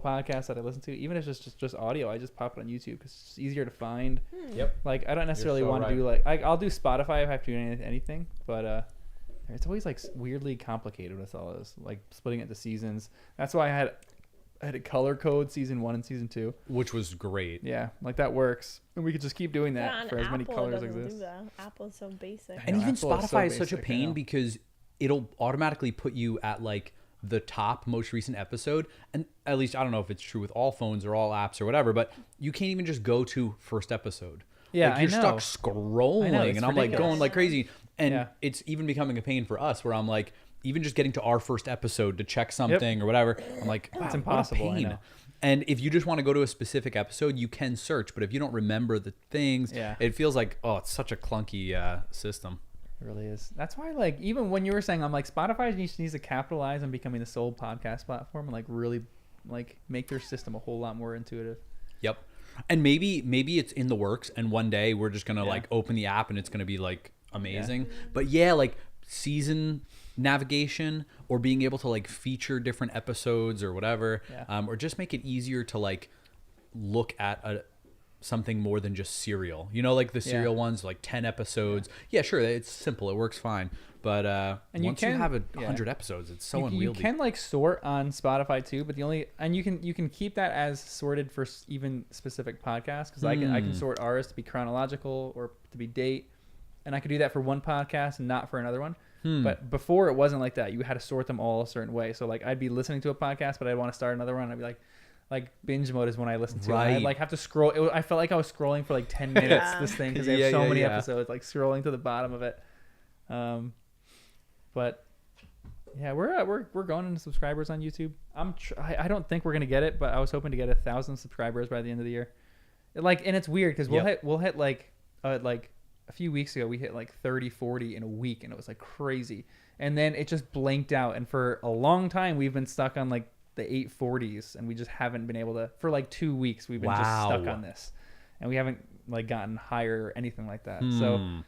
podcasts that I listen to, even if it's just audio, I just pop it on YouTube because it's easier to find. Yep. Like I don't necessarily want to do like I'll do Spotify if I have to do anything, but it's always like weirdly complicated with all this, like splitting it into seasons. That's why I had a color code season 1 and season 2, which was great. Yeah, like that works, and we could just keep doing that for as many colors as exist. Apple's so basic, and even Spotify is such a pain because it'll automatically put you at like the top most recent episode, and at least I don't know if it's true with all phones or all apps or whatever, but you can't even just go to first episode. Yeah, like, you're stuck scrolling, and I'm like going like crazy, and it's even becoming a pain for us where I'm like, even just getting to our first episode to check something or whatever, I'm like, wow, it's impossible. What a pain. And if you just want to go to a specific episode, you can search, but if you don't remember the things, it feels like, oh, it's such a clunky system. It really is. That's why, like, even when you were saying, I'm like, Spotify needs to capitalize on becoming the sole podcast platform and like really like make their system a whole lot more intuitive. Yep. And maybe it's in the works, and one day we're just gonna like open the app and it's gonna be like amazing. But like season navigation or being able to like feature different episodes or whatever, or just make it easier to like look at something more than just serial, like the serial ones, like 10 episodes. Yeah, sure, it's simple, it works fine, but and once you have 100 episodes, it's so unwieldy. You can like sort on Spotify too, but you can keep that as sorted for even specific podcasts, because I can sort ours to be chronological or to be date, and I could do that for one podcast and not for another one. But before it wasn't like that. You had to sort them all a certain way. So like I'd be listening to a podcast, but I'd want to start another one. I'd be like binge mode is when I listen to it. I'd like have to scroll. I felt like I was scrolling for like 10 minutes this thing, because they have so many episodes, like scrolling to the bottom of it. But yeah, we're going into subscribers on YouTube. I don't think we're gonna get it, but I was hoping to get 1,000 subscribers by the end of the year. And it's weird because we'll hit like a few weeks ago we hit like 30-40 in a week, and it was like crazy, and then it just blanked out, and for a long time we've been stuck on like the 840s, and we just haven't been able to, for like 2 weeks we've been just stuck on this, and we haven't like gotten higher or anything like that. So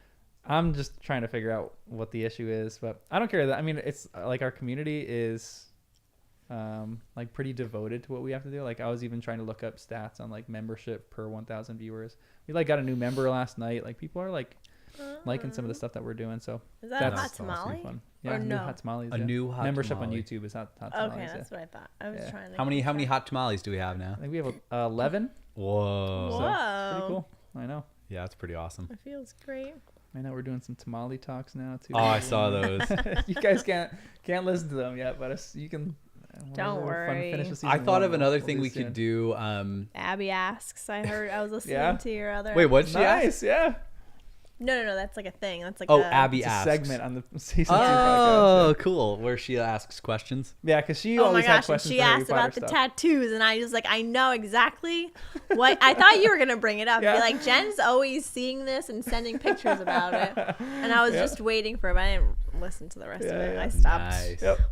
I'm just trying to figure out what the issue is, but I don't care that. I mean, it's like our community is like pretty devoted to what we have to do. Like I was even trying to look up stats on like membership per 1,000 viewers. We like got a new member last night. Like people are like liking some of the stuff that we're doing. So is that a hot tamale? Fun. Yeah, new hot tamales. New hot membership tamale. on YouTube is hot tamales. Okay, that's what I thought. I was trying to. How many hot tamales do we have now? I think we have 11. Whoa. So, pretty cool. I know. Yeah, that's pretty awesome. It feels great. I know we're doing some tamale talks now too. Oh, I saw those. You guys can't listen to them yet, but you can. Don't worry. I thought of another thing we could do. Abby asks. I was listening to your other. Wait, what's nice? Yeah. No, that's like a thing. That's like Abby asks. A segment on the season 2 podcast. Oh, cool. Where she asks questions. Yeah, because she always had questions. She asked about the tattoos, and I was like, I know exactly what. I thought you were gonna bring it up. Yeah. Be like, Jen's always seeing this and sending pictures about it, and I was just waiting for it. But I didn't listen to the rest of it. I stopped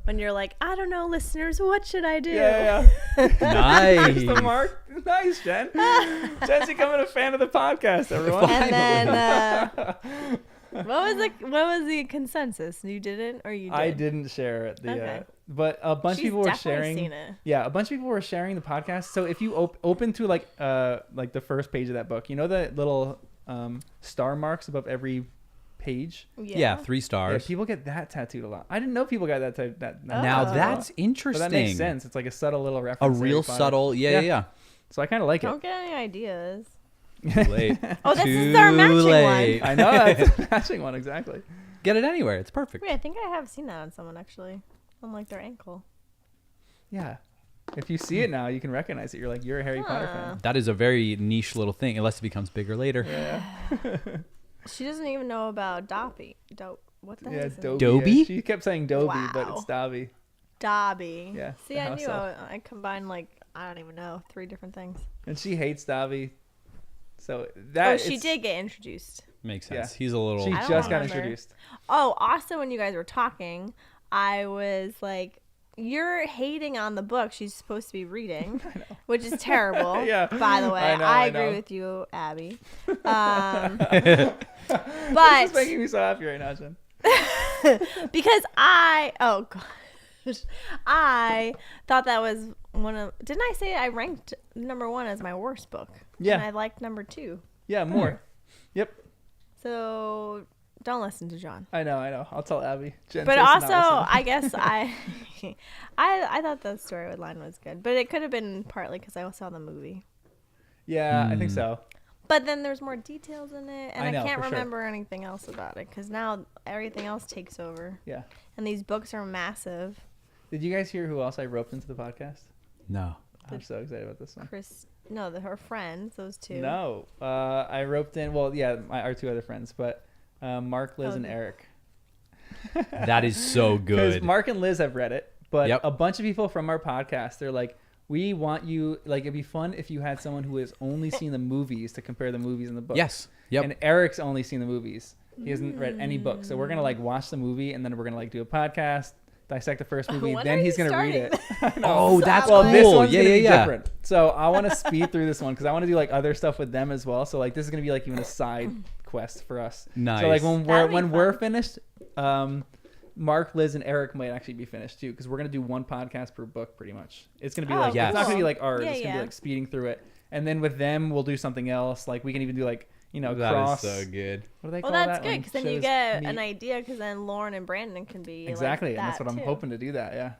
when you're like, I don't know, listeners, what should I do? Yeah. Nice. The mark. Nice, Jen. Jen's becoming a fan of the podcast, everyone. And then what was the consensus? You didn't, or you did? I didn't share it. But a bunch of people were sharing. Seen it. Yeah, a bunch of people were sharing the podcast. So if you open to like the first page of that book, you know the little star marks above every page. Yeah, 3 stars. Yeah, people get that tattooed a lot. I didn't know people got that tattooed. Now that's interesting. But that makes sense. It's like a subtle little reference. A real subtle. Yeah. So I kind of like it. Don't get any ideas. Too late. Oh, this is our matching one. I know, that's the matching one, exactly. Get it anywhere. It's perfect. Wait, I think I have seen that on someone, actually. On like their ankle. Yeah. If you see it now, you can recognize it. You're like, you're a Harry Potter fan. That is a very niche little thing, unless it becomes bigger later. Yeah. She doesn't even know about Dobby. What the hell is it? Dobby? Yeah. She kept saying Dobby, but it's Dobby. Dobby. Yeah. See, I knew I combined like, I don't even know, 3 different things. And she hates Dobby. So that she did get introduced. Makes sense. Yeah. He's a little. She just got introduced. Oh, also when you guys were talking, I was like, you're hating on the book she's supposed to be reading, which is terrible. Yeah. By the way, I agree with you, Abby. But this is making me so happy right now, Jen. Because oh god. I thought that was one of. Didn't I say I ranked number 1 as my worst book? Yeah. And I liked number 2. Yeah, more. Yep. So don't listen to John. I know. I'll tell Abby. Jen But says to not also, listen. I guess I thought the story line was good, but it could have been partly because I saw the movie. Yeah, I think so. But then there's more details in it, and I know, I can't for sure. remember anything else about it because now everything else takes over. Yeah. And these books are massive. Did you guys hear who else I roped into the podcast? No. I'm so excited about this one. Her friends, those two. No, I roped in. Well, yeah, our 2 other friends, but Mark, Liz, and Eric. That is so Because good. Mark and Liz have read it, but Yep. a bunch of people from our podcast, they're like, we want you, like, it'd be fun if you had someone who has only seen the movies to compare the movies and the books. Yes. Yep. And Eric's only seen the movies. He hasn't read any books. So we're going to, like, watch the movie, and then we're going to, like, do a podcast, dissect the first movie, When then are he's you going to read it. Oh, that's Well, cool. this one's Yeah, gonna yeah, be yeah. different. So I want to speed through this one because I want to do like other stuff with them as well. So like this is gonna be like even a side quest for us. Nice. So like That'd be when we're fun. finished, Mark, Liz, and Eric might actually be finished too because we're gonna do one podcast per book pretty much. It's gonna be like Yes. it's not gonna be cool. like ours. Yeah, It's gonna be yeah. like speeding through it. And then with them, we'll do something else. Like we can even do like That cross. is so good. What do they Well, call that's that? good when because then you shows get meet? an idea. Because then Lauren and Brandon can be Exactly, like and that's that what I'm too. hoping to do. That yeah.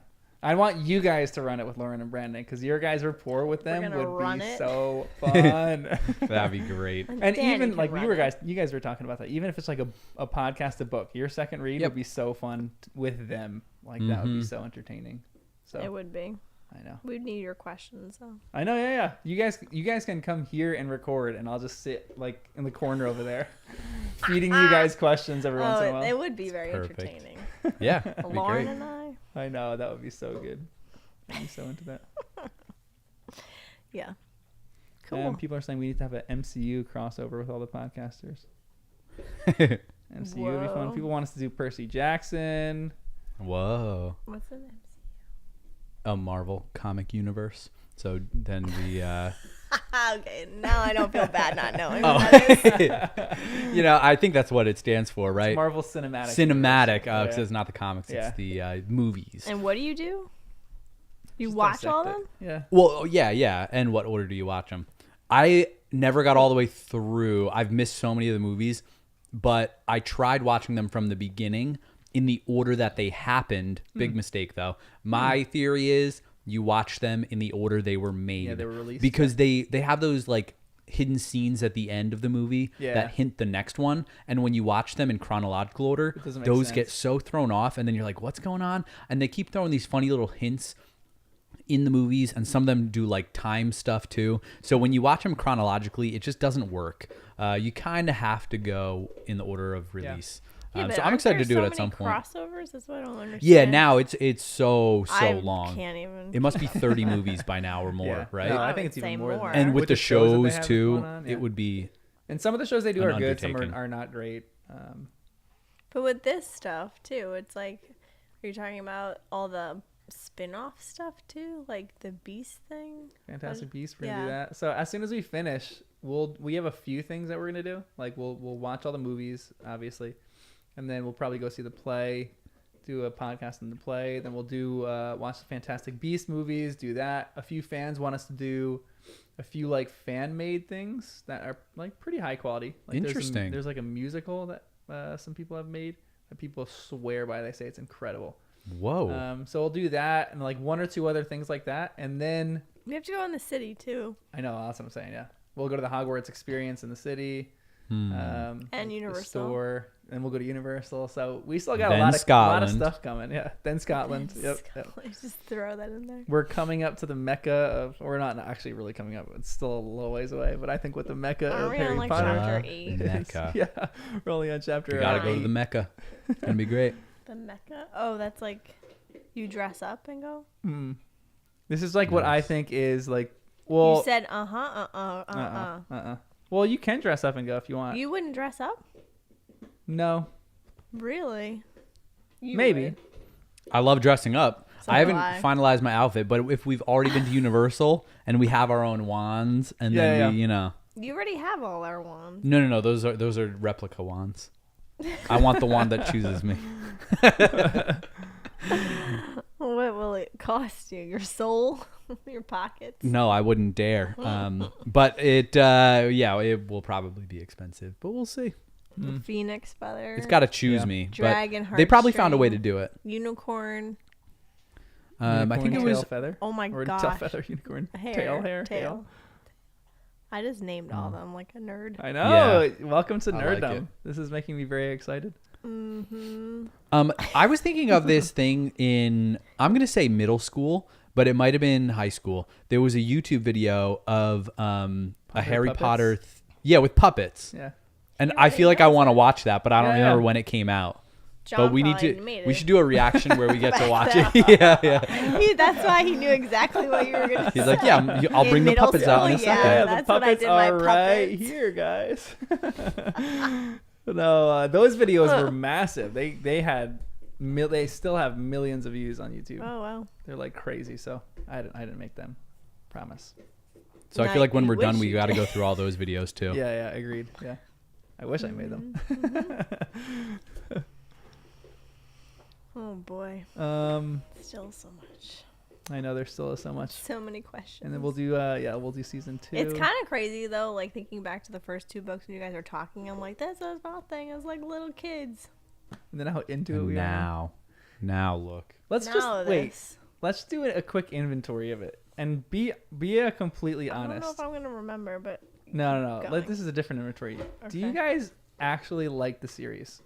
I want you guys to run it with Lauren and Brandon because your guys' rapport with them gonna would run be it. so fun. That'd be great. And Danny even can like run you it. guys were talking about that. Even if it's like a podcast, a book, your second read Yep. would be so fun with them. Like that would be so entertaining. So It would be. I know. We'd need your questions though. I know. Yeah. You guys can come here and record, and I'll just sit like in the corner over there, feeding you guys questions every once in a while. It would be very Perfect. entertaining. Yeah. That'd be Lauren great. and I. I know that would be so good. I'd be so into that. Yeah. Cool. And people are saying we need to have an MCU crossover with all the podcasters. MCU would be fun. Whoa. People want us to do Percy Jackson. Whoa. What's the name? A Marvel comic universe. So then we Okay, now I don't feel bad not knowing. Oh. What that is. I think that's what it stands for, right? Marvel Cinematic. Cinematic. Universe. Because it's not the comics, Yeah. it's the movies. And what do? You Just watch dissect all it. them? Yeah. Well, yeah. And what order do you watch them? I never got all the way through. I've missed so many of the movies, but I tried watching them from the beginning in the order that they happened. Big mistake, though. My theory is you watch them in the order they were made. Yeah, they were released. Because they have those like hidden scenes at the end of the movie Yeah. that hint the next one, and when you watch them in chronological order, doesn't make those sense. get so thrown off, and then you're like, what's going on? And they keep throwing these funny little hints in the movies, and some of them do like time stuff too. So when you watch them chronologically, it just doesn't work. You kind of have to go in the order of release. Yeah, but so I'm aren't excited to there do it so at some many point. Crossovers? That's what I don't understand. Yeah, now it's so I long. Can't even. It must be 30 movies by now or more, Yeah. right? No, I I think would it's even say more. more. Than that. And with the that they shows have too, going on, yeah. it would be. And some of the shows they do an are good. Some undertaking. are not great. But with this stuff too, it's like, are you talking about all the spin-off stuff too, like the Beast thing? Fantastic Beasts. We're gonna do Yeah. that. So as soon as we finish, we have a few things that we're gonna do. Like we'll watch all the movies, obviously, and then we'll probably go see the play, do a podcast on the play. Then we'll do watch the Fantastic Beast movies. Do that. A few fans want us to do a few like fan made things that are like pretty high quality. Like Interesting. There's like a musical that some people have made that people swear by. They say it's incredible. Whoa. So we'll do that and like one or two other things like that, and then. We have to go in the city too, I know, that's what I'm saying, yeah. We'll go to the Hogwarts experience in the city. and the Universal. store, and we'll go to Universal. So we still got Then a lot of Scotland. stuff coming. Yeah, then Scotland. Yep. Just throw that in there. We're coming up to the Mecca of, or not actually really coming up. It's still a little ways away, but I think with the Mecca Are of we Harry on like Potter. chapter 8? Mecca. Yeah, we're only on chapter. You gotta go to 8. the Mecca. It's gonna be great. The Mecca? Oh, that's like you dress up and go? This is like what I Nice. think is like. Well, You said uh-huh. Well, you can dress up and go if you want. You wouldn't dress up? No, Really? You maybe. would. I love dressing up. So I haven't do I. finalized my outfit, but if we've already been to Universal and we have our own wands, and then Yeah, we, yeah. you know, You already have all our wands. no, those are replica wands. I want the wand that chooses me. What it cost you? Your soul? Your pockets? No, I wouldn't dare. But it will probably be expensive, but we'll see. The phoenix feather. It's got to choose me. Dragon but they probably found a way to do it. Unicorn. I think it was tail feather. Oh my or gosh. Tail feather, unicorn, tail. I just named all of them like a nerd. I know. Yeah. Welcome to I nerddom. like it. This is making me very excited. I was thinking of this thing in, I'm gonna say middle school, but it might have been high school. There was a YouTube video of a Harry puppets? Potter, with puppets. Yeah. And I feel like I want to watch that, but I don't remember when it came out. John but we need probably to. made We it. should do a reaction where we get to watch then. it. yeah. That's why he knew exactly what you were gonna say. He's like, yeah, I'll bring the middle puppets out in a school, second. yeah. The That's what I puppets did my are right puppets. here, guys. No, those videos were massive. They still have millions of views on YouTube. Oh wow. They're like crazy. So I didn't make them. Promise. So I Now feel like when you we're done, wish we you got to did. go through all those videos too. Yeah, agreed. Yeah, I wish I made them. Oh boy. Still so much. I know there still is so much. So many questions. And then we'll do season 2. It's kind of crazy though, like thinking back to the first 2 books when you guys were talking. I'm like, this is nothing. It's like little kids. And then how into it we now look. Let's Now just wait. this. Let's do a quick inventory of it and be completely I don't know honest. if I'm gonna remember, but No. going. This is a different inventory. Do you Okay. guys actually like the series?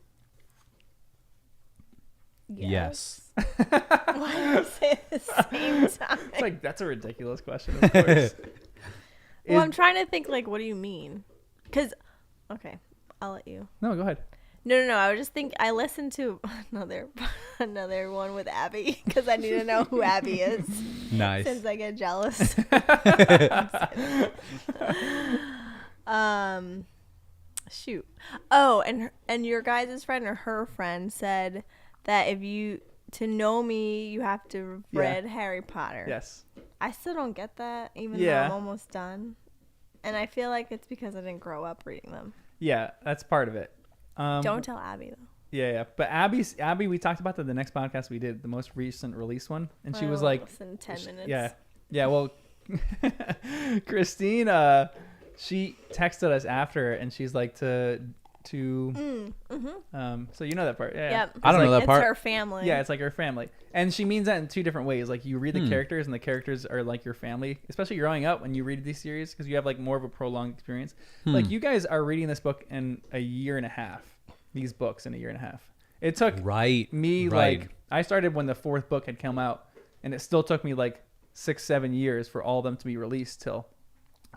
Yes. Why do you say it at the same time? It's like, that's a ridiculous question, of course. Well, I'm trying to think, like, what do you mean? Because, okay, I'll let you. No, go ahead. No. I was just thinking, I listened to another one with Abby because I need to know who Abby is. Nice. Since I get jealous. Shoot. Oh, and your guys' friend or her friend said that to know me, you have to have read Harry Potter. Yes. I still don't get that, even though I'm almost done. And I feel like it's because I didn't grow up reading them. Yeah, that's part of it. Don't tell Abby, though. Yeah. But Abby, we talked about that the next podcast we did, the most recent release one. And she was like... Listen, 10 minutes. Yeah, well, Christine, she texted us after, and she's like so you know that part. Yeah. Yep. I don't know that It's part. her family. Yeah, it's like her family. And she means that in 2 different ways. Like, you read the characters, and the characters are like your family, especially growing up when you read these series, because you have like more of a prolonged experience. Like, you guys are reading this book in a year and a half. These books in a year and a half. It took me like, I started when the 4th book had come out, and it still took me like 6-7 years for all of them to be released till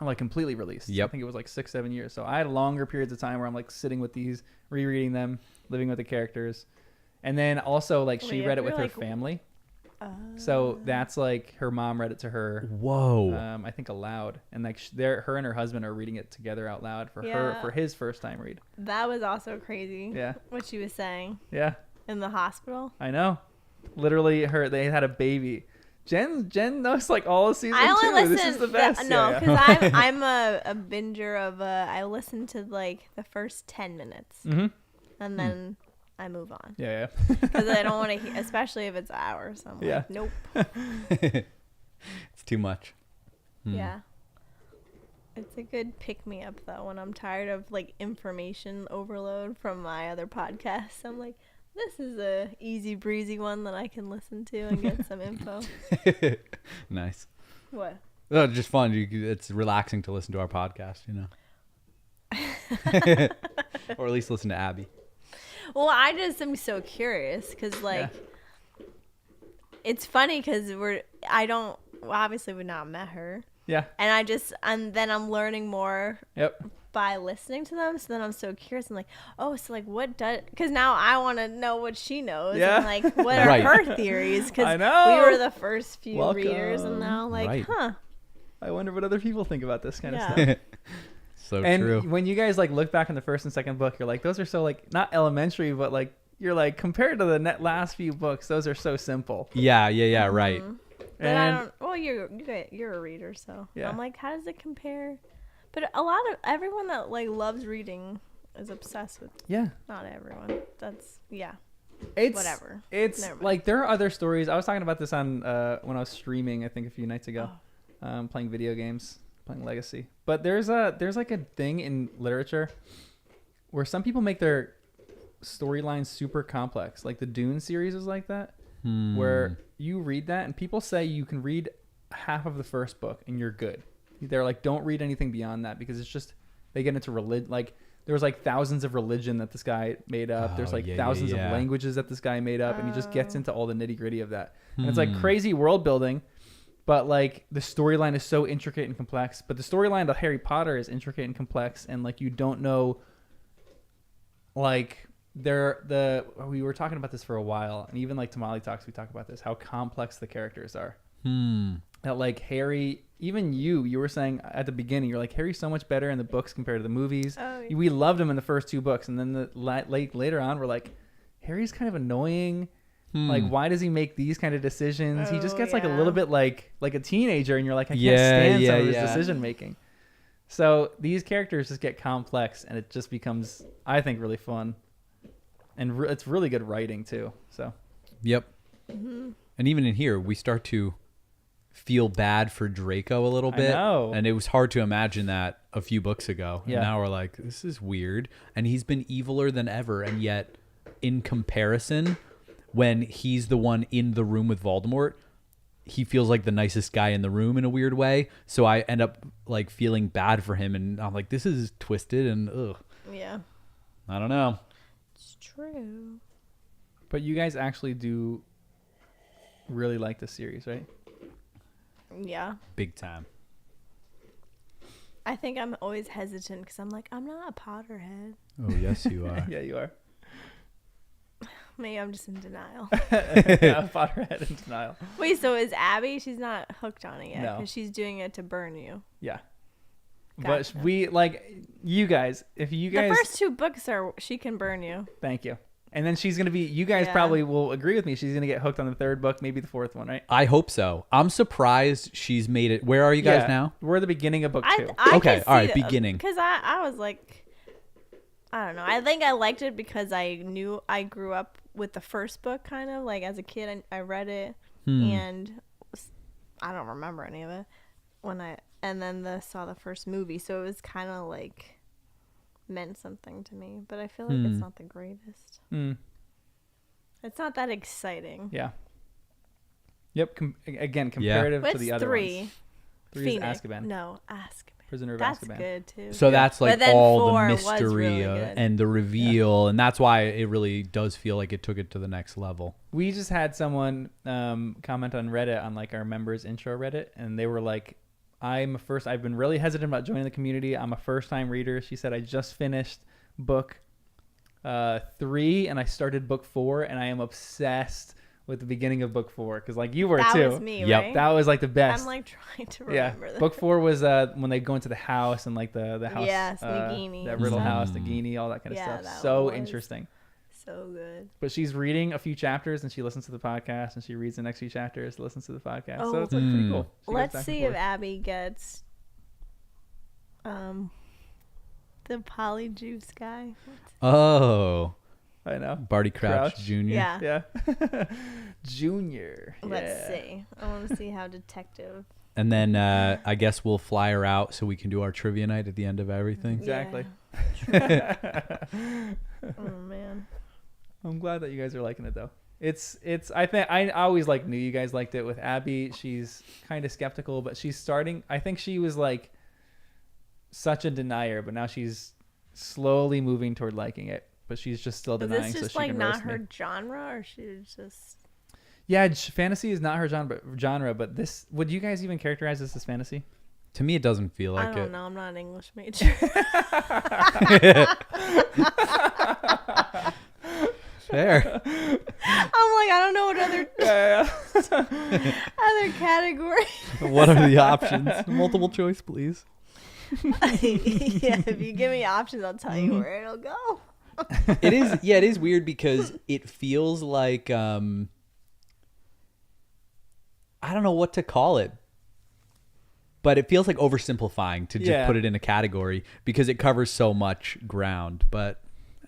like completely released. Yep. I think it was like 6-7 years. So I had longer periods of time where I'm like sitting with these, rereading them, living with the characters. And then also like she read it with her family. So that's like her mom read it to her. Whoa. I think aloud, and like her and her husband are reading it together out loud for his first time read. That was also crazy. Yeah. What she was saying. Yeah. In the hospital. I know. Literally, they had a baby. Jen knows like all of season 2. I only listen. This is the best. No, because I'm a binger of. I listen to like the first 10 minutes, and then I move on. Yeah. Because I don't want to, especially if it's hours. I'm like, nope. It's too much. Yeah. It's a good pick me up though when I'm tired of like information overload from my other podcasts. I'm like, this is a easy breezy one that I can listen to and get some info. Nice. What? Oh, just fun. It's relaxing to listen to our podcast, you know. Or at least listen to Abby. Well, I just am so curious because like it's funny because obviously we've not met her. Yeah. And then I'm learning more. Yep. By listening to them, so then I'm so curious. I'm like, oh, so like what does? Because now I want to know what she knows. Yeah. And like, what are her theories? Because I know. we were the first few Welcome. readers, and now like, I wonder what other people think about this kind of Yeah. stuff. So And true. when you guys like look back on the first and second book, you're like, those are so like not elementary, but like you're like compared to the last few books, those are so simple. Yeah, right. But I don't. Well, you're a reader, so Yeah. I'm like, how does it compare? But everyone that like loves reading is obsessed with. Yeah. Not everyone. That's whatever. It's like there are other stories. I was talking about this on when I was streaming, I think a few nights ago, playing video games, playing Legacy. But there's like a thing in literature where some people make their storylines super complex. Like the Dune series is like that, where you read that and people say you can read half of the first book and you're good. They're like, don't read anything beyond that because it's just they get into religion. Like there was like thousands of religion that this guy made up. There's like thousands of languages that this guy made up, and he just gets into all the nitty gritty of that. And it's like crazy world building, but like the storyline is so intricate and complex. But the storyline of Harry Potter is intricate and complex, and like you don't know. Like we were talking about this for a while, and even like Tamale Talks, we talk about this, how complex the characters are. That like Harry, even you were saying at the beginning, you're like, Harry's so much better in the books compared to the movies. We loved him in the first two books, and then later on we're like, Harry's kind of annoying. Like, why does he make these kind of decisions? He just gets like a little bit like a teenager, and you're like, I can't stand some of his decision making. So these characters just get complex, and it just becomes, I think, really fun, and it's really good writing too. So yep. And even in here we start to feel bad for Draco a little bit. I know. And it was hard to imagine that a few books ago. Yeah. And now we're like, this is weird. And he's been eviler than ever. And yet, in comparison, when he's the one in the room with Voldemort, he feels like the nicest guy in the room in a weird way. So I end up like feeling bad for him. And I'm like, this is twisted and ugh. Yeah. I don't know. It's true. But you guys actually do really like this series, right? Yeah. Big time. I think I'm always hesitant because I'm like, I'm not a Potterhead. Oh, yes, you are. Yeah, you are. Maybe I'm just in denial. Yeah, Potterhead in denial. Wait, so is Abby? She's not hooked on it yet No. because she's doing it to burn you. Yeah. Gotcha. But we, like, you guys, if you guys... The first two books are She Can Burn You. Thank you. And then she's going to be... You guys probably will agree with me. She's going to get hooked on the third book, maybe the fourth one, right? I hope so. I'm surprised she's made it. Where are you guys now? We're at the beginning of book 2. Okay, all right, beginning. Because I was like... I don't know. I think I liked it because I knew I grew up with the first book, kind of. Like, as a kid, I read it, and I don't remember any of it. And then saw the first movie, so it was kind of like... meant something to me, but I feel like it's not the greatest. It's not that exciting. Yeah. Yep. Again, comparative to the other three? ones. 3 Phoenix. is Azkaban. No, Azkaban. Prisoner of That's Azkaban. good too. So that's like then all the 4 was mystery really good. and the reveal, and that's why it really does feel like it took it to the next level. We just had someone comment on Reddit, on like our members intro Reddit, and they were like, I've been really hesitant about joining the community. I'm a first-time reader. She said, I just finished book 3 and I started book 4, and I am obsessed with the beginning of book 4 because like you were too. That was me, Yep. right? That was like the best. I'm like trying to remember that. Book 4 was when they go into the house and like the house, Nagini that and Riddle stuff. house, Nagini, all that kind of Yeah, stuff. that So was interesting. So good. But she's reading a few chapters and she listens to the podcast, and she reads the next few chapters, listens to the podcast. So it's like pretty cool. She goes Let's back see and if forth. Abby gets the polyjuice guy. Oh, I know. Barty Crouch Jr. Yeah. Yeah. Junior. Let's see. I want to see how detective. And then I guess we'll fly her out so we can do our trivia night at the end of everything. Exactly. Oh man. I'm glad that you guys are liking it though. I think I always knew you guys liked it. With Abby, she's kind of skeptical, but she's starting. I think she was like such a denier, but now she's slowly moving toward liking it. But she's just still Is denying. this just so she like can not roast me. her genre, or she's just? Yeah, fantasy is not her genre. But this, would you guys even characterize this as fantasy? To me, it doesn't feel like I it. don't know. I'm not an English major. Fair. I'm like, I don't know what other category. What are the options? Multiple choice, please. Yeah, if you give me options, I'll tell you where it'll go. It is. Yeah, it is weird because it feels like I don't know what to call it, but it feels like oversimplifying to just put it in a category because it covers so much ground. But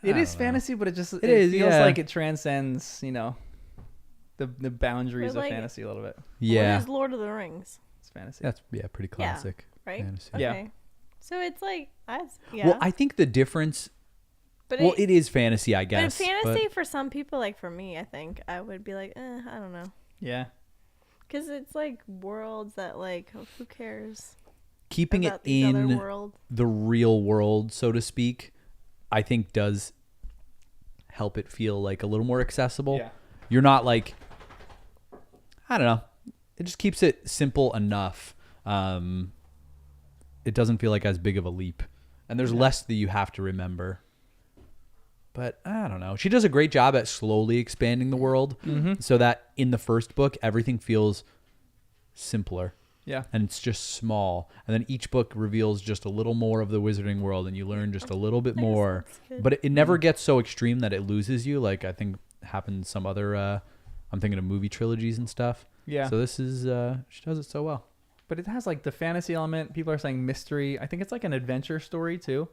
It is fantasy, but it feels yeah. like it transcends, the boundaries of like- fantasy a little bit. Yeah. What is Lord of the Rings? It's fantasy. That's pretty classic. Right? Fantasy. Okay. Yeah. So it's like, yeah. Well, I think the difference. but It is fantasy, I but guess. fantasy for some people, like for me, I think I would be like, I don't know. Yeah. Because it's like worlds that like, who cares? Keeping it About these other in worlds. the real world, so to speak, I think does help it feel like a little more accessible. Yeah. You're not like, I don't know. It just keeps it simple enough. It doesn't feel like as big of a leap, and there's less that you have to remember. But I don't know. She does a great job at slowly expanding the world, so that in the first book everything feels simpler. Yeah. And it's just small. And then each book reveals just a little more of the wizarding world, and you learn just a little bit more. That's good. But it never gets so extreme that it loses you. Like I think happens some other, I'm thinking of movie trilogies and stuff. Yeah. So this is, she does it so well. But it has like the fantasy element. People are saying mystery. I think it's like an adventure story too.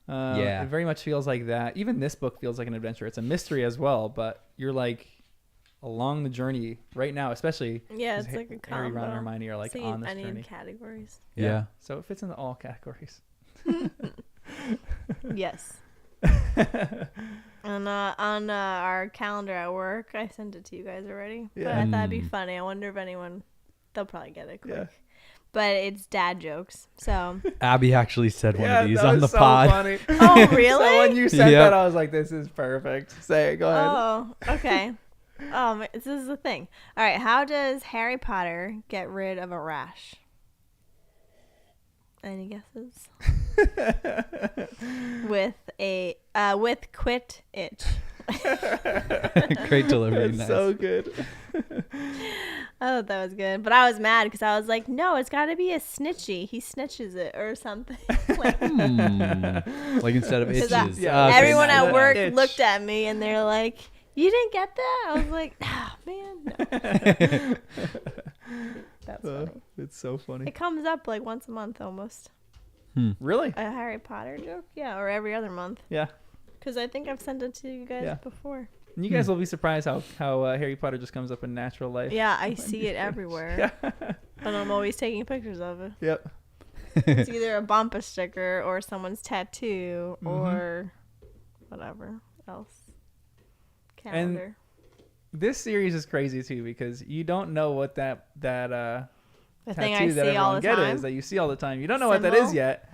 Yeah. It very much feels like that. Even this book feels like an adventure. It's a mystery as well, but you're like along the journey right now, especially Yeah, 'cause it's like a combo. Harry, Ron, and Hermione are like See, on this I need journey. categories. Yeah. So it fits into all categories. Yes. on our calendar at work, I sent it to you guys already. But Yeah. I thought it'd be funny. I wonder if anyone, they'll probably get it quick. Yeah. But it's dad jokes. So. Abby actually said one of these that on the was so pod. Funny. Oh, really? So when you said Yep. that, I was like, "This is perfect." Say it. Go ahead. Oh, okay. This is the thing. All right. How does Harry Potter get rid of a rash? Any guesses? with quit itch. Great delivery. That's Nice. so good. I thought that was good, but I was mad because I was like, no, it's got to be a snitchy. He snitches it or something. Like, Like instead of 'Cause itches. I- Yeah, Okay, everyone nice. at work Itch. looked at me and they're like, you didn't get that? I was like, oh, man, no. That's funny. It's so funny. It comes up like once a month almost. Really? A Harry Potter joke? Yeah, or every other month. Yeah. Because I think I've sent it to you guys Yeah. before. And you guys will be surprised how Harry Potter just comes up in natural life. Yeah, I see it everywhere. Yeah. And I'm always taking pictures of it. Yep. It's either a bumper sticker or someone's tattoo Mm-hmm. or whatever else. Calendar. This series is crazy too because you don't know what that the tattoo thing I that see all everyone the get time. is that you see all the time. You don't know what that is Symbol? yet.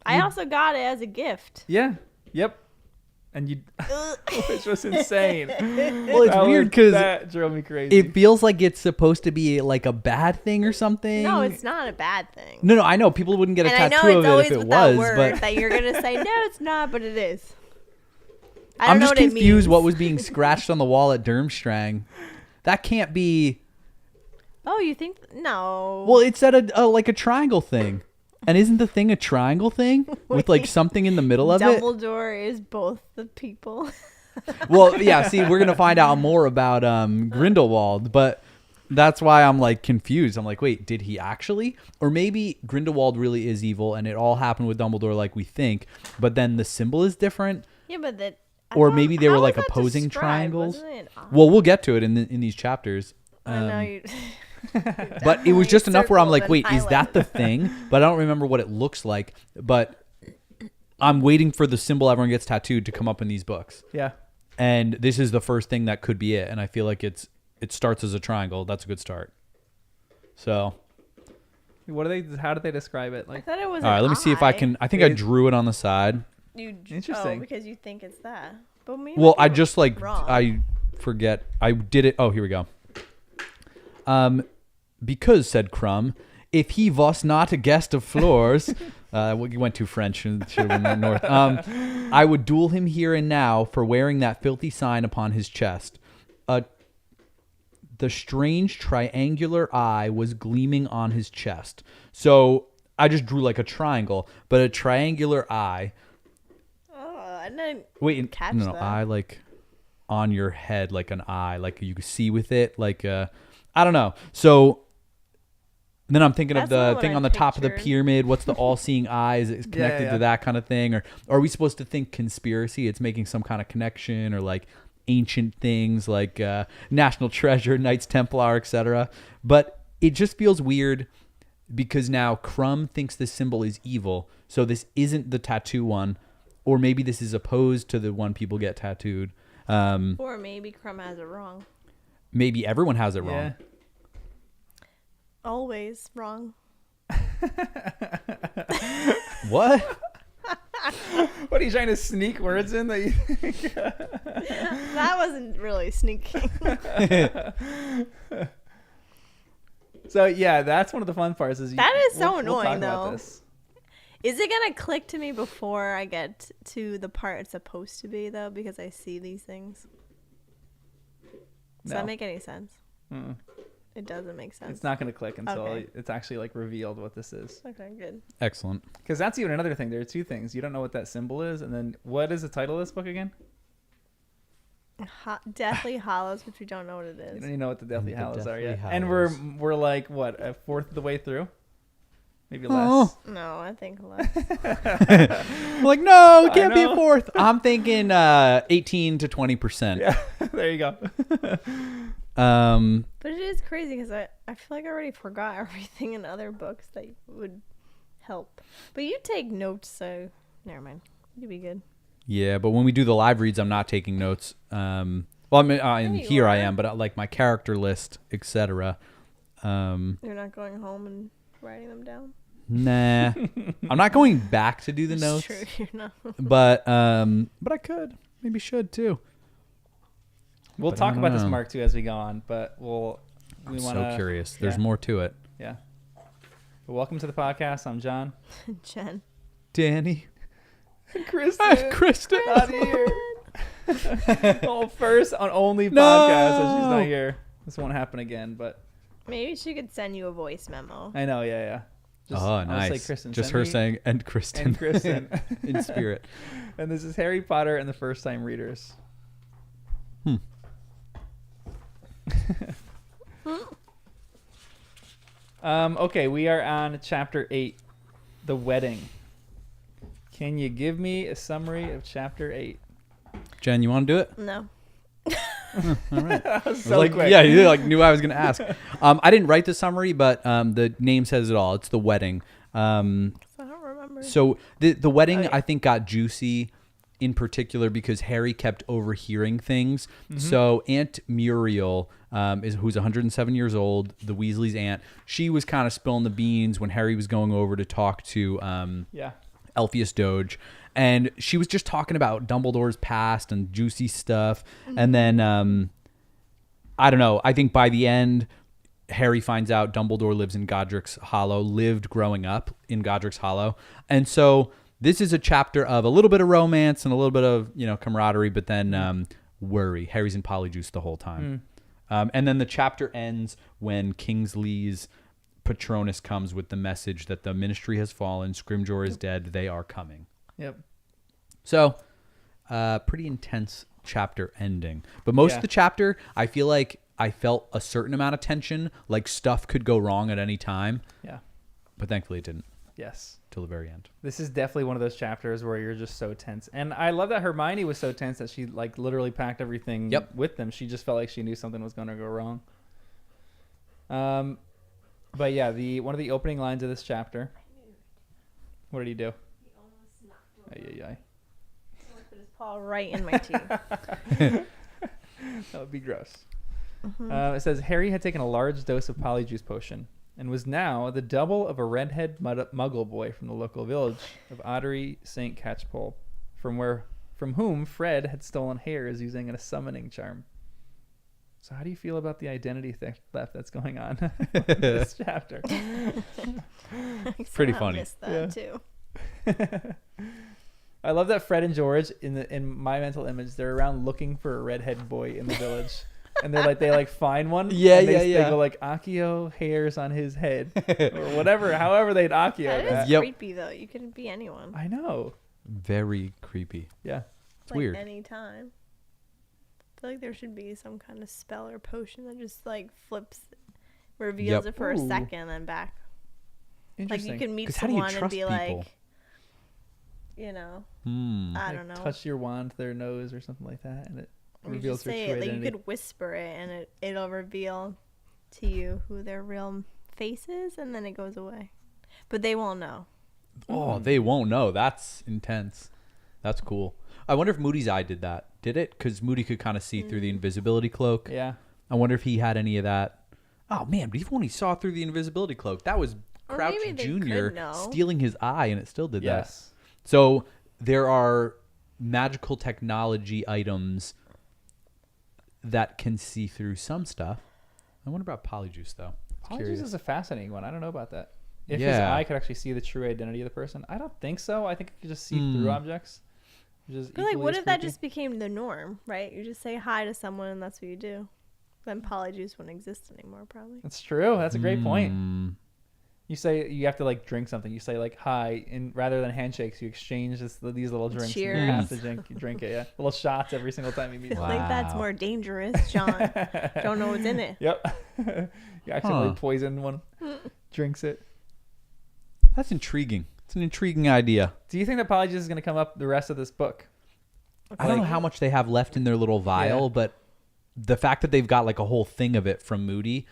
I also got it as a gift. Yeah. Yep. And you, which was insane. Well, it's That weird was- because that drove me crazy. it feels like it's supposed to be like a bad thing or something. No, it's not a bad thing. No, I know people wouldn't get a And I know tattoo it's of it always if it with that was, word but that you're gonna say no, it's not, but it is. I don't I'm know just what it confused means. what was being scratched on the wall at Durmstrang. That can't be. Oh, you think no? Well, it said like a triangle thing, and isn't the thing a triangle thing with like something in the middle of it? Dumbledore is both the people. Well, yeah. See, we're gonna find out more about Grindelwald, but that's why I'm like confused. I'm like, wait, did he actually? Or maybe Grindelwald really is evil, and it all happened with Dumbledore like we think, but then the symbol is different. Yeah, but that. Or maybe they were how like was that opposing described? triangles. Wasn't it Well, we'll get to it in these chapters. I know you. But it was just enough where I'm like, circled wait, and is that the thing? But I don't remember what it looks like. But I'm waiting for the symbol everyone gets tattooed to come up in these books. yeah. And this is the first thing that could be it. And I feel like it starts as a triangle. That's a good start. So, What do they? How do they describe it? I Like, thought it was. all right, an let me see if I eye. can. I think I It- drew it on the side. Interesting. Oh, because you think it's that. But me. Well, I just like, wrong. I forget. I did it. Oh, here we go. Because, said Crumb, if he was not a guest of Floor's, we went too French and should have been north. I would duel him here and now for wearing that filthy sign upon his chest. The strange triangular eye was gleaming on his chest. So I just drew like a triangle, but a triangular eye. Oh, I didn't. Wait, catch no, that. eye like on your head, like an eye, like you can see with it, like I don't know. So And then I'm thinking That's of not the what thing I on the top of the pictured. pyramid. What's the all-seeing eyes? Is it connected yeah. to that kind of thing? Or are we supposed to think conspiracy? It's making some kind of connection, or like ancient things like National Treasure, Knights Templar, etc. But it just feels weird because now Crumb thinks this symbol is evil. So this isn't the tattoo one. Or maybe this is opposed to the one people get tattooed. Or maybe Crumb has it wrong. Maybe everyone has it Yeah. wrong. Always wrong. What? What are you trying to sneak words in that you think? That wasn't really sneaking. So yeah, that's one of the fun parts. Is That is so we'll annoying, talk about though. this. Is it gonna click to me before I get to the part it's supposed to be, though, because I see these things? Does No. that make any sense? Mm-mm. It doesn't make sense. It's not going to click until Okay. it's actually like revealed what this is. Okay, good. Excellent. Because that's even another thing. There are two things. You don't know what that symbol is, and then what is the title of this book again? Deathly Hallows, which we don't know what it You is. don't even know what the Deathly The Hallows are yet. Deathly And Hallows. we're like what, a fourth of the way through, maybe Oh. less. No, I think less. I'm like, no, it can't be know. a fourth. I'm thinking 18 to 20%. Yeah, there you go. But it is crazy because I feel like I already forgot everything in other books that would help. But you take notes, so never mind. You'd be good. Yeah, but when we do the live reads, I'm not taking notes. Well, I mean, you here I are. am, but like my character list, etc. You're not going home and writing them down? Nah, I'm not going back to do the It's notes, true, you're not. but I could, maybe should too. We'll But I talk don't about this know. Mark too as we go on, but we I'm want so curious. There's yeah. more to it. Yeah. Well, welcome to the podcast. I'm John. Jen. Danny, Kristen. Kristen. Not here. Well, first on only No. podcast, so she's not here. This won't happen again, but Maybe she could send you a voice memo. I know, yeah. Just, Oh, I'll say, nice. Kristen, Just send her me- saying, and Kristen. and Kristen. in spirit. And this is Harry Potter and the First Time Readers. Okay, we are on chapter 8, The Wedding. Can you give me a summary of chapter 8? Jen, you want to do it? No. All right. That was I so was like, quick. yeah, you like knew I was gonna ask. I didn't write the summary, but the name says it all. It's the wedding. I don't remember. So the wedding, Oh, yeah. I think, got juicy in particular because Harry kept overhearing things. Mm-hmm. So Aunt Muriel, who's 107 years old, the Weasley's aunt, she was kind of spilling the beans when Harry was going over to talk to Yeah. Elphius Doge. And she was just talking about Dumbledore's past and juicy stuff. And then, I don't know, I think by the end, Harry finds out Dumbledore lives in Godric's Hollow, lived growing up in Godric's Hollow. And so this is a chapter of a little bit of romance and a little bit of, camaraderie, but then worry. Harry's in Polyjuice the whole time. And then the chapter ends when Kingsley's Patronus comes with the message that the Ministry has fallen, Scrimgeour is dead, they are coming. Yep. So, pretty intense chapter ending. But most Yeah. of the chapter, I feel like I felt a certain amount of tension, like stuff could go wrong at any time. Yeah. But thankfully it didn't Yes. till the very end. This is definitely one of those chapters where you're just so tense. And I love that Hermione was so tense that she like literally packed everything Yep. with them. She just felt like she knew something was going to go wrong. But yeah, one of the opening lines of this chapter. What did he do? Ay, ay, ay. Put his paw right in my teeth. That would be gross. It says Harry had taken a large dose of Polyjuice potion and was now the double of a redhead muggle boy from the local village of Ottery St. Catchpole, from whom Fred had stolen hairs using a summoning charm. So how do you feel about the identity theft that's going on in this chapter? Pretty Somehow funny. missed that too. I love that Fred and George in my mental image, they're around looking for a redhead boy in the village. And they find one. Yeah, and yeah, They yeah. go like Accio hairs on his head or whatever, however they'd Accio That that. is Yep. creepy though. You can be anyone. I know. Very creepy. Yeah. It's like weird. Any time. I feel like there should be some kind of spell or potion that just like flips reveals Yep. it for a Ooh. second, and then back. Like Interesting. you can meet 'Cause how do you someone and trust be people? like, you know, I Like, don't know. touch your wand to their nose or something like that, and it Or you reveals just their say true it, like you identity. could whisper it, and it'll reveal to you who their real face is, and then it goes away. But they won't know. Oh, they won't know. That's intense. That's cool. I wonder if Moody's eye did that. Did it? Because Moody could kind of see through the invisibility cloak. Yeah. I wonder if he had any of that. Oh man, but even when he saw through the invisibility cloak, that was Or Crouch maybe they Jr. could know. stealing his eye, and it still did that. Yes. So there are magical technology items that can see through some stuff. I wonder about Polyjuice though. Apologies Curious. is a fascinating one. I don't know about that. If his Yeah. eye could actually see the true identity of the person, I don't think so. I think it could just see through objects. Which is But like, equally what as if that creepy. just became the norm, right? You just say hi to someone, and that's what you do. Then Polyjuice wouldn't exist anymore, probably. That's true. That's a great point. Mm. You say you have to like drink something. You say like hi, and rather than handshakes, you exchange these little drinks. And you have to drink it. Yeah, little shots every single time you meet. I someone. think that's more dangerous, John. Don't know what's in it. Yep. You accidentally Huh. poison one. Drinks it. That's intriguing. It's an intriguing idea. Do you think that Polyjuice is going to come up the rest of this book? I don't know how much they have left in their little vial, Yeah. but the fact that they've got like a whole thing of it from Moody,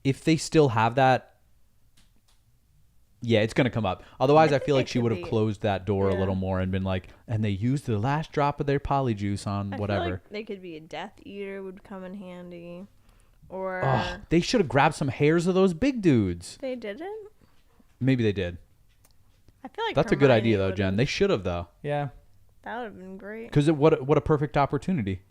if they still have that, yeah, it's going to come up. Otherwise, I think feel it like she could would have be- closed that door a yeah. little more and been like, and they used the last drop of their Polyjuice on I whatever. feel like they could be a Death Eater would come in handy, or Oh, they should have grabbed some hairs of those big dudes. they didn't. Maybe they did. I feel like That's a good Hermione idea, though, would've- Jen. They should have, though. Yeah. That would have been great. Because what a perfect opportunity.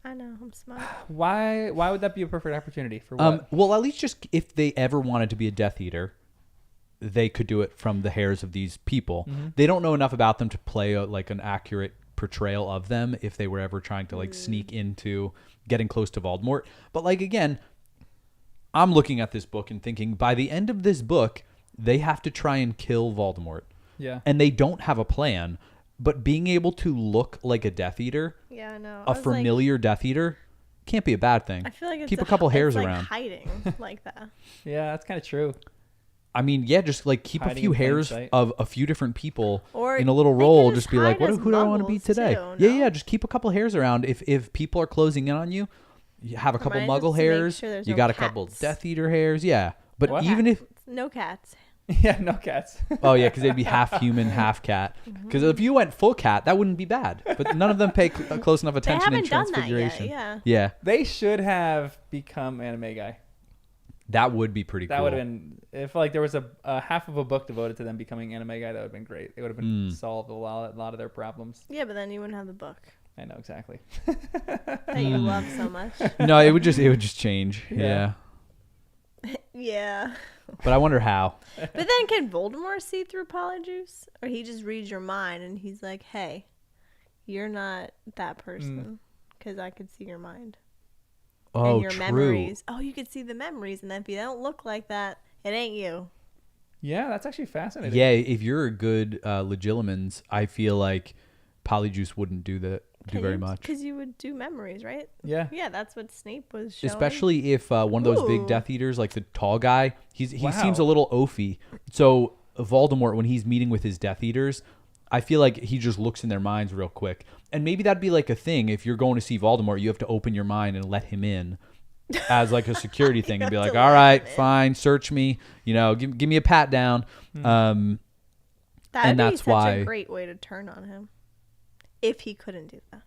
I know, I'm smart. Why would that be a perfect opportunity for what? Well, at least just if they ever wanted to be a Death Eater, they could do it from the hairs of these people. They don't know enough about them to play like an accurate portrayal of them if they were ever trying to like sneak into getting close to Voldemort. But like again, I'm looking at this book and thinking by the end of this book, they have to try and kill Voldemort. Yeah. And they don't have a plan, but being able to look like a Death Eater, Yeah, I know. a familiar Death Eater, can't be a bad thing. I feel like it's keep a couple hairs it's around. like hiding like that. Yeah, that's kind of true. I mean, yeah, just like keep a Hiding few in plain hairs sight. of a few different people Or in a little they could roll. just Just be like, hide as who do I want to be muggles today? too, Yeah, no? just keep a couple hairs around. If people are closing in on you, you have a couple Remind us Muggle to make hairs. sure there's You no got a couple cats. Death Eater hairs. Yeah, but What? even if No cats. Yeah, no cats. oh yeah, because they'd be half human, half cat. Because if you went full cat, that wouldn't be bad. But none of them pay close enough They attention in haven't done that yet. Transfiguration. Yeah. Yeah, They should have become anime guy. that would be pretty That cool. would have been if like there was a half of a book devoted to them becoming anime guy. That would have been great. It would have been solved a lot of their problems. Yeah, but then you wouldn't have the book I know exactly. that you love so much. No, it would just change. Yeah. Yeah. But I wonder how. But then can Voldemort see through Polyjuice? Or he just reads your mind and he's like, hey, you're not that person because I could see your mind. Oh, And your true. memories. Oh, you could see the memories. And then if you don't look like that, it ain't you. Yeah, that's actually fascinating. Yeah, if you're a good Legilimens, I feel like Polyjuice wouldn't do very much. Because you would do memories, right? Yeah. Yeah, that's what Snape was showing. Especially if one of those big Ooh. Death Eaters, like the tall guy, he Wow. seems a little oafy. So Voldemort, when he's meeting with his Death Eaters, I feel like he just looks in their minds real quick. And maybe that'd be like a thing. If you're going to see Voldemort, you have to open your mind and let him in as like a security thing and be have like, to all let right, him in." fine, search me, give me a pat down. That'd and be that's such why- a great way to turn on him. If he couldn't do that.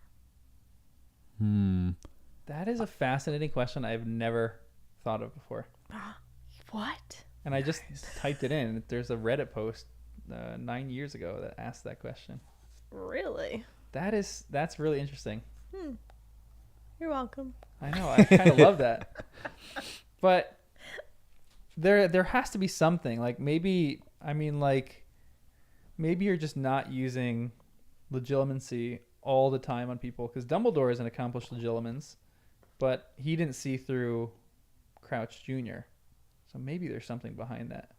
That is a fascinating question I've never thought of before. What? And I just typed it in. There's a Reddit post 9 years ago that asked that question. Really? That's really interesting. You're welcome. I know. I kind of love that. But there has to be something. Like maybe you're just not using legilimency all the time on people, because Dumbledore is an accomplished legilimens, but he didn't see through Crouch Jr. So maybe there's something behind that.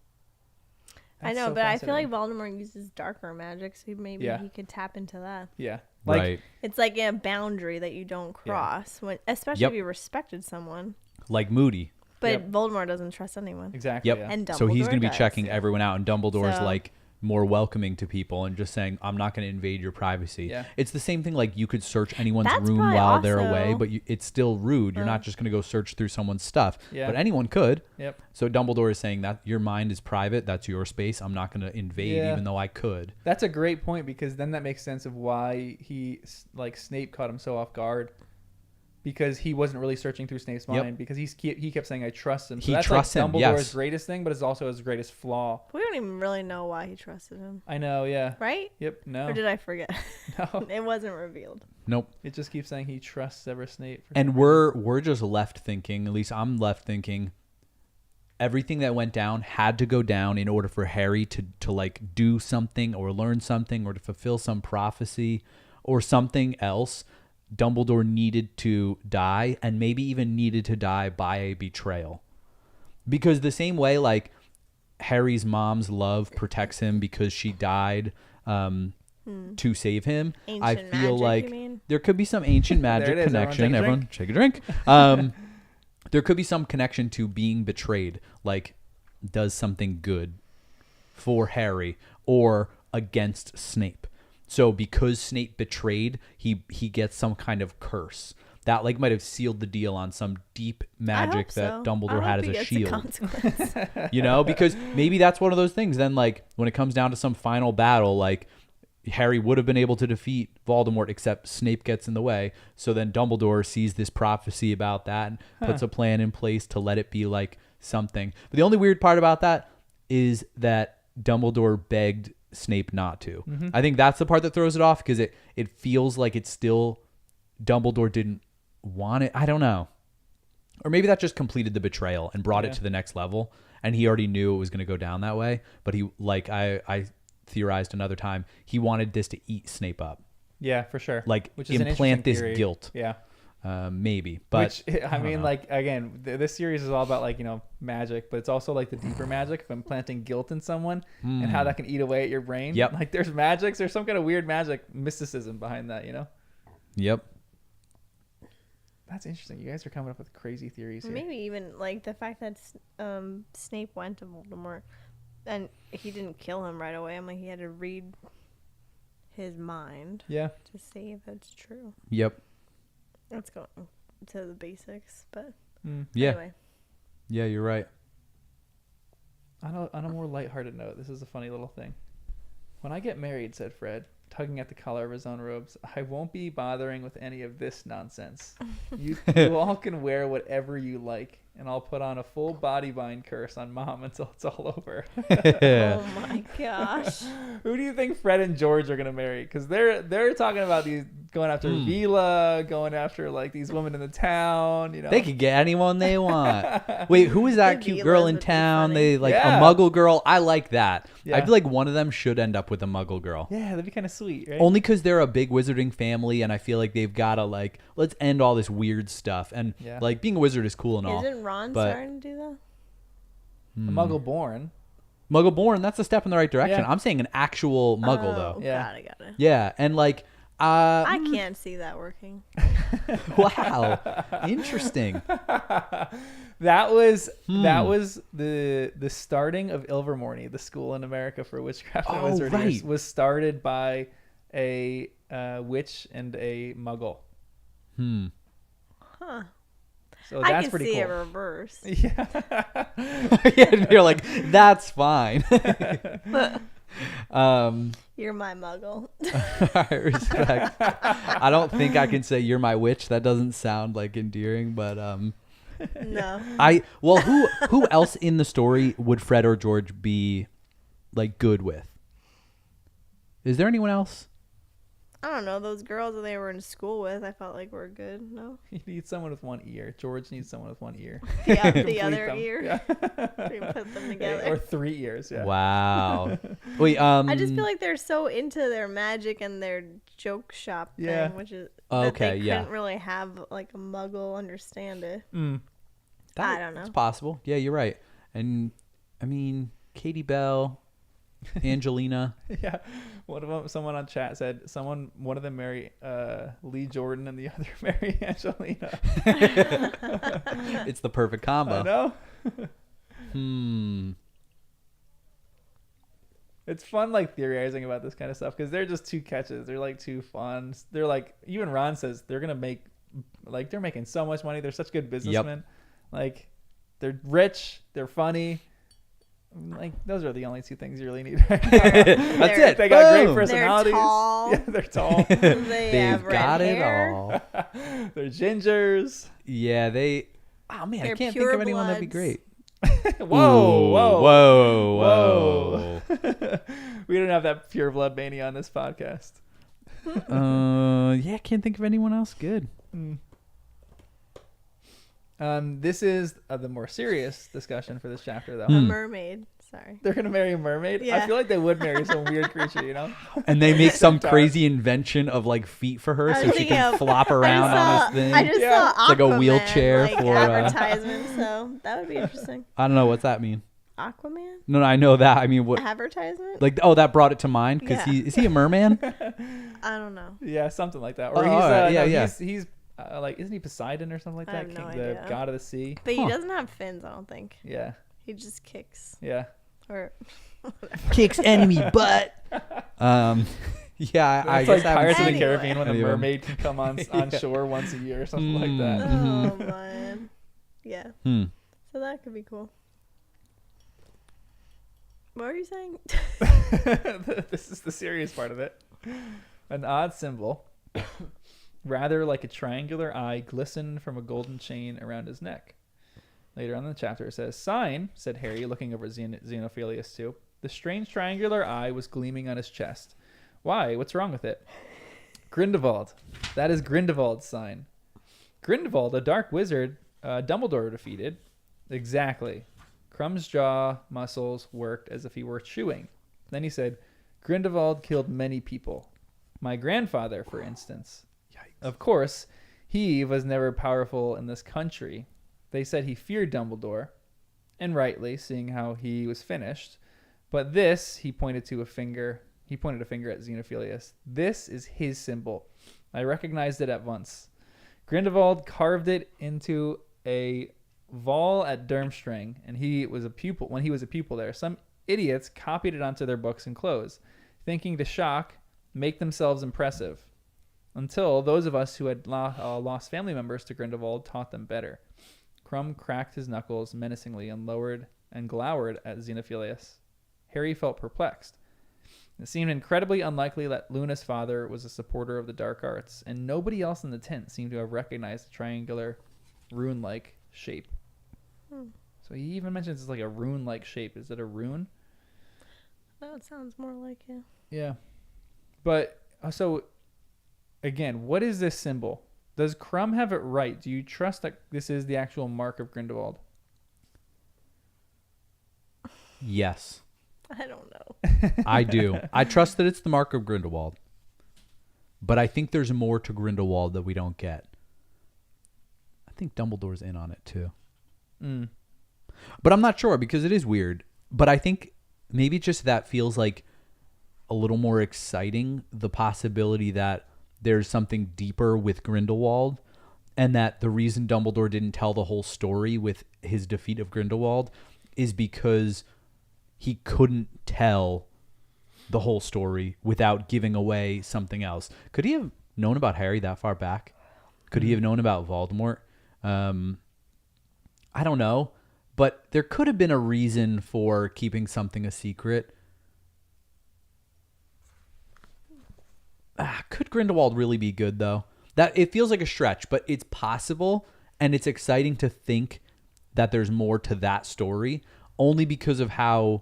I That's know, so but I feel like fascinating. Voldemort uses darker magic, so maybe Yeah. he could tap into that. Yeah. Like, right. It's like a boundary that you don't cross, when, especially Yep. if you respected someone. Like Moody. But Voldemort doesn't trust anyone. Exactly. Yep. Yeah. And Dumbledore So he's going to be does. checking everyone out, and Dumbledore's So- like more welcoming to people and just saying, I'm not going to invade your privacy. Yeah. It's the same thing, like you could search anyone's That's room probably while they're away, also- but it's still rude. You're not just going to go search through someone's stuff. Yeah. But anyone could. Yep. So Dumbledore is saying that your mind is private. That's your space. I'm not going to invade, Yeah. even though I could. That's a great point, because then that makes sense of why Snape caught him so off guard, because he wasn't really searching through Snape's Yep. mind, because he kept saying, I trust him. So He that's trusts like him, Dumbledore's yes. greatest thing, but it's also his greatest flaw. We don't even really know why he trusted him, I know, yeah. right? Yep, no. Or did I forget? No. It wasn't revealed. Nope. It just keeps saying he trusts Severus Snape. For And some we're just left thinking, at least I'm left thinking, everything that went down had to go down in order for Harry to like do something or learn something or to fulfill some prophecy or something else. Dumbledore needed to die, and maybe even needed to die by a betrayal. Because the same way like Harry's mom's love protects him because she died to save him, I Ancient feel magic, like you mean? there could be some ancient magic There it is. connection. Everyone Take a drink. There could be some connection to being betrayed, like does something good for Harry or against Snape. So because Snape betrayed, he gets some kind of curse that like might have sealed the deal on some deep magic that Dumbledore had as a shield. You know, because maybe that's one of those things. Then like when it comes down to some final battle, like Harry would have been able to defeat Voldemort, except Snape gets in the way. So then Dumbledore sees this prophecy about that and puts a plan in place to let it be like something. But the only weird part about that is that Dumbledore begged Snape not to. I think that's the part that throws it off, because it feels like it's still Dumbledore didn't want it. I don't know. Or maybe that just completed the betrayal and brought it to the next level, and he already knew it was going to go down that way. But he, like I theorized another time, he wanted this to eat Snape up. Yeah, for sure. Like Which is an implant interesting this theory. guilt. Yeah. Maybe. But Which, I mean, know. like, again, this series is all about, like, you know, magic, but it's also, like, the deeper magic of implanting guilt in someone and how that can eat away at your brain. Yep. Like, there's some kind of weird magic mysticism behind that, you know? Yep. That's interesting. You guys are coming up with crazy theories here. Maybe even like the fact that Snape went to Voldemort and he didn't kill him right away. I'm like, he had to read his mind Yeah. to see if it's true. Yep. Let's go to the basics, but Yeah. anyway. Yeah, you're right. On a more lighthearted note, this is a funny little thing. When I get married, said Fred, tugging at the collar of his own robes, I won't be bothering with any of this nonsense. You all can wear whatever you like, and I'll put on a full body bind curse on Mom until it's all over. Oh my gosh. Who do you think Fred and George are gonna marry? Because they're talking about these going after Vila, going after like these women in the town. You know, They could get anyone they want. Wait, who is that The cute Vilas girl in would be town? funny. They like Yeah. a Muggle girl. I like that. Yeah. I feel like one of them should end up with a Muggle girl. Yeah, that'd be kind of sweet, right? Only because they're a big wizarding family, and I feel like they've got to like let's end all this weird stuff. And Yeah. like being a wizard is cool and all. Isn't Ron but- starting to do that? a Muggle born. Muggle born, that's a step in the right direction. Yeah. I'm saying an actual Muggle though. Yeah. Got it. Yeah, and like I can't see that working. wow, interesting. That was the starting of Ilvermorny, the school in America for witchcraft and Oh, wizardry, right. was started by a witch and a Muggle. Huh. So I that's can pretty see cool. it reverse. Yeah. Yeah, and you're like, that's fine. You're my muggle. I respect. I don't think I can say you're my witch. That doesn't sound like endearing, but No. who else in the story would Fred or George be like good with? Is there anyone else? I don't know. Those girls that they were in school with, I felt like were good. No. You need someone with one ear. George needs someone with one ear. Yeah, the Complete other them. ear. Yeah. We put them together. Or 3 ears. Yeah. Wow. Wait, I just feel like they're so into their magic and their joke shop thing, Yeah. which is Okay, that they yeah. couldn't really have like a muggle understand it. That- I don't know. It's possible. Yeah, you're right. And I mean, Katie Bell, Angelina. Yeah, one of them. Someone on chat said one of them marry Lee Jordan and the other marry Angelina. It's the perfect combo. I know. It's fun, like, theorizing about this kind of stuff because they're just two catches. They're like two fun. They're like, even Ron says they're gonna make, like, they're making so much money. They're such good businessmen. Like, they're rich. They're funny. Like, those are the only two things you really need. That's it. They got great personalities. They're tall. Yeah, they're tall. They've got it hair. all. They're gingers. Yeah, they. Oh man, They're I can't think pure of anyone that'd be bloods. great. Whoa. We don't have that pure blood mania on this podcast. Yeah, I can't think of anyone else good. This is the more serious discussion for this chapter, though. A mermaid. Sorry. They're gonna marry a mermaid. Yeah. I feel like they would marry some weird creature, you know? And they make some crazy invention of like feet for her, so she can flop around on this thing. I just saw It's like a Aquaman, wheelchair like, for advertisement, so that would be interesting. I don't know what's that mean. Aquaman No, I know that. I mean, what? advertisement? Like, oh, that brought it to mind because Yeah. is he a merman? I don't know. Yeah, something like that. Oh, Or he's alright. Yeah, yeah. He's like, isn't he Poseidon or something like I that? have no The idea. god of the sea. But he doesn't have fins, I don't think. Yeah, He just kicks. yeah. Or Kicks enemy butt. Yeah, I It's guess like Pirates of the Anyway. Caribbean when the Anyway. mermaid can come on shore once a year or something like that. oh man. Yeah. So that could be cool. What were you saying? This is the serious part of it. An odd symbol, rather like a triangular eye, glistened from a golden chain around his neck. Later on in the chapter, it says, "Sign," said Harry, looking over Xenophilius too. The strange triangular eye was gleaming on his chest. Why? What's wrong with it? Grindelwald. That is Grindelwald's sign. Grindelwald, a dark wizard, Dumbledore defeated. Exactly. Crumb's jaw muscles worked as if he were chewing. Then he said, Grindelwald killed many people. My grandfather, for instance. Yikes. Of course, he was never powerful in this country. They said he feared Dumbledore, and rightly, seeing how he was finished. But this, he pointed a finger at Xenophilius. This is his symbol. I recognized it at once. Grindelwald carved it into a Vol at Durmstrang, and when he was a pupil there. Some idiots copied it onto their books and clothes, thinking to make themselves impressive, until those of us who had lost family members to Grindelwald taught them better. Crumb cracked his knuckles menacingly and glowered at Xenophilius. Harry felt perplexed. It seemed incredibly unlikely that Luna's father was a supporter of the dark arts, and nobody else in the tent seemed to have recognized the triangular, rune-like shape. So he even mentions it's like a rune-like shape. Is it a rune? No, it sounds more like it. Yeah. But, so, again, what is this symbol? Does Crumb have it right? Do you trust that this is the actual mark of Grindelwald? Yes. I don't know. I do. I trust that it's the mark of Grindelwald. But I think there's more to Grindelwald that we don't get. I think Dumbledore's in on it too. But I'm not sure because it is weird. But I think maybe just that feels like a little more exciting, the possibility that there's something deeper with Grindelwald, and that the reason Dumbledore didn't tell the whole story with his defeat of Grindelwald is because he couldn't tell the whole story without giving away something else. Could he have known about Harry that far back? Could he have known about Voldemort? I don't know, but there could have been a reason for keeping something a secret. Could Grindelwald really be good though? That it feels like a stretch, but it's possible, and it's exciting to think that there's more to that story, only because of how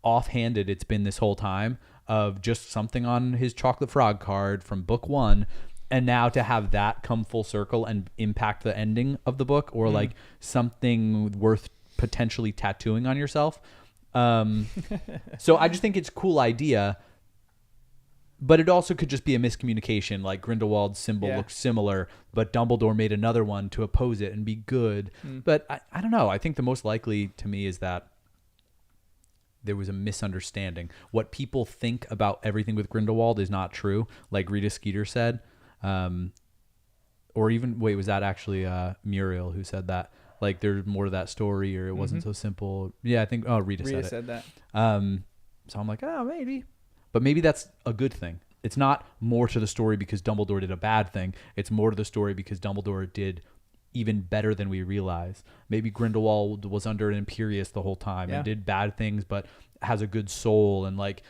offhanded it's been this whole time, of just something on his chocolate frog card from book 1, and now to have that come full circle and impact the ending of the book, or like something worth potentially tattooing on yourself. So I just think it's a cool idea. But it also could just be a miscommunication. Like Grindelwald's symbol looks similar, but Dumbledore made another one to oppose it and be good. But I don't know. I think the most likely to me is that there was a misunderstanding. What people think about everything with Grindelwald is not true, like Rita Skeeter said. Or even, wait, was that actually Muriel who said that? Like, there's more to that story, or it wasn't so simple. Yeah, I think, Rita said that. So I'm like, oh, maybe. But maybe that's a good thing. It's not more to the story because Dumbledore did a bad thing. It's more to the story because Dumbledore did even better than we realize. Maybe Grindelwald was under an Imperius the whole time and did bad things, but has a good soul and like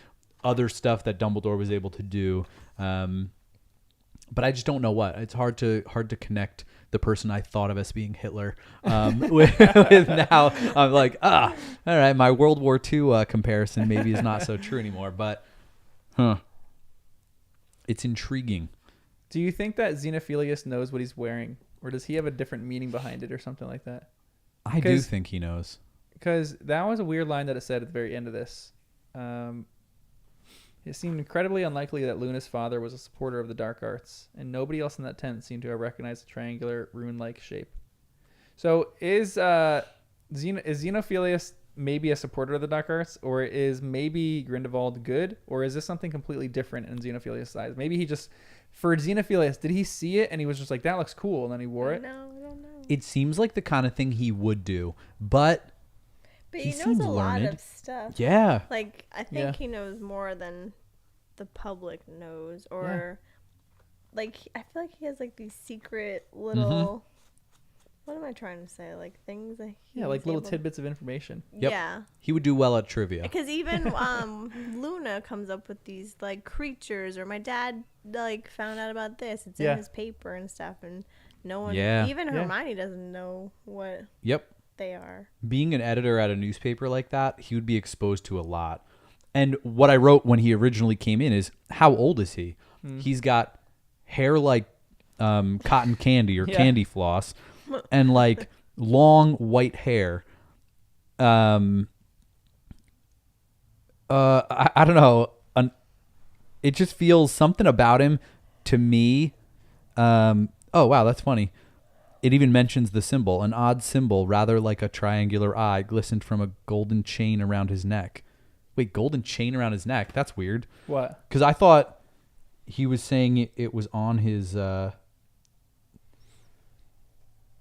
other stuff that Dumbledore was able to do. But I just don't know what. It's hard to connect the person I thought of as being Hitler with now. I'm like, all right, my World War II comparison maybe is not so true anymore. But, it's intriguing. Do you think that Xenophilius knows what he's wearing? Or does he have a different meaning behind it or something like that? I do think he knows. Because that was a weird line that it said at the very end of this. It seemed incredibly unlikely that Luna's father was a supporter of the dark arts, and nobody else in that tent seemed to have recognized the triangular, rune-like shape. So is Xenophilius maybe a supporter of the dark arts, or is maybe Grindelwald good, or is this something completely different in Xenophilius' eyes? Maybe he just, for Xenophilius, did he see it and he was just like, that looks cool, and then he wore it? No, I don't know. It seems like the kind of thing he would do, but he knows a lot of stuff. Yeah. Like, I think he knows more than the public knows. Or, like, I feel like he has, like, these secret little... What am I trying to say? Like, things that he like little tidbits of information. Yep. Yeah. He would do well at trivia. Because even Luna comes up with these, like, creatures. Or my dad, like, found out about this. It's in his paper and stuff. And no one... Even Hermione doesn't know what... they are. Being an editor at a newspaper like that, he would be exposed to a lot. And what I wrote when he originally came in is, how old is he? He's got hair like cotton candy or candy floss and like long white hair. I don't know. It just feels something about him to me. Oh, wow, that's funny. It even mentions the symbol, an odd symbol, rather like a triangular eye, glistened from a golden chain around his neck. Wait, golden chain around his neck? That's weird. What? Because I thought he was saying it was on his...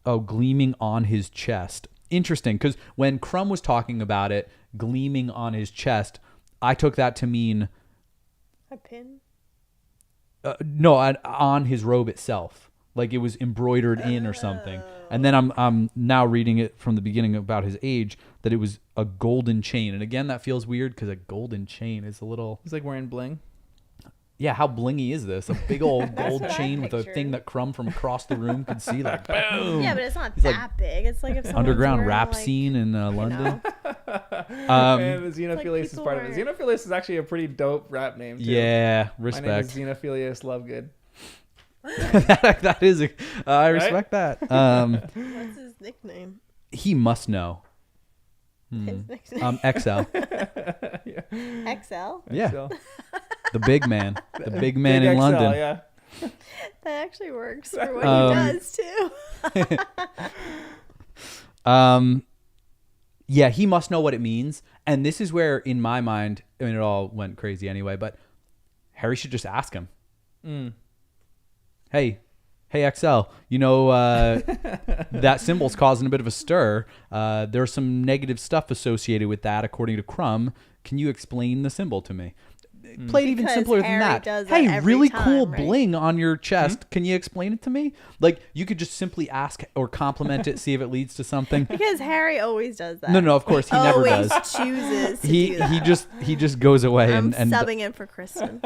gleaming on his chest. Interesting, because when Crumb was talking about it, gleaming on his chest, I took that to mean... A pin? No, on his robe itself. Like it was embroidered in or something. And then I'm now reading it from the beginning about his age, that it was a golden chain. And again, that feels weird because a golden chain is a little... He's like wearing bling. Yeah, how blingy is this? A big old gold chain with a thing that Crumb from across the room could see, like, boom! Yeah, but it's not that big. It's like if underground rap scene in London. And Xenophilius is part of it. Xenophilius is actually a pretty dope rap name, too. Yeah, respect. My name is Xenophilius Lovegood. That is I respect that. What's his nickname? He must know. His nickname? XL. XL? Yeah. XL. The big man. The big man in XL, London. Yeah. That actually works for what he does too. Yeah, he must know what it means. And this is where, in my mind, I mean, it all went crazy anyway, but Harry should just ask him. Hey, XL, you know, that symbol's causing a bit of a stir. There's some negative stuff associated with that, according to Crumb. Can you explain the symbol to me? Play it even simpler than that. Hey, really cool bling on your chest. Can you explain it to me? Like, you could just simply ask or compliment it, see if it leads to something. Because Harry always does that. No, of course he never does. Always chooses to do that. He just goes away I'm and subbing in for Kristen.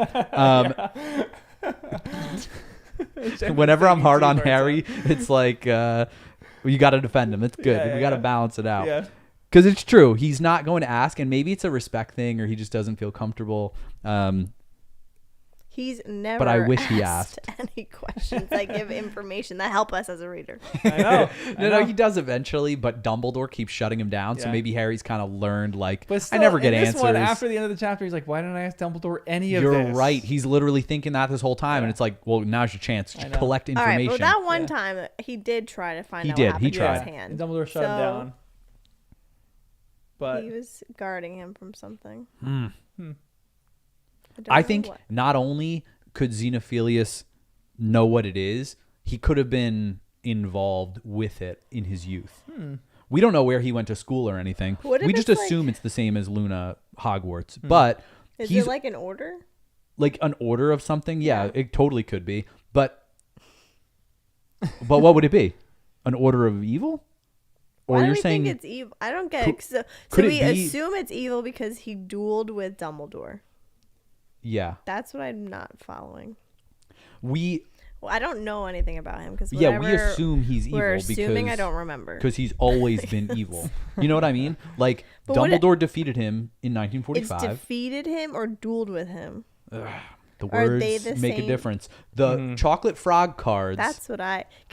Whenever I'm hard on Harry, it's like you got to defend him. It's good. We got to balance it out. Yeah. Because it's true. He's not going to ask, and maybe it's a respect thing, or he just doesn't feel comfortable. He's never but I wish he asked any questions that give information that help us as a reader. I know. No, he does eventually, but Dumbledore keeps shutting him down, so maybe Harry's kind of learned, like, but still, I never get in this answers. One, after the end of the chapter, he's like, why didn't I ask Dumbledore any of this? You're right. He's literally thinking that this whole time, and it's like, well, now's your chance to collect information. All right, but that one time, he did try to find out what happened to his hand. And Dumbledore shut him down. but he was guarding him from something. I think not only could Xenophilius know what it is, he could have been involved with it in his youth. We don't know where he went to school or anything. We just assume it's the same as Luna Hogwarts. But is it like an order? Like an order of something? Yeah, it totally could be. But what would it be? An order of evil? Or Why you're do we saying think it's evil? I don't get it. So we assume it's evil because he dueled with Dumbledore. Yeah. That's what I'm not following. Well, I don't know anything about him because we assume he's evil. We're assuming I don't remember because he's always been evil. You know what I mean? Like but Dumbledore defeated him in 1945. It's defeated him or dueled with him. The words make a difference. The chocolate frog cards. That's what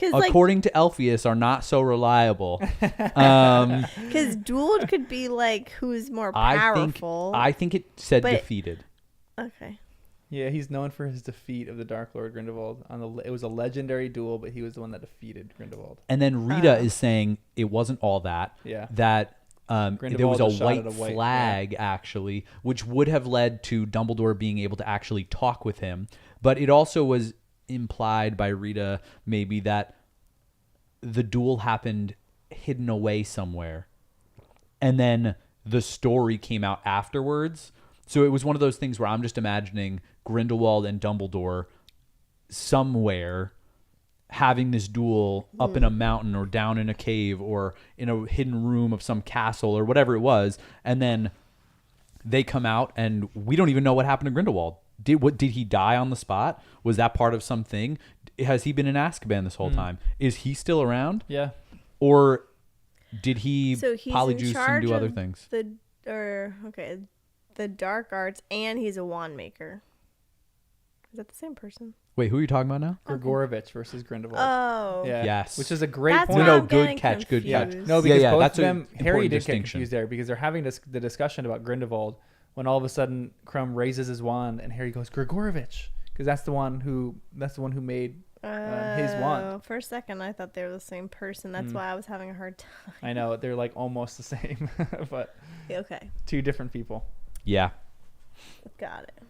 according to Elpheus, are not so reliable. Because dueled could be like who's more powerful. I think it said defeated. Okay. Yeah, he's known for his defeat of the Dark Lord Grindelwald. It was a legendary duel, but he was the one that defeated Grindelwald. And then Rita is saying it wasn't all that. Yeah. That there was a white flag, actually, which would have led to Dumbledore being able to actually talk with him. But it also was implied by Rita maybe that the duel happened hidden away somewhere. And then the story came out afterwards. So it was one of those things where I'm just imagining Grindelwald and Dumbledore somewhere having this duel up in a mountain or down in a cave or in a hidden room of some castle or whatever it was. And then they come out and we don't even know what happened to Grindelwald. Did he die on the spot? Was that part of something? Has he been in Azkaban this whole time? Is he still around? Yeah. Or did he he's polyjuice and do other things? The dark arts, and he's a wand maker. Is that the same person? Wait, who are you talking about now? Gregorovitch versus Grindelwald. Oh. Yeah. Yes. Which is a great point. No, good catch, good catch. No, because both that's of them, Harry did get distinction. confused there because they're having the discussion about Grindelwald when all of a sudden Crumb raises his wand and Harry goes, Gregorovitch, because that's the one who made his wand. For a second, I thought they were the same person. That's why I was having a hard time. I know. They're like almost the same, but okay. Two different people. Yeah. Got it.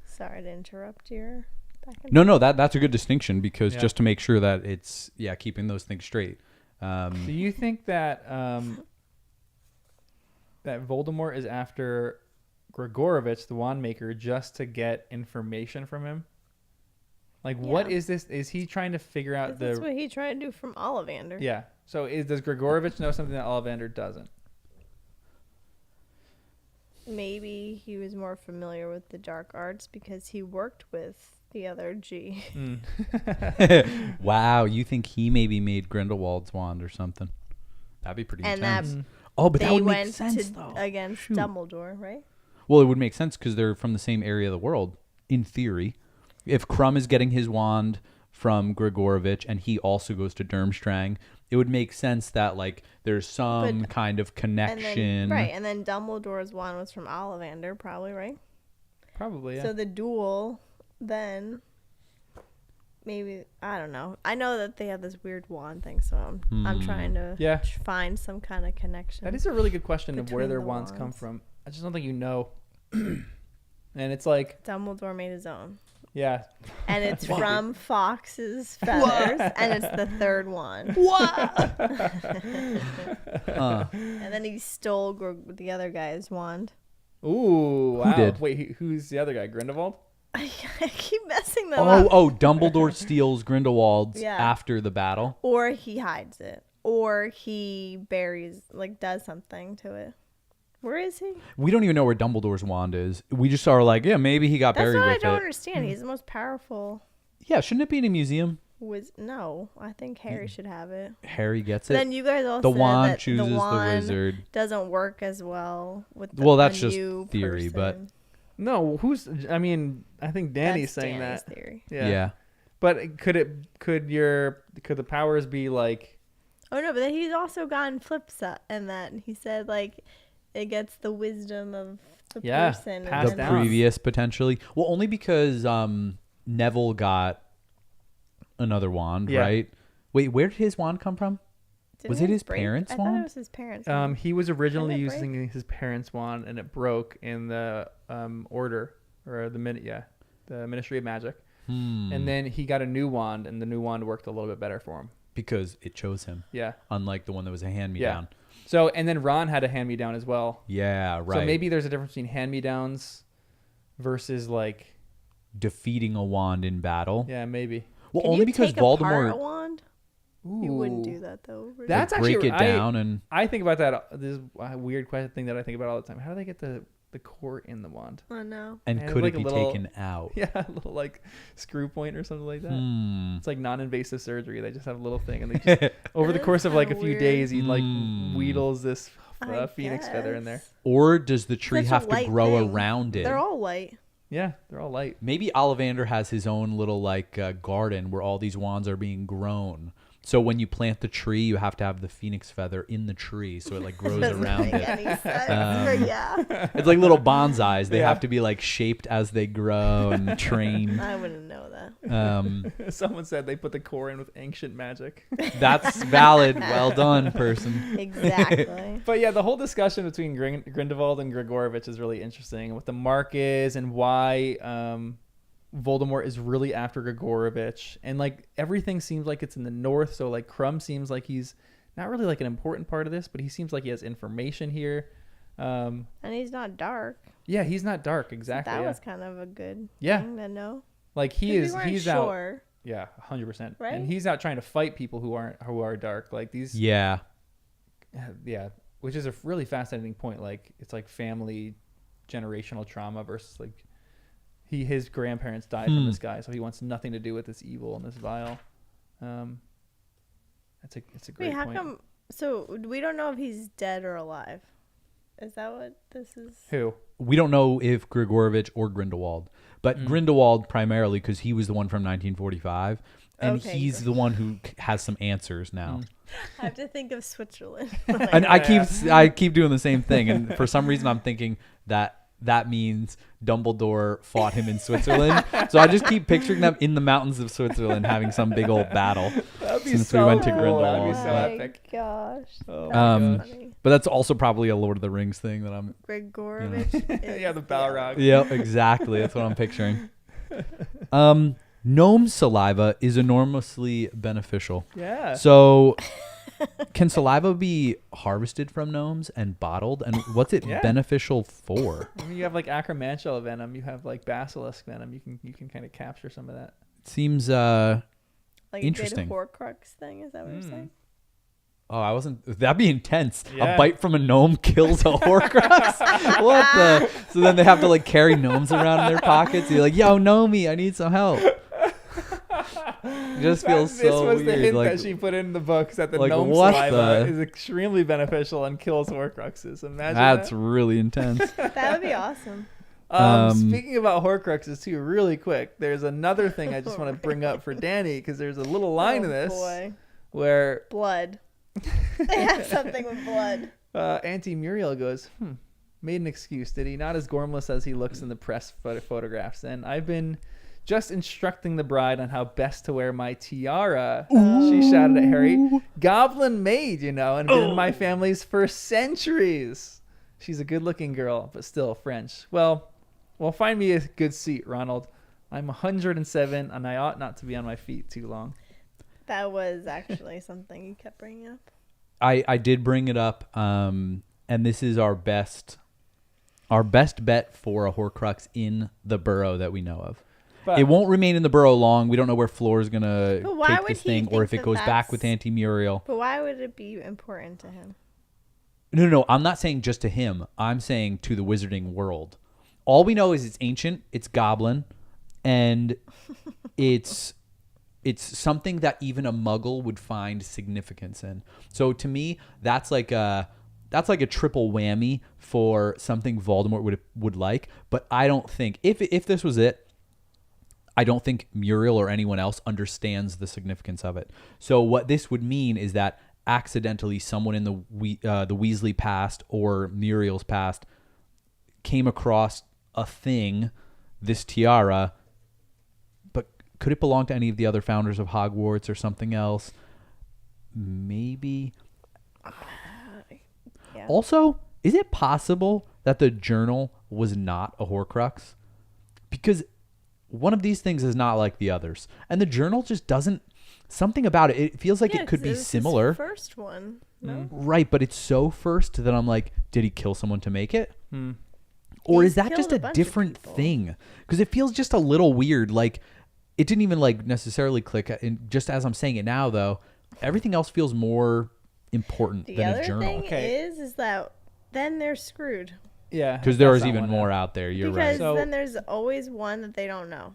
Sorry to interrupt your back and No, that's a good distinction because just to make sure that it's keeping those things straight. Do you think that that Voldemort is after Gregorovitch, the wand maker, just to get information from him? Like, what is this? Is he trying to figure out That's what he tried to do from Ollivander. Yeah. So does Gregorovitch know something that Ollivander doesn't? Maybe he was more familiar with the dark arts because he worked with the other G. Wow, you think he maybe made Grindelwald's wand or something? That'd be pretty intense. But that would make sense though. Against Dumbledore, right? Well, it would make sense because they're from the same area of the world, in theory. If Crumb is getting his wand from Gregorovitch and he also goes to Durmstrang, it would make sense that like there's some kind of connection. And then Dumbledore's wand was from Ollivander, probably, right? Probably, yeah. So the duel, then maybe, I don't know. I know that they have this weird wand thing, so I'm trying to find some kind of connection. That is a really good question of where their wands come from. I just don't think you know. And it's like Dumbledore made his own. Yeah. And it's from Fox's feathers, and it's the third one. What? And then he stole the other guy's wand. Ooh, wow. Who did? Wait, who's the other guy? Grindelwald? I keep messing them up. Oh, Dumbledore steals Grindelwald's after the battle. Or he hides it. Or he buries, does something to it. Where is he? We don't even know where Dumbledore's wand is. We just are like, maybe he got buried with it. That's what I don't understand. He's the most powerful. Yeah, shouldn't it be in a museum? No, I think Harry should have it. Harry gets it. Then you guys all the said wand that chooses the wand wizard. Doesn't work as well with that's a just new theory, but no, I think Danny's saying Danny's that. Theory. Yeah. But could the powers be like? Oh no, but then he's also gotten flips up, and that he said it gets the wisdom of the person. Passed the down. Previous potentially. Well, only because Neville got another wand, right? Wait, where did his wand come from? Was it his parents' I thought wand? it was his parents' wand. He was originally Didn't it break? using his parents' wand, and it broke in the order or the Ministry of Magic. And then he got a new wand, and the new wand worked a little bit better for him Because it chose him. Yeah. Unlike the one that was a hand-me-down. So, and then Ron had a hand-me-down as well. Yeah, right. So maybe there's a difference between hand-me-downs versus like defeating a wand in battle. Yeah, maybe. Well, Can only you because take apart Voldemort. a wand? Ooh. You wouldn't do that though. Right? That's Like, break actually it down and I think about that. This is a weird thing that I think about all the time. How do they get the core in the wand? Oh no. and And could like it a be little- taken out? Yeah, a little like screw point or something like that. It's like non-invasive surgery. They just have a little thing, and they just over the That course is of like a kinda few weird. days, he like wheedles this I phoenix feather in there. guess. Or does the tree Such a have to light grow thing. around it? They're all light. Yeah, they're all light. Maybe Ollivander has his own little like garden where all these wands are being grown. So when you plant the tree, you have to have the phoenix feather in the tree, so it like grows Doesn't around make it. any sense. But yeah. It's like little bonsais. They Yeah. have to be like shaped as they grow and trained. I wouldn't know that. Someone said they put the core in with ancient magic. That's valid. Well done, person. Exactly. But yeah, the whole discussion between Grindelwald and Gregorovich is really interesting. What the mark is and why Voldemort is really after Gregorovich. And like everything seems like it's in the north. So like Crumb seems like he's not really like an important part of this, but he seems like he has information here. And he's not dark. Yeah, he's not dark. Exactly. That yeah. was kind of a good Yeah. thing to know. Like he 'Cause is, we weren't he's out. sure. Yeah, 100%. Right? And he's out trying to fight people who are dark. Like these. Yeah. Yeah, which is a really fascinating point. Like it's like family generational trauma versus like his grandparents died from this guy, so he wants nothing to do with this evil and this vile. It's a great Wait, how point. come? So we don't know if he's dead or alive. Is that what this is? Who? We don't know if Gregorovich or Grindelwald, but Grindelwald primarily because he was the one from 1945, and Okay, he's the one who has some answers now. I have to think of Switzerland. And I keep doing the same thing, and for some reason I'm thinking that means Dumbledore fought him in Switzerland. So I just keep picturing them in the mountains of Switzerland having some big old battle. That'd be Since so we went to cool. Grindelwald. That'd be so Oh my epic. gosh. Oh, That's funny. But that's also probably a Lord of the Rings thing that I'm. Gregorovich. is Yeah, the Balrog. Yeah, exactly. That's what I'm picturing. Gnome saliva is enormously beneficial. Yeah. So, can saliva be harvested from gnomes and bottled? And what's it Yeah. beneficial for? I mean, you have like acromantula venom. You have like basilisk venom. You can kind of capture some of that. It seems Like Interesting. a good Horcrux thing. Is that what you're saying? Oh, I wasn't. That'd be intense. Yeah. A bite from a gnome kills a Horcrux. What the? So then they have to like carry gnomes around in their pockets. You're like, yo, Gnomey, I need some help. It just feels This so was the weird. hint Like, that she put in the books that the like, gnome what saliva the- is extremely beneficial and kills Horcruxes. Imagine that's that. really intense. That would be awesome. Speaking about Horcruxes too, really quick, there's another thing I just want to bring up for Danny because there's a little line in this Boy. where Blood. They had something with blood. Auntie Muriel goes, made an excuse, did he? Not as gormless as he looks in the press photographs. And I've been just instructing the bride on how best to wear my tiara. She shouted at Harry, goblin made, and been in my family's for centuries. She's a good-looking girl, but still French. Well, find me a good seat, Ronald. I'm 107, and I ought not to be on my feet too long. That was actually something you kept bringing up. I did bring it up, and this is our best bet for a Horcrux in the burrow that we know of. But It won't remain in the burrow long. We don't know where Floor's gonna But why take would this he thing, or think if it that goes back that's- with Auntie Muriel. But why would it be important to him? No. I'm not saying just to him. I'm saying to the wizarding world. All we know is it's ancient, it's goblin, and it's something that even a muggle would find significance in. So to me, that's like a triple whammy for something Voldemort would like. But I don't think if this was it, I don't think Muriel or anyone else understands the significance of it. So what this would mean is that accidentally someone in the Weasley past or Muriel's past came across a thing, this tiara, but could it belong to any of the other founders of Hogwarts or something else? Maybe. Yeah. Also, is it possible that the journal was not a Horcrux? Because one of these things is not like the others, and the journal just doesn't. Something about it. It feels like it could be similar. His first one, no? Right, but it's so first that I'm like, did he kill someone to make it? Or He's is that just killed a bunch of different people. thing? Because it feels just a little weird. Like, it didn't even like necessarily click. And just as I'm saying it now, though, everything else feels more important The than other a journal. thing Okay. is that then they're screwed. Yeah. Because there that's was not even one more out. out there. You're Because right. So- then there's always one that they don't know.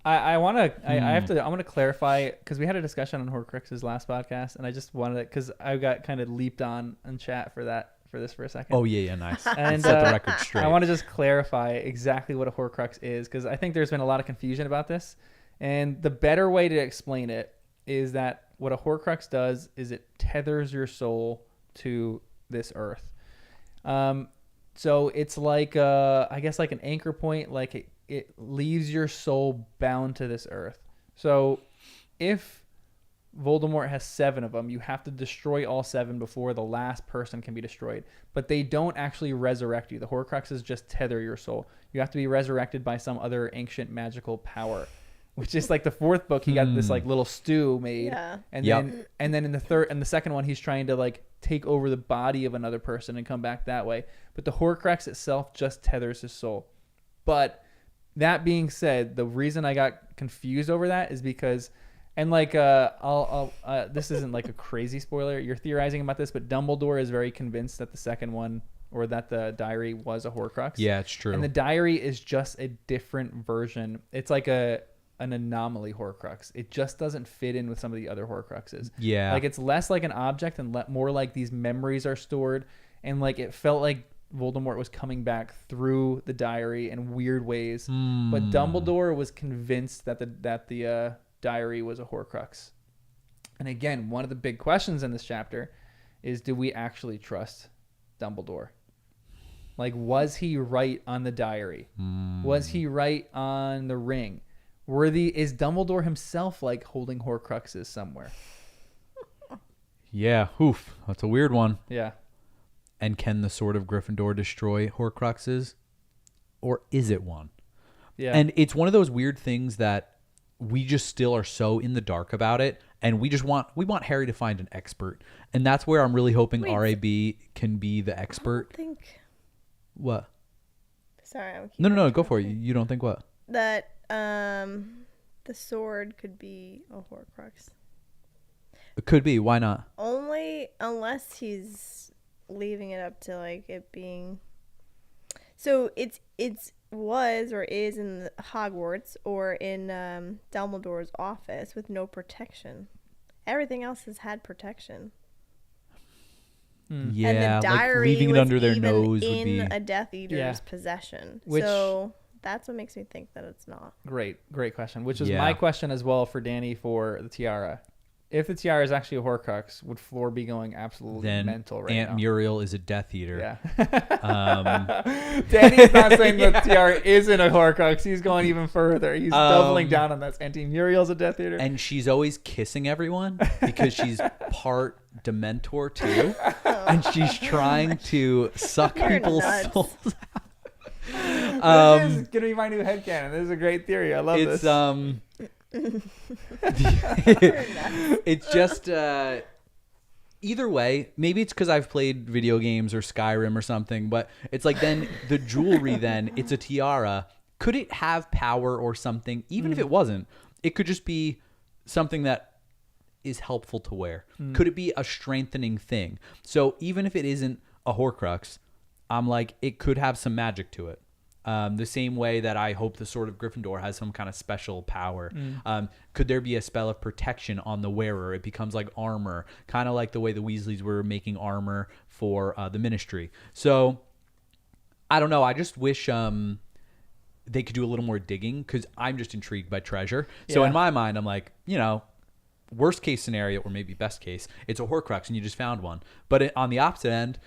I want to. I have to. I want to clarify because we had a discussion on Horcrux's last podcast, and I just wanted it because I got kind of leaped on in chat for this for a second. Oh yeah, nice. And Set the record straight. I want to just clarify exactly what a Horcrux is because I think there's been a lot of confusion about this, and the better way to explain it is that what a Horcrux does is it tethers your soul to this earth. So it's like I guess like an anchor point, like it leaves your soul bound to this earth. So if Voldemort has 7 of them, you have to destroy all 7 before the last person can be destroyed. But they don't actually resurrect you. The Horcruxes just tether your soul. You have to be resurrected by some other ancient magical power. Which is like the 4th book, he got this like little stew made. Yeah. And Yep. then in the second one, he's trying to like take over the body of another person and come back that way. But the Horcrux itself just tethers his soul. But that being said, the reason I got confused over that is because, and like I'll this isn't like a crazy spoiler. You're theorizing about this, but Dumbledore is very convinced that the second one or that the diary was a Horcrux. Yeah, it's true. And the diary is just a different version. It's like an anomaly Horcrux. It just doesn't fit in with some of the other Horcruxes. Yeah. Like it's less like an object and more like these memories are stored. And like it felt like Voldemort was coming back through the diary in weird ways. But Dumbledore was convinced that the diary was a Horcrux. And again, one of the big questions in this chapter is, do we actually trust Dumbledore? Like, was he right on the diary? Was he right on the ring? Is Dumbledore himself like holding Horcruxes somewhere? Yeah, oof. That's a weird one. Yeah. And can the Sword of Gryffindor destroy Horcruxes? Or is it one? Yeah. And it's one of those weird things that we just still are so in the dark about it. And we want Harry to find an expert. And that's where I'm really hoping Wait, RAB can be the I expert. don't think. What? Sorry, I'm No, go for it. You don't think what? That the sword could be a Horcrux. It could be. Why not? Only unless he's leaving it up to like it being. So it's was or is in the Hogwarts or in Dumbledore's office with no protection. Everything else has had protection. Yeah, And the diary like leaving it was under their even nose in would be. a Death Eater's Yeah. possession. Which- So that's what makes me think that it's not. Great question. Which is Yeah. my question as well for Danny for the tiara. If the tiara is actually a Horcrux, would Floor be going absolutely Then mental right Aunt now? Muriel is a Death Eater. Yeah. Danny's not saying the tiara isn't a Horcrux. He's going even further. He's doubling down on that. Auntie Muriel's a Death Eater. And she's always kissing everyone because she's part Dementor too. And she's trying to suck You're people's nuts. souls. This is gonna be my new headcanon. This is a great theory. I love It's this. it's just either way, maybe it's because I've played video games or Skyrim or something, but it's like then the jewelry then it's a tiara. Could it have power or something? Even if it wasn't, it could just be something that is helpful to wear. Could it be a strengthening thing? So even if it isn't a Horcrux, I'm like, it could have some magic to it. The same way that I hope the Sword of Gryffindor has some kind of special power. Could there be a spell of protection on the wearer? It becomes like armor, kind of like the way the Weasleys were making armor for the Ministry. So I don't know. I just wish they could do a little more digging because I'm just intrigued by treasure. So Yeah. in my mind, I'm like, worst case scenario or maybe best case, it's a Horcrux and you just found one. But on the opposite end,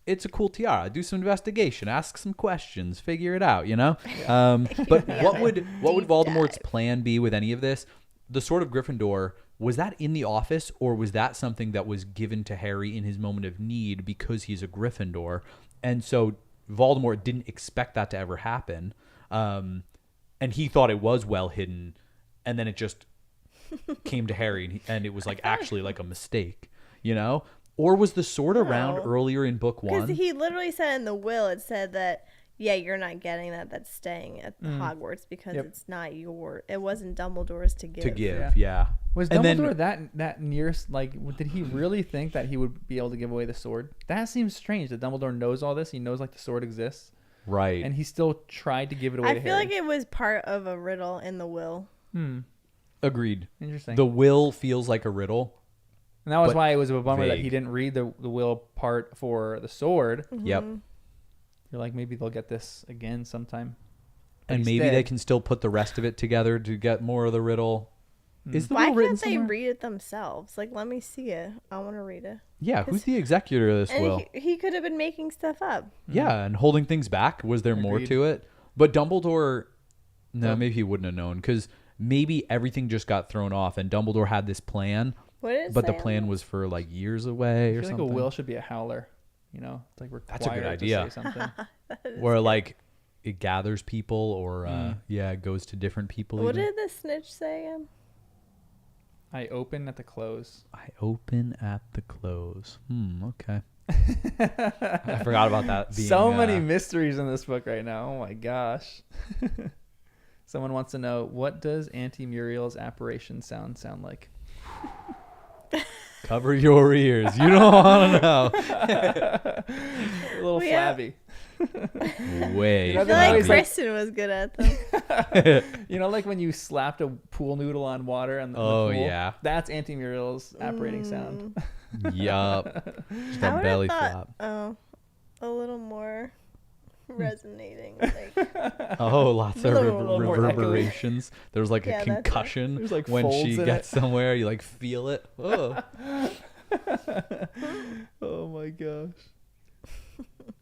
it's a cool tiara. Do some investigation, ask some questions, figure it out, But what would Voldemort's plan be with any of this? The Sword of Gryffindor was that in the office, or was that something that was given to Harry in his moment of need because he's a Gryffindor? And so Voldemort didn't expect that to ever happen. And he thought it was well hidden. And then it just came to Harry, and it was like actually like a mistake, you know? Or was the sword around earlier in book 1? Because he literally said in the will, it said that, yeah, you're not getting that. That's staying at Hogwarts because it's not it wasn't Dumbledore's to give. Yeah. Was Dumbledore that near, like, did he really think that he would be able to give away the sword? That seems strange that Dumbledore knows all this. He knows, like, the sword exists. Right. And he still tried to give it away to Harry. I feel like it was part of a riddle in the will. Agreed. Interesting. The will feels like a riddle. And that was why it was a bummer that he didn't read the will part for the sword. Yep. You're like, maybe they'll get this again sometime. But and maybe they can still put the rest of it together to get more of the riddle. Is the Why will written can't they somewhere? read it themselves? Like, let me see it. I want to read it. Yeah, who's the executor of this And will? he could have been making stuff up. Yeah, and holding things back. Was there more to it? But Dumbledore, maybe he wouldn't have known, because maybe everything just got thrown off, and Dumbledore had this plan, but the plan was for like years away or I feel something. like a will should be a howler. You know, it's like That's a good required to idea. say something. Where like it gathers people, or it goes to different people. What even. did the snitch say again? I open at the close. I open at the close. Okay. I forgot about that. Being, so many mysteries in this book right now. Oh my gosh. Someone wants to know, what does Auntie Muriel's apparition sound like? Cover your ears. You don't want to know. A little flabby. Way. I feel like Kristen was good at them. You know, like when you slapped a pool noodle on water and the pool? Yeah. That's Auntie Muriel's apparating sound. Yup. Just that belly flop. Oh, a little more resonating. Like, lots of little more reverberations. There's like a concussion There's like when she folds in gets somewhere. You like feel it. Oh, oh my gosh.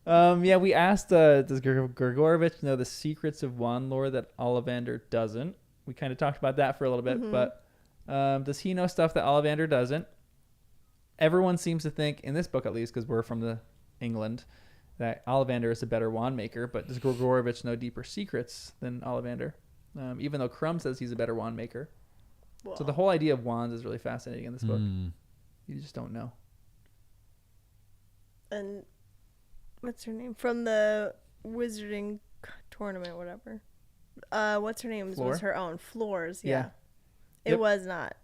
We asked, does Grigorovich know the secrets of wand lore that Ollivander doesn't? We kind of talked about that for a little bit, but does he know stuff that Ollivander doesn't? Everyone seems to think, in this book at least, because we're from England, that Ollivander is a better wand maker, but does Grigorovich know deeper secrets than Ollivander? Even though Crumb says he's a better wand maker. Whoa. So the whole idea of wands is really fascinating in this book. You just don't know. And what's her name? From the wizarding tournament, whatever. What's her name? Floor? Was her own. Floors, yeah. Yeah. It was not.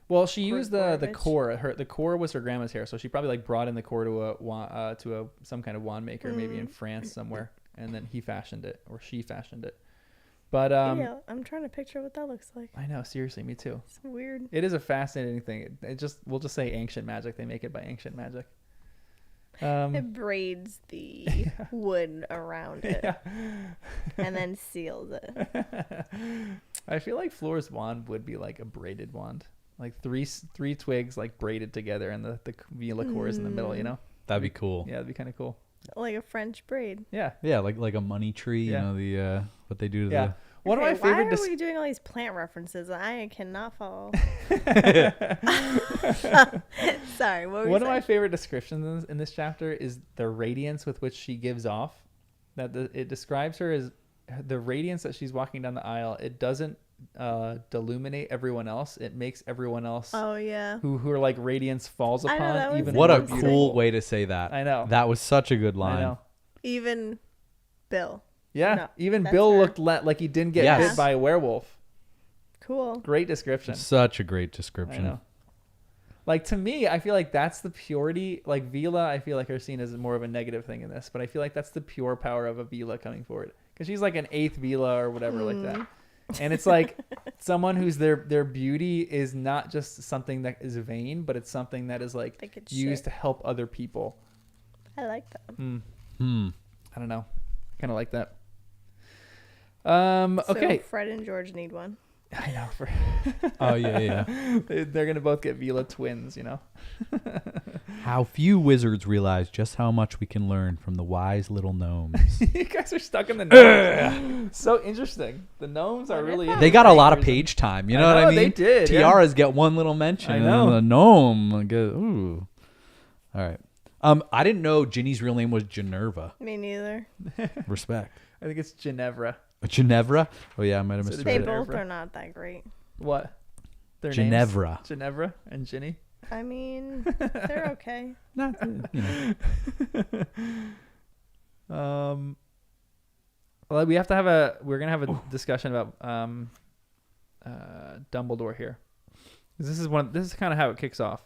Well, she used the core. The core was her grandma's hair, so she probably like brought in the core to some kind of wand maker, maybe in France somewhere, and then he fashioned it, or she fashioned it. But yeah, I'm trying to picture what that looks like. I know, seriously, me too. It's weird. It is a fascinating thing. We'll just say ancient magic. They make it by ancient magic. It braids the wood around it and then seals it. I feel like Floor's wand would be like a braided wand, like three twigs like braided together, and the Vila core is in the middle. You know, that'd be cool. Yeah, that'd be kind of cool. Like a French braid. Yeah, like a money tree. You know the what they do to the. One of my favorite. Why are we doing all these plant references? I cannot follow. Sorry. What were One of my favorite descriptions in this chapter is the radiance with which she gives off. It describes her as the radiance that she's walking down the aisle. It doesn't deluminate everyone else. It makes everyone else. Oh yeah. Who are like radiance falls upon. Even what a cool way to say that. I know. That was such a good line. I know. Even Bill. Yeah, no, even Bill looked like he didn't get bit by a werewolf. Cool. Great description. Such a great description. I know. Like, to me, I feel like that's the purity. Like, Vila, I feel like are seen as more of a negative thing in this, but I feel like that's the pure power of a Vila coming forward. Because she's like an 8th Vila or whatever like that. And it's like someone whose their beauty is not just something that is vain, but it's something that is like used to help other people. I like that. I don't know. I kind of like that. Okay. So Fred and George need one. I know. Oh yeah. They're gonna both get Vila twins, you know. How few wizards realize just how much we can learn from the wise little gnomes. You guys are stuck in the gnomes. So interesting. The gnomes are really. They got a lot of page time. You know what I mean? They did. Tiaras get one little mention. I know. And the gnome. Ooh. All right. I didn't know Ginny's real name was Ginevra. Me neither. Respect. I think it's Ginevra. Ginevra? Oh yeah, I might have So They misread it. both are not that great. What? Their Ginevra. names? Ginevra and Ginny. I mean, they're okay. Not, you know. Well, we're gonna have a discussion about Dumbledore here. This is kind of how it kicks off.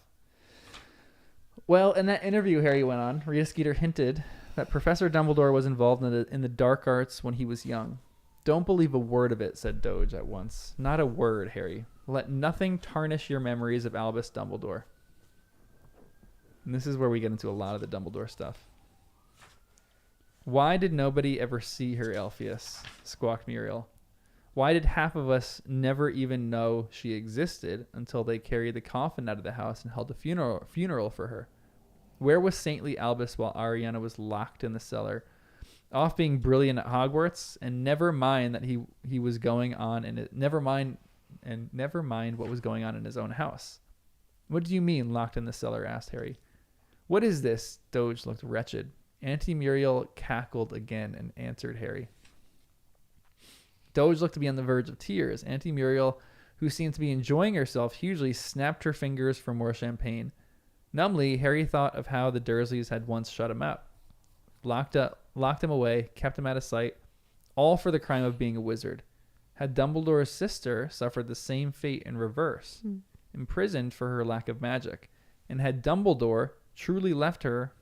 Well, in that interview Harry went on, Rita Skeeter hinted that Professor Dumbledore was involved in the dark arts when he was young. Don't believe a word of it, said Doge at once. Not a word, Harry. Let nothing tarnish your memories of Albus Dumbledore. And this is where we get into a lot of the Dumbledore stuff. Why did nobody ever see her, Alpheus? Squawked Muriel. Why did half of us never even know she existed until they carried the coffin out of the house and held a funeral for her? Where was saintly Albus while Ariana was locked in the cellar, off being brilliant at Hogwarts? And never mind that he was going on in it. Never mind what was going on in his own house. What do you mean, locked in the cellar? Asked Harry. What is this? Doge looked wretched. Auntie Muriel cackled again and answered Harry. Doge looked to be on the verge of tears. Auntie Muriel, who seemed to be enjoying herself hugely, snapped her fingers for more champagne. Numbly, Harry thought of how the Dursleys had once shut him up, locked him away, kept him out of sight, all for the crime of being a wizard. Had Dumbledore's sister suffered the same fate in reverse, imprisoned for her lack of magic, and had Dumbledore truly left her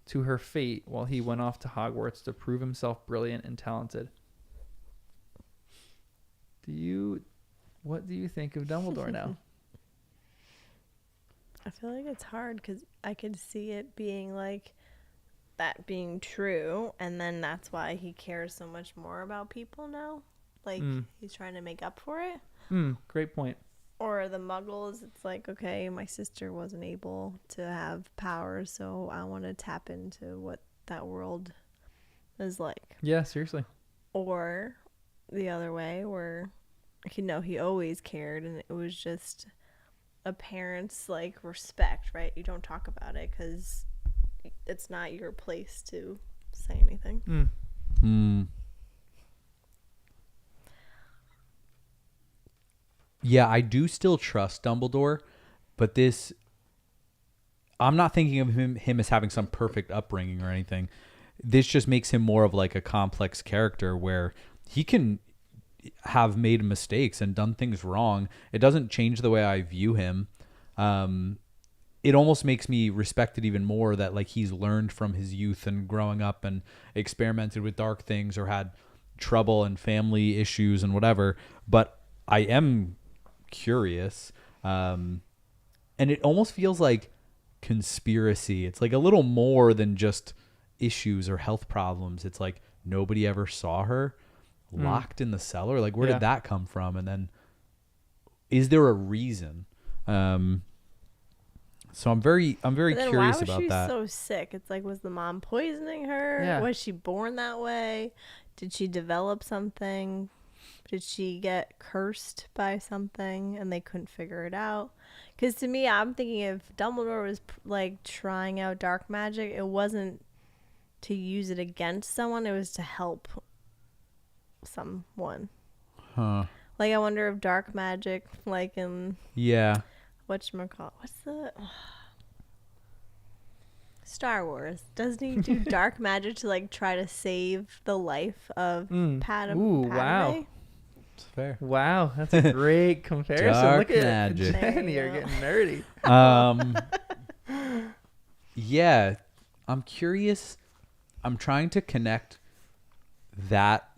to her fate while he went off to Hogwarts to prove himself brilliant and talented. What do you think of Dumbledore now? I feel like it's hard because I could see it being like that being true, and then that's why he cares so much more about people now. Like he's trying to make up for it. Great point. Or the Muggles, it's like, okay, my sister wasn't able to have powers, so I want to tap into what that world is like. Yeah, seriously. Or the other way, where he always cared, and it was just a parent's like respect, right? You don't talk about it because it's not your place to say anything. Yeah, I do still trust Dumbledore, but I'm not thinking of him as having some perfect upbringing or anything. This just makes him more of like a complex character where he can have made mistakes and done things wrong. It doesn't change the way I view him. It almost makes me respect it even more that like he's learned from his youth and growing up and experimented with dark things or had trouble and family issues and whatever. But I am curious. And it almost feels like conspiracy. It's like a little more than just issues or health problems. It's like nobody ever saw her locked in the cellar. Like where did that come from? And then is there a reason? So I'm very curious about that. Why was she so sick? It's like, was the mom poisoning her? Yeah. Was she born that way? Did she develop something? Did she get cursed by something and they couldn't figure it out? Because to me, I'm thinking if Dumbledore was like trying out dark magic, it wasn't to use it against someone. It was to help someone. Huh. Like, I wonder if dark magic, like in... Yeah. Whatchamacallit? What's the... Star Wars. Doesn't he do dark magic to, like, try to save the life of Padme? Ooh, wow. It's fair. Wow, that's a great comparison. Dark Look at magic. Jenny, you're getting nerdy. Yeah, I'm curious. I'm trying to connect that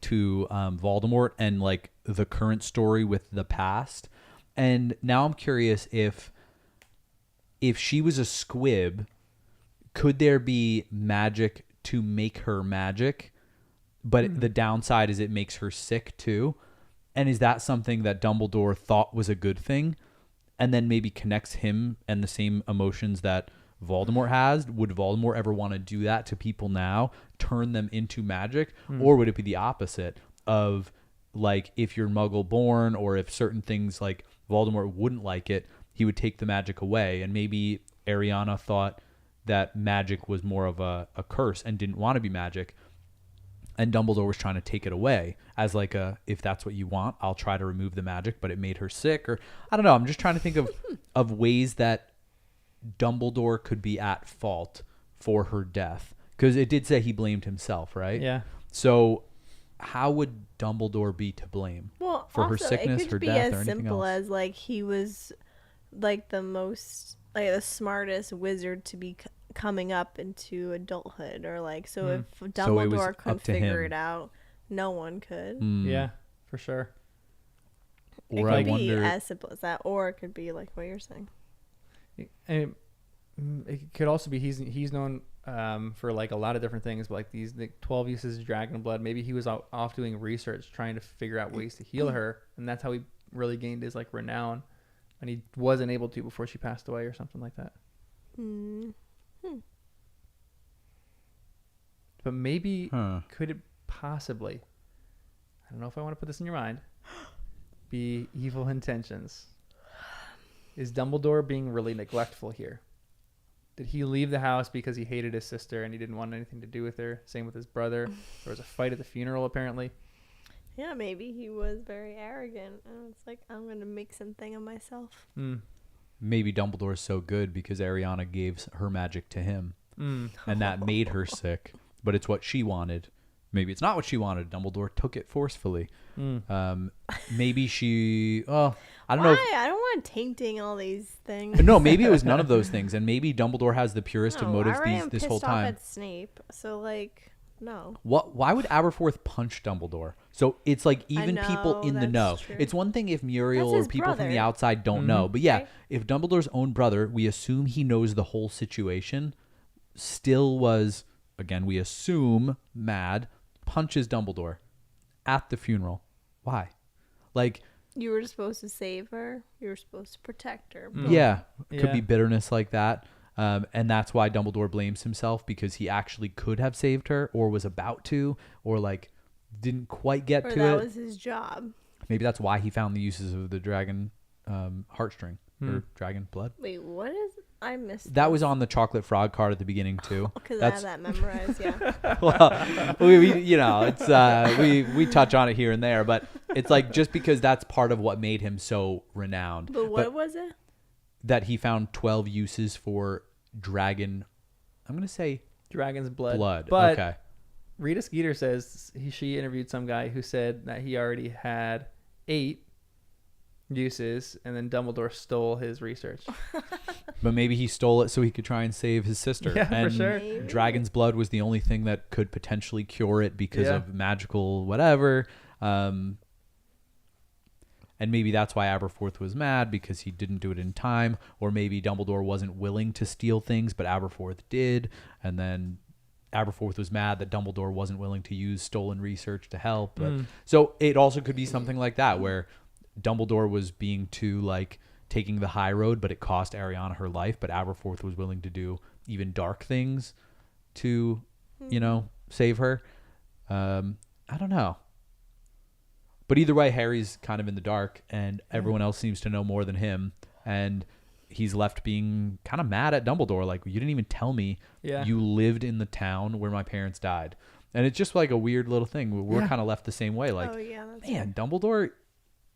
to Voldemort and like the current story with the past. And now I'm curious if she was a squib, could there be magic to make her magic? But the downside is it makes her sick too. And is that something that Dumbledore thought was a good thing? And then maybe connects him and the same emotions that Voldemort has, would Voldemort ever want to do that to people now, turn them into magic? Or would it be the opposite of, like, if you're Muggle born, or if certain things, like Voldemort wouldn't like it, he would take the magic away? And maybe Ariana thought that magic was more of a curse and didn't want to be magic, and Dumbledore was trying to take it away as like if that's what you want, I'll try to remove the magic, but it made her sick. Or I don't know, I'm just trying to think of ways that Dumbledore could be at fault for her death, because it did say he blamed himself, right? Yeah. So how would Dumbledore be to blame? Well, for also, her sickness, her death, or anything else? it could be as simple as, like, he was like the smartest wizard to be coming up into adulthood, or like, so if Dumbledore couldn't figure it out, no one could. Yeah, for sure. It could be as simple as that, or it could be like what you're saying. It could also be he's known for like a lot of different things, but like the 12 uses of dragon blood. Maybe he was off doing research, trying to figure out ways to heal her, and that's how he really gained his like renown, and he wasn't able to before she passed away or something like that. But maybe could it possibly, I don't know if I want to put this in your mind, be evil intentions? Is Dumbledore being really neglectful here? Did he leave the house because he hated his sister and he didn't want anything to do with her? Same with his brother. There was a fight at the funeral, apparently. Yeah, maybe he was very arrogant, and it's like, I'm going to make something of myself. Maybe Dumbledore's so good because Ariana gave her magic to him, and that made her sick. But it's what she wanted. Maybe it's not what she wanted. Dumbledore took it forcefully. Maybe she... Oh, I don't know. I don't want tainting all these things. No, maybe it was none of those things. And maybe Dumbledore has the purest of motives this whole time. I am pissed off at Snape. So, like, no. Why would Aberforth punch Dumbledore? So it's like even people in the know. True. It's one thing if Muriel or people from the outside don't know. But yeah, if Dumbledore's own brother, we assume he knows the whole situation, still was... Again, we assume mad, punches Dumbledore at the funeral. Why? Like, you were supposed to save her. You were supposed to protect her. Yeah. Could be bitterness like that. And that's why Dumbledore blames himself, because he actually could have saved her, or was about to, or like didn't quite get to it. That was his job. Maybe that's why he found the uses of the dragon heartstring or dragon blood. Wait, what is... I missed that. Was on the chocolate frog card at the beginning too. Because I have that memorized. Yeah. Well, we you know, it's we touch on it here and there, but it's like just because that's part of what made him so renowned. But what was it? That he found 12 uses for dragon. I'm gonna say dragon's blood. But okay. Rita Skeeter says she interviewed some guy who said that he already had 8 uses, and then Dumbledore stole his research. But maybe he stole it so he could try and save his sister. Yeah, and for sure. Maybe. Dragon's blood was the only thing that could potentially cure it because of magical whatever. And maybe that's why Aberforth was mad, because he didn't do it in time. Or maybe Dumbledore wasn't willing to steal things, but Aberforth did. And then Aberforth was mad that Dumbledore wasn't willing to use stolen research to help. But, so it also could be something like that, where Dumbledore was being too like taking the high road, but it cost Ariana her life. But Aberforth was willing to do even dark things to, you know, save her. I don't know. But either way, Harry's kind of in the dark, and everyone else seems to know more than him. And he's left being kind of mad at Dumbledore. Like, you didn't even tell me you lived in the town where my parents died. And it's just like a weird little thing. We're kind of left the same way. Like, man, Dumbledore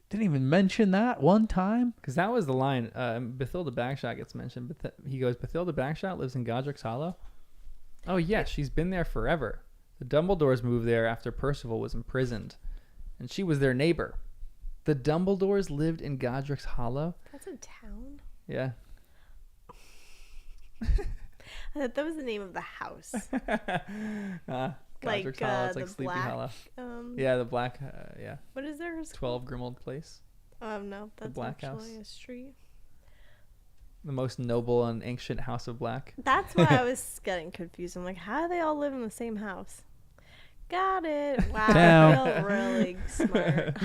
didn't even mention that one time. Because that was the line. Bathilda Bagshot gets mentioned. But he goes, Bathilda Bagshot lives in Godric's Hollow? Oh, yeah, she's been there forever. The Dumbledores moved there after Percival was imprisoned. And she was their neighbor. The Dumbledores lived in Godric's Hollow? That's a town? Yeah. I thought that was the name of the house. Godric's Hollow. It's like Sleepy Hollow. Yeah, the black, yeah. What is there? 12 Grimmauld Place. No, that's Black actually House. a street. The most noble and ancient house of black. That's why I was getting confused. I'm like, how do they all live in the same house? Got it. Wow, I feel really smart.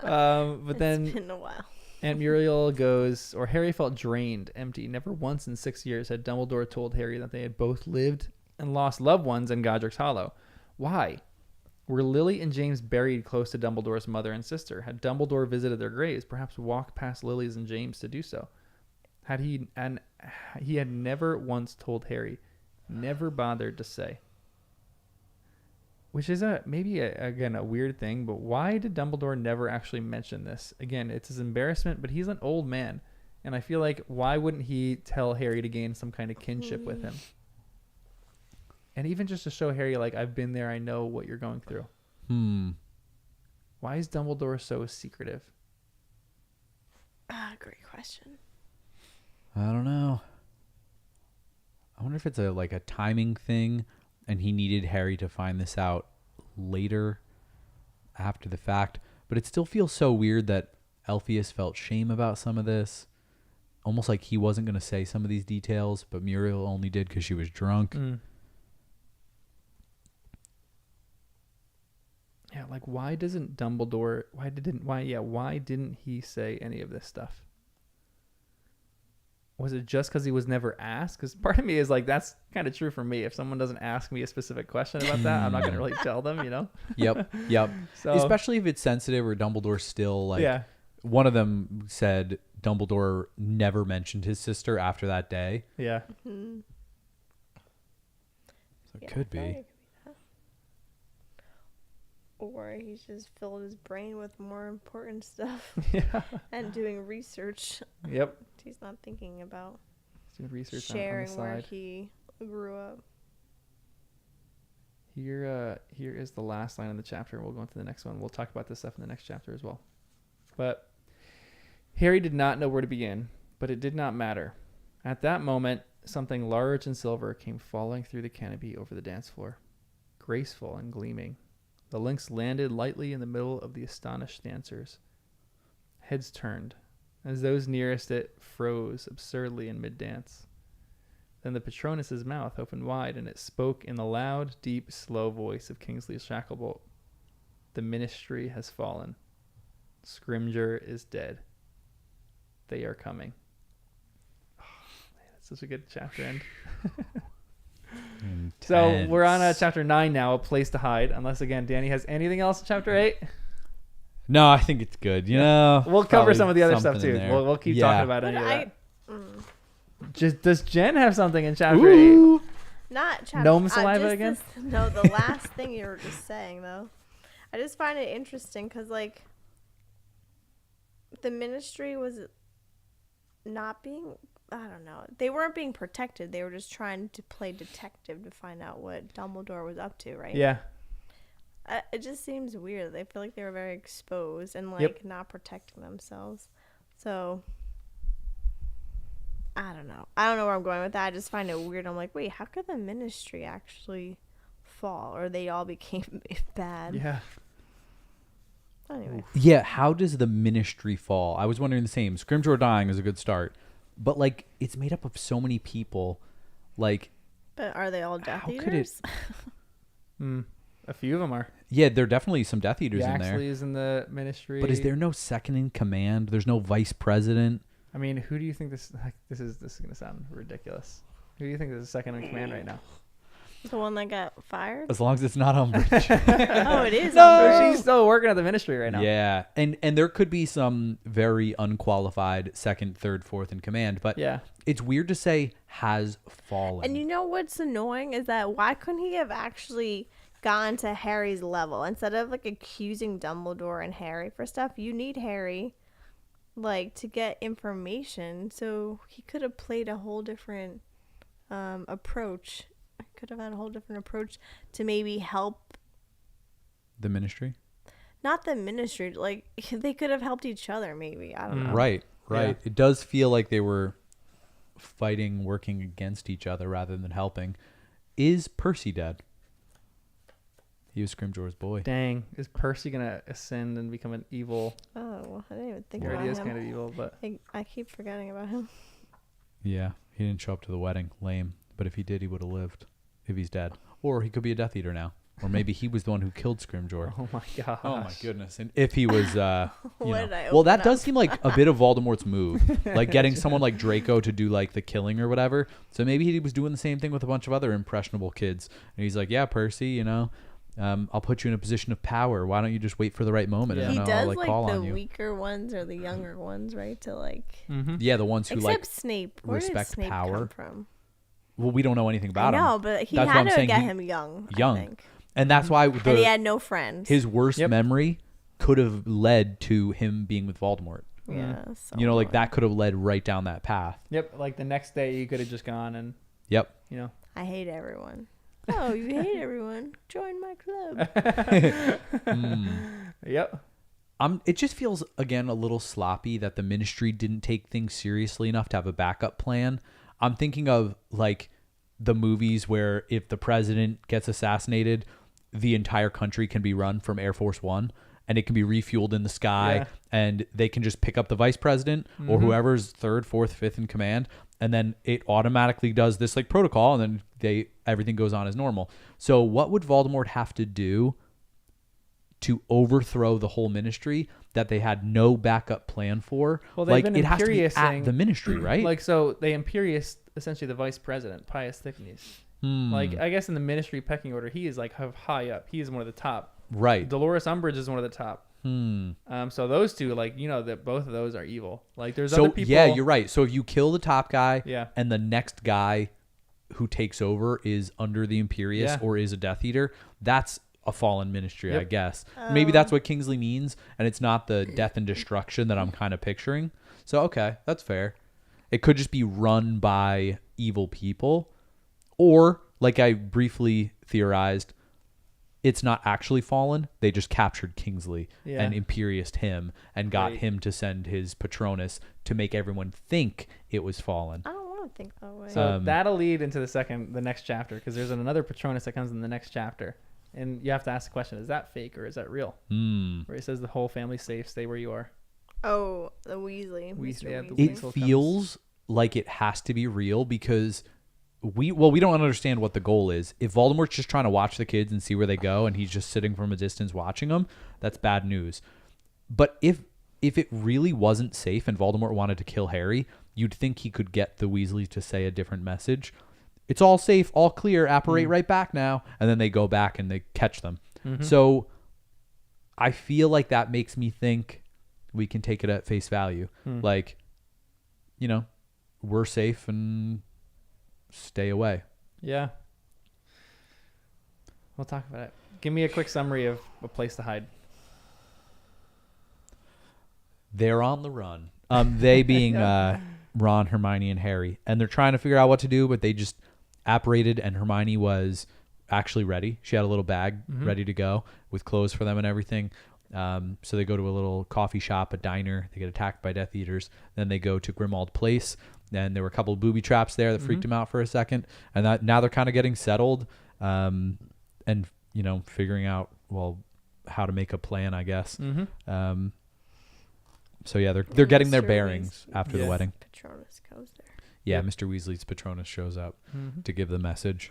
But then it's been a while. Aunt Muriel goes, or Harry felt drained, empty. Never once in 6 years had Dumbledore told Harry that they had both lived and lost loved ones in Godric's Hollow. Why? Were Lily and James buried close to Dumbledore's mother and sister? Had Dumbledore visited their graves, perhaps walked past Lily's and James to do so? He had never once told Harry, never bothered to say. Which is again a weird thing, but why did Dumbledore never actually mention this? Again, it's his embarrassment, but he's an old man, and I feel like why wouldn't he tell Harry to gain some kind of kinship with him? And even just to show Harry, like, I've been there, I know what you're going through. Why is Dumbledore so secretive? Great question. I don't know. I wonder if it's a timing thing, and he needed Harry to find this out later, after the fact. But it still feels so weird that Alpheus felt shame about some of this. Almost like he wasn't going to say some of these details, but Muriel only did because she was drunk. Yeah, like why didn't Dumbledore? Why didn't he say any of this stuff? Was it just because he was never asked? Because part of me is like, that's kind of true for me. If someone doesn't ask me a specific question about that, I'm not going to really tell them, you know? Yep. So, especially if it's sensitive or Dumbledore's still one of them said Dumbledore never mentioned his sister after that day. Yeah. Mm-hmm. So it could be. Or he's just filled his brain with more important stuff. Yeah. And doing research. Yep. He's not thinking about doing research sharing on the where side. he grew up. Here is the last line in the chapter. We'll go into the next one. We'll talk about this stuff in the next chapter as well. But Harry did not know where to begin, but it did not matter. At that moment, something large and silver came falling through the canopy over the dance floor, graceful and gleaming. The lynx landed lightly in the middle of the astonished dancers. Heads turned, as those nearest it froze absurdly in mid-dance. Then the Patronus's mouth opened wide, and it spoke in the loud, deep, slow voice of Kingsley Shacklebolt. The ministry has fallen. Scrimgeour is dead. They are coming. Oh, man, that's such a good chapter end. So we're on chapter 9 now, A Place to Hide. Unless, again, Danny has anything else in chapter 8? No, I think it's good. You know, we'll cover some of the other stuff too. We'll keep talking about any of that. Does Jen have something in chapter 8? Not chapter. Gnome saliva again? No, the last thing you were just saying though. I just find it interesting because like the ministry was not being. I don't know. They weren't being protected. They were just trying to play detective to find out what Dumbledore was up to, right? Yeah. It just seems weird. They feel like they were very exposed and like not protecting themselves. So I don't know. I don't know where I'm going with that. I just find it weird. I'm like, wait, how could the ministry actually fall? Or they all became bad? Yeah. Anyway. Yeah, how does the ministry fall? I was wondering the same. Scrimgeour dying is a good start. But, like, it's made up of so many people. Like... But are they all Death Eaters? Could it... A few of them are. Yeah, there are definitely some Death Eaters in there. Yaxley is in the ministry. But is there no second in command? There's no vice president? I mean, who do you think this... Like, this is going to sound ridiculous. Who do you think is second in command right now? The one that got fired? As long as it's not Umbridge. Oh, it is. No, she's still working at the ministry right now. Yeah, and there could be some very unqualified second, third, fourth in command, but yeah, it's weird to say has fallen. And you know what's annoying is that why couldn't he have actually gone to Harry's level instead of like accusing Dumbledore and Harry for stuff? You need Harry, like, to get information, so he could have played a whole different approach. Could have had a whole different approach to maybe help the ministry. Not the ministry, like they could have helped each other. Maybe I don't know. Right. Yeah. It does feel like they were fighting, working against each other rather than helping. Is Percy dead? He was Scrimgeour's boy. Dang, is Percy gonna ascend and become an evil? Oh, well, I didn't even think He about already him. is kind of evil, but I keep forgetting about him. Yeah, he didn't show up to the wedding. Lame. But if he did, he would have lived. If he's dead, or he could be a Death Eater now. Or maybe he was the one who killed Scrimgeour. Oh my gosh. Oh my goodness! And if he was, Well, that does seem like a bit of Voldemort's move, like getting someone like Draco to do like the killing or whatever. So maybe he was doing the same thing with a bunch of other impressionable kids. And he's like, "Yeah, Percy, I'll put you in a position of power. Why don't you just wait for the right moment He and then does I'll like call the on you?" weaker ones or the younger ones, right? To like. Yeah, the ones who Except Snape. Where respect did Snape power. come from? Well, we don't know anything about I him. know, but he That's what had I'm to saying. get He- him young. young. I think. And that's why And he had no friends. his worst Yep. memory could have led to him being with Voldemort. Yeah. So Like that could have led right down that path. Yep. Like the next day, you could have just gone and Yep. I hate everyone. Oh, you hate everyone? Join my club. Yep. It just feels again a little sloppy that the Ministry didn't take things seriously enough to have a backup plan. I'm thinking of like the movies where if the president gets assassinated, the entire country can be run from Air Force One and it can be refueled in the sky and they can just pick up the vice president or whoever's third, fourth, fifth in command. And then it automatically does this like protocol and then everything goes on as normal. So what would Voldemort have to do to overthrow the whole Ministry that they had no backup plan for? Well, they've been it has to be imperiousing- at the Ministry, right? Like, so they imperious essentially the vice president, Pius Thicknesse. Like, I guess in the Ministry pecking order, he is like high up. He is one of the top. right. Dolores Umbridge is one of the top. So those two, like, that both of those are evil. Like, there's So other people. yeah, you're right. So if you kill the top guy, Yeah. and the next guy who takes over is under the Imperius Yeah. or is a Death Eater, that's a fallen Ministry, I Yep. guess. Maybe that's what Kingsley means, and it's not the death and destruction that I'm kind of picturing. So okay, that's fair. It could just be run by evil people, or like I briefly theorized, it's not actually fallen. They just captured Kingsley and Imperiused him and got him to send his Patronus to make everyone think it was fallen. I don't want to think that way. So that'll lead into the next chapter, because there's another Patronus that comes in the next chapter. And you have to ask the question, is that fake or is that real? Where it says the whole family's safe, stay where you are. Oh, the Weasley. Mr. yeah, the Weasley. It feels like it has to be real because we don't understand what the goal is. If Voldemort's just trying to watch the kids and see where they go and he's just sitting from a distance watching them, that's bad news. But if it really wasn't safe and Voldemort wanted to kill Harry, you'd think he could get the Weasleys to say a different message. It's all safe, all clear, apparate right back now. And then they go back and they catch them. So I feel like that makes me think we can take it at face value. Like, we're safe and stay away. Yeah. We'll talk about it. Give me a quick summary of a place to hide. They're on the run. They being Ron, Hermione, and Harry. And they're trying to figure out what to do, but they just apparated, and Hermione was actually ready. She had a little bag ready to go with clothes for them and everything. So they go to a little coffee shop, a diner. They get attacked by Death Eaters. Then they go to Grimmauld Place. Then there were a couple of booby traps there that freaked them out for a second. And now they're kind of getting settled and, figuring out, how to make a plan, I guess. So yeah, they're getting their Mr. bearings after the wedding. Patronus goes there. Yeah, Mr. Weasley's Patronus shows up to give the message.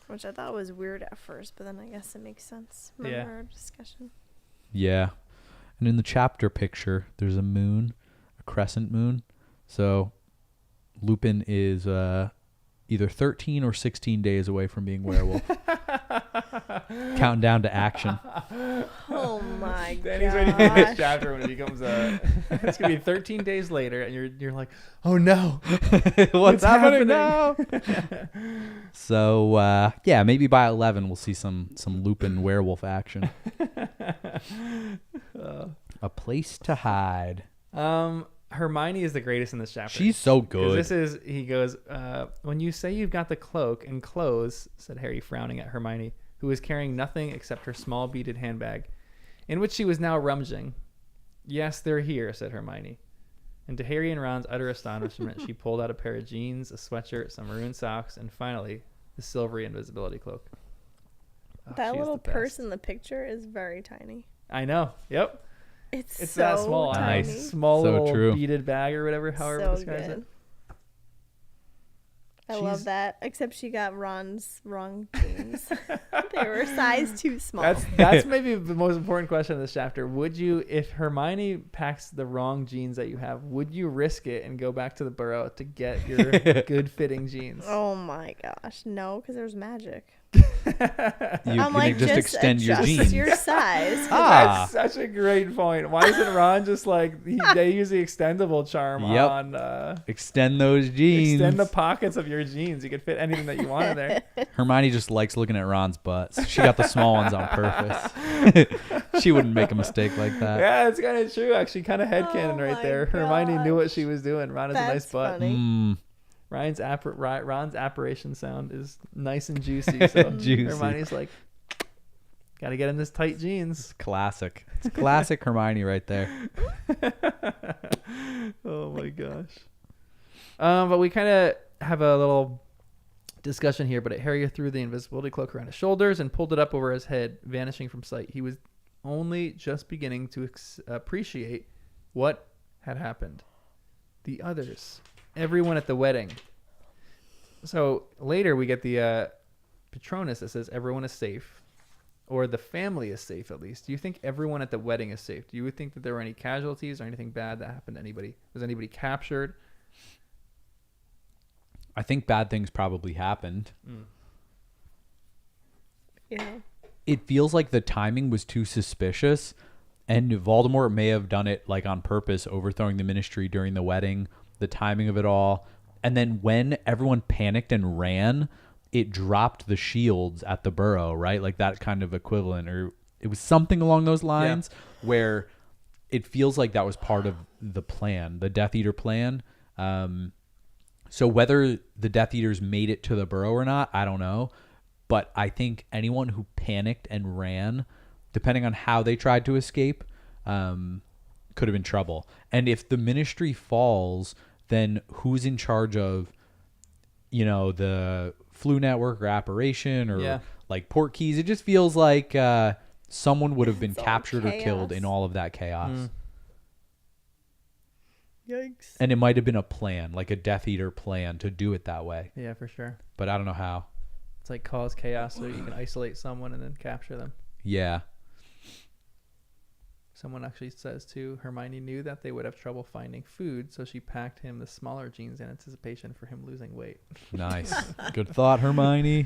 Which I thought was weird at first, but then I guess it makes sense. Remember our discussion? Yeah. And in the chapter picture, there's a moon, a crescent moon. So Lupin is either 13 or 16 days away from being werewolf. Counting down to action. Oh my god. Danny's ready for the next chapter when it becomes it's gonna be 13 days later, and you're like, oh no, What's happening happening? now? So maybe by 11 we'll see some Lupin werewolf action. A place to hide. Hermione is the greatest in this chapter. She's so 'Cause good. he goes, when you say you've got the cloak and clothes, said Harry, frowning at Hermione, who was carrying nothing except her small beaded handbag, in which she was now rummaging. Yes, they're here, said Hermione. And to Harry and Ron's utter astonishment, she pulled out a pair of jeans, a sweatshirt, some maroon socks, and finally, the silvery invisibility cloak. Oh, That she is little the best. purse in the picture is very tiny. I know. Yep. It's It's so that small. tiny. Nice. Small So little true. beaded bag or whatever, however So it describes good. it. I love that. Except she got Ron's wrong jeans. They were size too small. That's maybe the most important question in this chapter. Would you, if Hermione packs the wrong jeans that you have, would you risk it and go back to the burrow to get your good fitting jeans? Oh my gosh, no, because there's magic. I'm like, just extend your jeans. Your size. That's such a great point. Why isn't Ron just like they use the extendable charm on extend those jeans, extend the pockets of your jeans? You could fit anything that you want in there. Hermione just likes looking at Ron's butts. She got the small ones on purpose. She wouldn't make a mistake like that. Yeah, it's kind of true. Actually, kind of headcanon right there. Gosh. Hermione knew what she was doing. Ron has a nice butt. Funny. Ron's apparition sound is nice and juicy. So Juicy. Hermione's like, gotta get in this tight jeans. It's classic. It's classic Hermione right there. Oh my gosh. But we kind of have a little discussion here. But Harry threw the invisibility cloak around his shoulders and pulled it up over his head, vanishing from sight. He was only just beginning to appreciate what had happened. The others. Everyone at the wedding. So later we get the Patronus that says everyone is safe, or the family is safe at least. Do you think everyone at the wedding is safe? Do you think that there were any casualties or anything bad that happened to anybody? Was anybody captured? I think bad things probably happened. Yeah. It feels like the timing was too suspicious, and Voldemort may have done it like on purpose, overthrowing the Ministry during the wedding. The timing of it all. And then when everyone panicked and ran, it dropped the shields at the burrow, right? Like that kind of equivalent, or it was something along those lines where it feels like that was part of the plan, the Death Eater plan. So whether the Death Eaters made it to the burrow or not, I don't know. But I think anyone who panicked and ran, depending on how they tried to escape, could have been trouble. And if the Ministry falls, then who's in charge of, the Flu Network or Apparition or like Port Keys? It just feels like someone would have been captured or killed in all of that chaos. Yikes. And it might have been a plan, like a Death Eater plan to do it that way. Yeah, for sure. But I don't know how. It's like cause chaos so you can isolate someone and then capture them. Yeah. Someone actually says too, Hermione knew that they would have trouble finding food, so she packed him the smaller jeans in anticipation for him losing weight. Nice. Good thought, Hermione.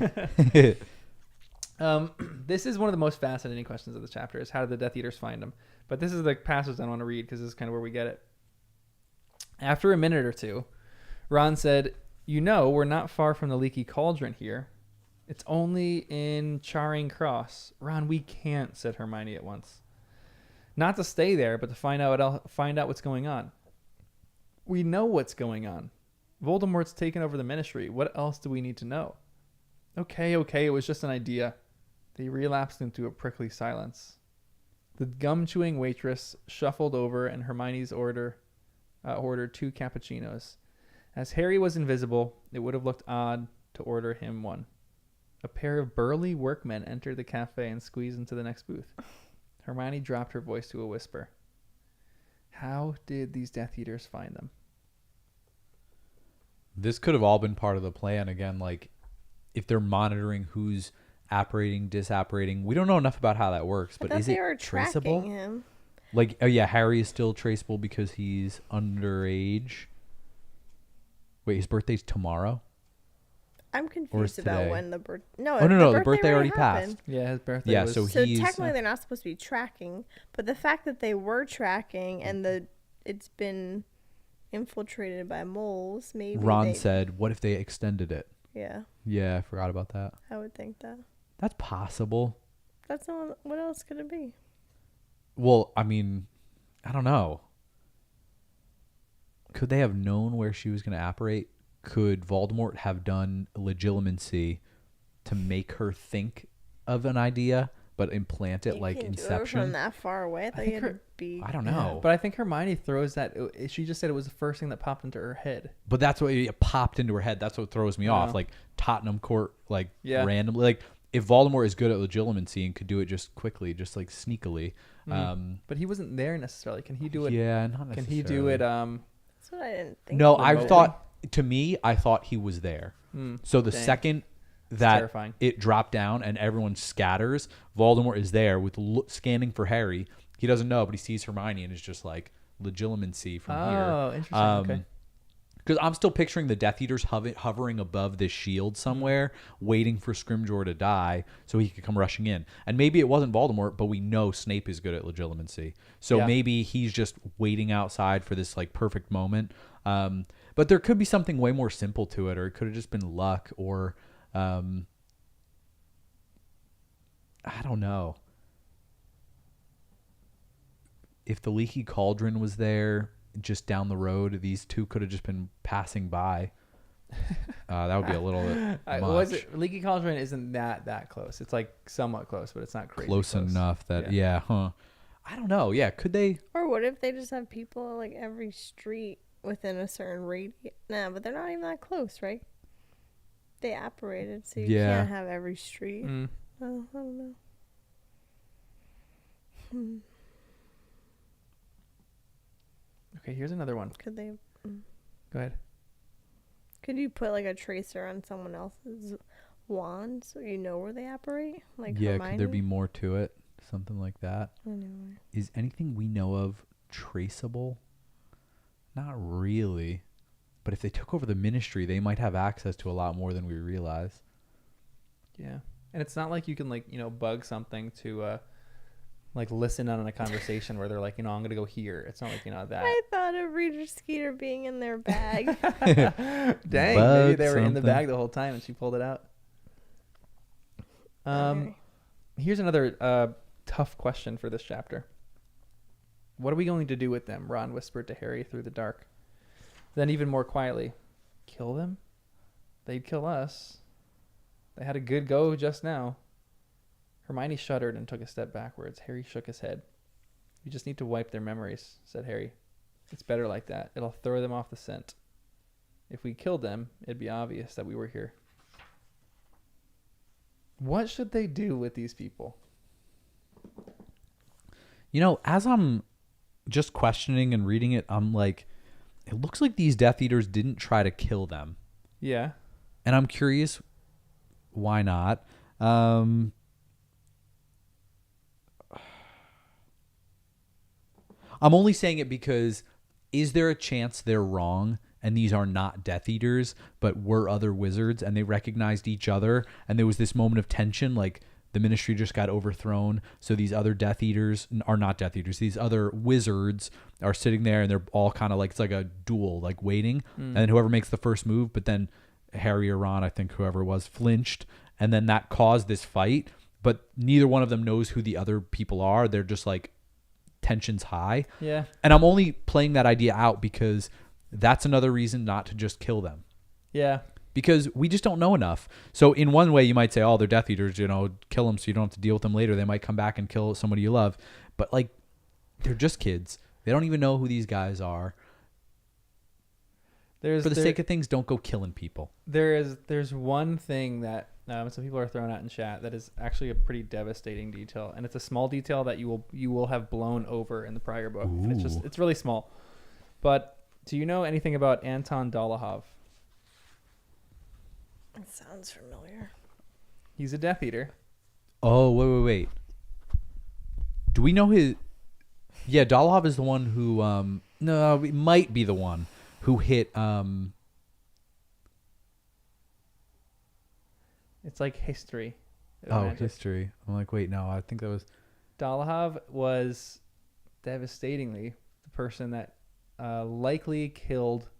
This is one of the most fascinating questions of the chapter, is how did the Death Eaters find him? But this is the passage I want to read because this is kind of where we get it. After a minute or two, Ron said, we're not far from the Leaky Cauldron here. It's only in Charing Cross. Ron, we can't, said Hermione at once. Not to stay there, but to find out what's going on. We know what's going on. Voldemort's taken over the Ministry. What else do we need to know? Okay, it was just an idea. They relapsed into a prickly silence. The gum-chewing waitress shuffled over, and Hermione's ordered 2 cappuccinos. As Harry was invisible, it would have looked odd to order him one. A pair of burly workmen entered the cafe and squeezed into the next booth. Hermione dropped her voice to a whisper. How did these Death Eaters find them? This could have all been part of the plan. Again, like if they're monitoring who's apparating, disapparating. We don't know enough about how that works, but is it traceable? Him. Like, oh yeah, Harry is still traceable because he's underage. Wait, his birthday's tomorrow? I'm confused about when the birthday... No, the birthday already passed. Yeah, his birthday was... So technically they're not supposed to be tracking, but the fact that they were tracking and it's been infiltrated by moles, maybe... Ron said, what if they extended it? Yeah. Yeah, I forgot about that. I would think that. That's possible. That's not... What else could it be? Well, I mean, I don't know. Could they have known where she was going to apparate? Could Voldemort have done legilimency to make her think of an idea, but implant it like Inception? Do it from that far away? I thought you had to be... I don't know. Yeah, but I think Hermione throws that... She just said it was the first thing that popped into her head. But that's what it popped into her head. That's what throws me off. Like Tottenham Court, like randomly. Like if Voldemort is good at legilimency and could do it just quickly, just like sneakily. But he wasn't there necessarily. Can he do it? Yeah, not necessarily. Can he do it? That's what I didn't think. No, I thought... To me, I thought he was there. So the dang. second that terrifying. it dropped down and everyone scatters, Voldemort is there with scanning for Harry. He doesn't know, but he sees Hermione and is just like legitimacy from here. Oh, interesting. Okay. Because I'm still picturing the Death Eaters hovering above this shield somewhere, waiting for Scrimgeour to die so he could come rushing in. And maybe it wasn't Voldemort, but we know Snape is good at legitimacy. So maybe he's just waiting outside for this like perfect moment. But there could be something way more simple to it, or it could have just been luck, or I don't know. If the Leaky Cauldron was there just down the road, these two could have just been passing by. That would be a little bit much. Leaky Cauldron isn't that close. It's like somewhat close, but it's not crazy close enough that I don't know. Yeah, could they? Or what if they just have people at like every street within a certain radius? Nah, but they're not even that close, right? They apparated, so you can't have every street. Oh, I don't know. Okay, here's another one. Could they? Go ahead. Could you put like a tracer on someone else's wand so you know where they apparate? Like Hermione? Could there be more to it? Something like that. Anyway. Is anything we know of traceable? Not really. But if they took over the Ministry, they might have access to a lot more than we realize. Yeah. And it's not like you can like, bug something to like listen on a conversation where they're like, I'm going to go here. It's not like, that. I thought of Reader Skeeter being in their bag. Dang, maybe they were in the bag the whole time and she pulled it out. Okay. Here's another tough question for this chapter. What are we going to do with them? Ron whispered to Harry through the dark. Then even more quietly, kill them? They'd kill us. They had a good go just now. Hermione shuddered and took a step backwards. Harry shook his head. You just need to wipe their memories, said Harry. It's better like that. It'll throw them off the scent. If we killed them, it'd be obvious that we were here. What should they do with these people? As I'm just questioning and reading it, I'm like, it looks like these Death Eaters didn't try to kill them. Yeah. And I'm curious, why not? I'm only saying it because is there a chance they're wrong and these are not Death Eaters, but were other wizards and they recognized each other and there was this moment of tension, like the Ministry just got overthrown, so these other Death Eaters are not Death Eaters. These other wizards are sitting there and they're all kind of like, it's like a duel, like waiting. And then whoever makes the first move, but then Harry or Ron, I think whoever it was, flinched. And then that caused this fight, but neither one of them knows who the other people are. They're just like, tension's high. Yeah. And I'm only playing that idea out because that's another reason not to just kill them. Yeah. Because we just don't know enough. So in one way you might say, oh, they're Death Eaters, kill them so you don't have to deal with them later. They might come back and kill somebody you love. But like, they're just kids. They don't even know who these guys are. For the sake of things, don't go killing people. There's one thing that some people are throwing out in chat that is actually a pretty devastating detail, and it's a small detail that you will have blown over in the prior book. It's really small. But do you know anything about Anton Dolohov? It sounds familiar. He's a Death Eater. Oh, wait. Do we know his? Yeah, Dolohov is the one who. No, it might be the one who hit. It's like history. History. I'm like, wait, no, I think that was. Dolohov was devastatingly the person that likely killed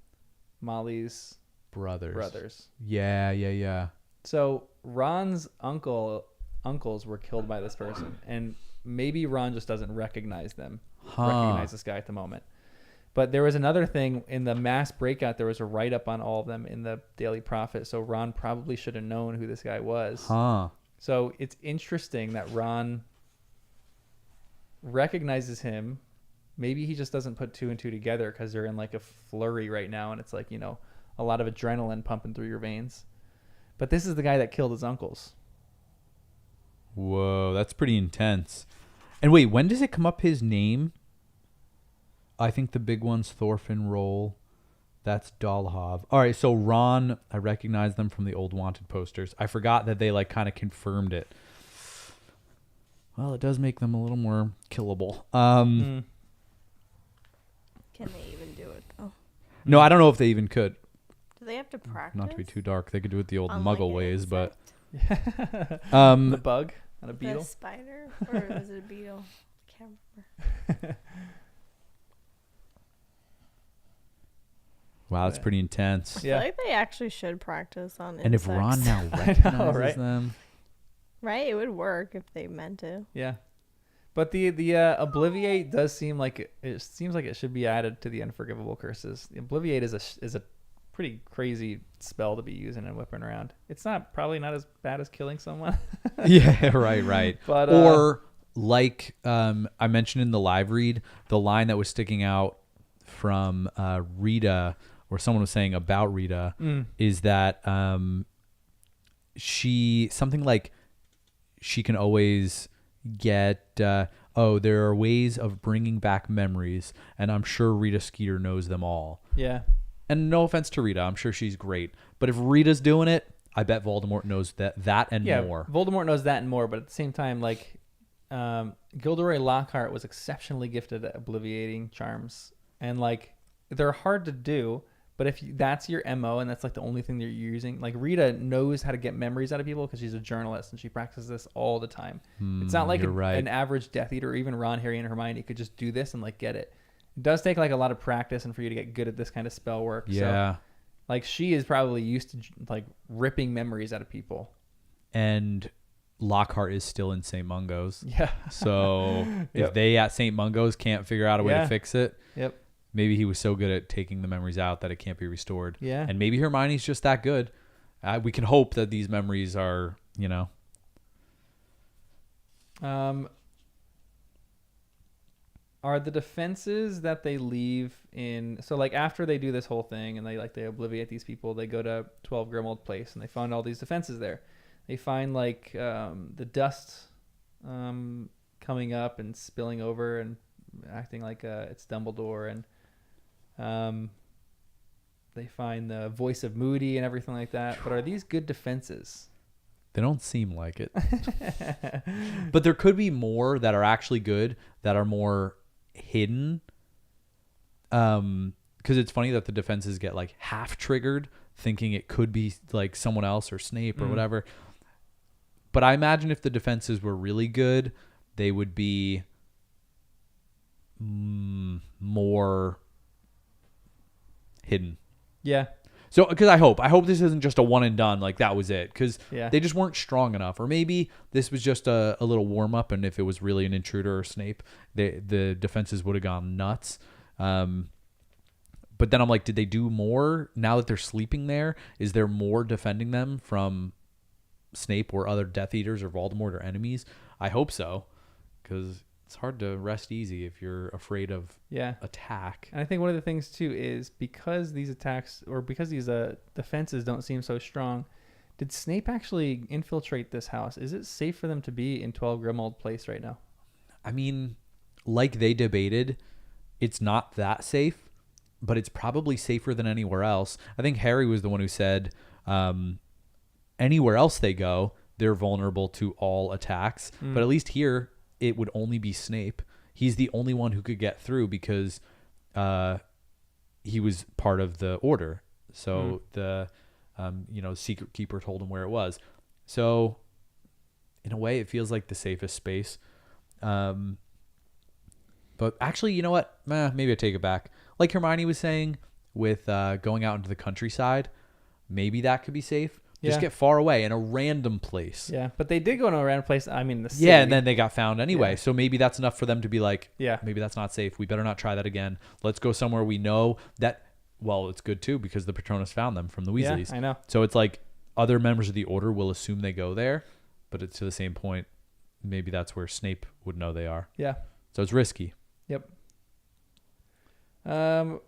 Molly's brothers. Yeah. So Ron's uncles were killed by this person, and maybe Ron just doesn't recognize them. Recognize this guy at the moment. But there was another thing in the mass breakout. There was a write-up on all of them in the Daily Prophet. So Ron probably should have known who this guy was. So it's interesting that Ron recognizes him. Maybe he just doesn't put two and two together because they're in like a flurry right now. And it's like, a lot of adrenaline pumping through your veins. But this is the guy that killed his uncles. Whoa, that's pretty intense. And wait, when does it come up his name? I think the big one's Thorfinn Roll. That's Dolhov. All right, so Ron, I recognize them from the old Wanted posters. I forgot that they like kind of confirmed it. Well, it does make them a little more killable. Can they even do it though? No, I don't know if they even could. Do they have to practice? Not to be too dark. They could do it the old Unlike Muggle an ways, but The bug and a beetle. The spider, or was it a beetle? I can't remember. wow, that's pretty intense. I feel like they actually should practice on And insects. if Ron now recognizes right? them, Right, it would work if they meant to. Yeah, but the Obliviate does seem like it should be added to the Unforgivable Curses. The Obliviate is a pretty crazy spell to be using and whipping around. It's probably not as bad as killing someone. yeah, right. But or like I mentioned in the live read, the line that was sticking out from Rita, or someone was saying about Rita, is that she can always get there are ways of bringing back memories, and I'm sure Rita Skeeter knows them all. Yeah. And no offense to Rita, I'm sure she's great, but if Rita's doing it, I bet Voldemort knows that and more. Voldemort knows that and more, but at the same time, like Gilderoy Lockhart was exceptionally gifted at obliviating charms, and like they're hard to do. But if that's your MO and that's like the only thing that you're using, like Rita knows how to get memories out of people because she's a journalist and she practices this all the time. It's not like an average Death Eater or even Ron, Harry, and Hermione could just do this and like get it. It does take like a lot of practice and for you to get good at this kind of spell work. Yeah. So, like she is probably used to like ripping memories out of people. And Lockhart is still in St. Mungo's. Yeah. So if they at St. Mungo's can't figure out a way to fix it. Yep. Maybe he was so good at taking the memories out that it can't be restored. Yeah. And maybe Hermione's just that good. We can hope that these memories are, Are the defenses that they leave in... So, like, after they do this whole thing and they obliviate these people, they go to 12 Grimmauld Place and they find all these defenses there. They find, like, the dust coming up and spilling over and acting like it's Dumbledore, and they find the voice of Moody and everything like that. But are these good defenses? They don't seem like it. But there could be more that are actually good, that are more hidden. Because it's funny that the defenses get like half triggered, thinking it could be like someone else or Snape or whatever. But I imagine if the defenses were really good, they would be more hidden. Yeah. So, because I hope this isn't just a one and done, like that was it, because Yeah. they just weren't strong enough, or maybe this was just a little warm up, and if it was really an intruder or Snape, the defenses would have gone nuts. But then I'm like, did they do more now that they're sleeping there? Is there more defending them from Snape or other Death Eaters or Voldemort or enemies? I hope so, because it's hard to rest easy if you're afraid of attack. And I think one of the things too is because these attacks, or because these defenses don't seem so strong, did Snape actually infiltrate this house? Is it safe for them to be in 12 Grimmauld Place right now? I mean, like they debated, it's not that safe, but it's probably safer than anywhere else. I think Harry was the one who said anywhere else they go, they're vulnerable to all attacks. But at least here, it would only be Snape. He's the only one who could get through because he was part of the Order. So the Secret Keeper told him where it was. So in a way, it feels like the safest space. But actually, you know what? Maybe I take it back. Like Hermione was saying with going out into the countryside, maybe that could be safe. Just get far away in a random place. Yeah, but they did go in a random place. I mean, the city. Yeah, and then they got found anyway. Yeah. So maybe that's enough for them to be like, yeah, maybe that's not safe. We better not try that again. Let's go somewhere we know that, well, it's good too because the Patronus found them from the Weasleys. Yeah, I know. So it's like other members of the Order will assume they go there, but it's to the same point. Maybe that's where Snape would know they are. Yeah. So it's risky. Yep. Yeah,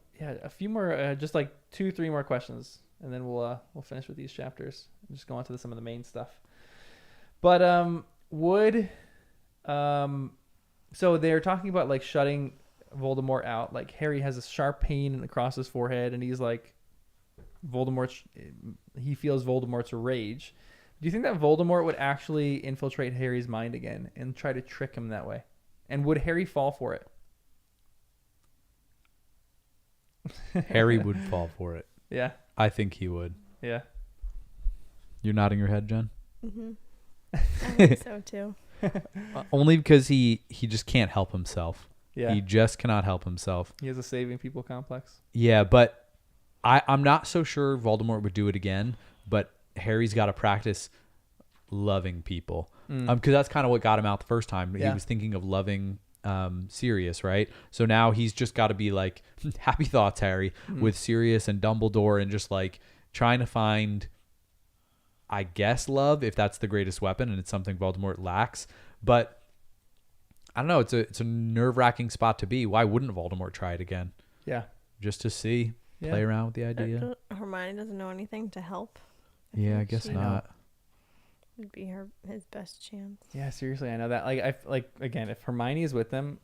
a few more, just like 2-3 more questions, and then we'll finish with these chapters. Just go on to some of the main stuff. But so they're talking about like shutting Voldemort out, like Harry has a sharp pain across his forehead, and he's like, he feels Voldemort's rage. Do you think that Voldemort would actually infiltrate Harry's mind again and try to trick him that way? And would Harry fall for it? Harry would fall for it. Yeah. I think he would. Yeah. You're nodding your head, Jen? Mm-hmm. I think so too. Only because he just can't help himself. Yeah. He just cannot help himself. He has a saving people complex. Yeah, but I'm not so sure Voldemort would do it again, but Harry's got to practice loving people. Because that's kind of what got him out the first time. Yeah. He was thinking of loving Sirius, right? So now he's just got to be like, happy thoughts, Harry, with Sirius and Dumbledore, and just like trying to find, I guess, love, if that's the greatest weapon, and it's something Voldemort lacks. But I don't know. It's a nerve-wracking spot to be. Why wouldn't Voldemort try it again? Yeah. Just to see, play around with the idea. Hermione doesn't know anything to help. I guess not. Would be his best chance. Yeah, seriously, I know that. Again, if Hermione is with them,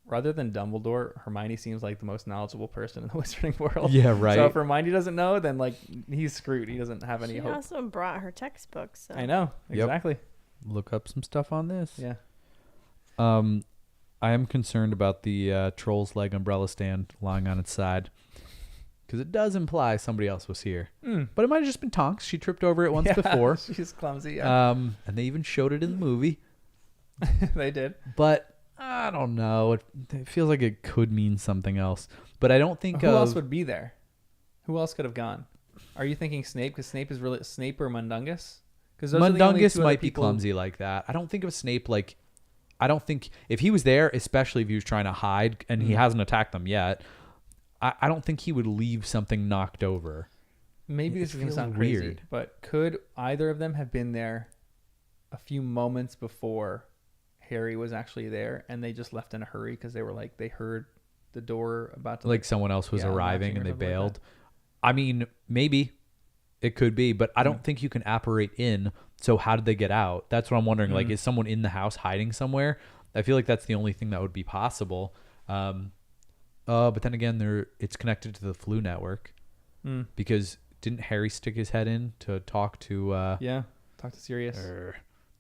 rather than Dumbledore, Hermione seems like the most knowledgeable person in the Wizarding world. Yeah, right. So if Hermione doesn't know, then like he's screwed. He doesn't have any hope. She also brought her textbooks. So. I know, exactly. Look up some stuff on this. Yeah. I am concerned about the troll's leg umbrella stand lying on its side, because it does imply somebody else was here. But it might have just been Tonks. She tripped over it once before. She's clumsy. Yeah. And they even showed it in the movie. They did. But I don't know. It feels like it could mean something else. But I don't think Who else would be there? Who else could have gone? Are you thinking Snape? Because Snape is really Snape or Mundungus? Because Mundungus might be clumsy like that. I don't think of Snape like. I don't think if he was there, especially if he was trying to hide and he hasn't attacked them yet, I don't think he would leave something knocked over. Maybe this is going to sound crazy, but could either of them have been there a few moments before Harry was actually there, and they just left in a hurry because they were like, they heard the door about to like someone else was arriving and they bailed? I mean, maybe it could be, but I don't think you can apparate in. So how did they get out? That's what I'm wondering. Like, is someone in the house hiding somewhere? I feel like that's the only thing that would be possible. But then again, it's connected to the flu network because didn't Harry stick his head in to talk to talk to Sirius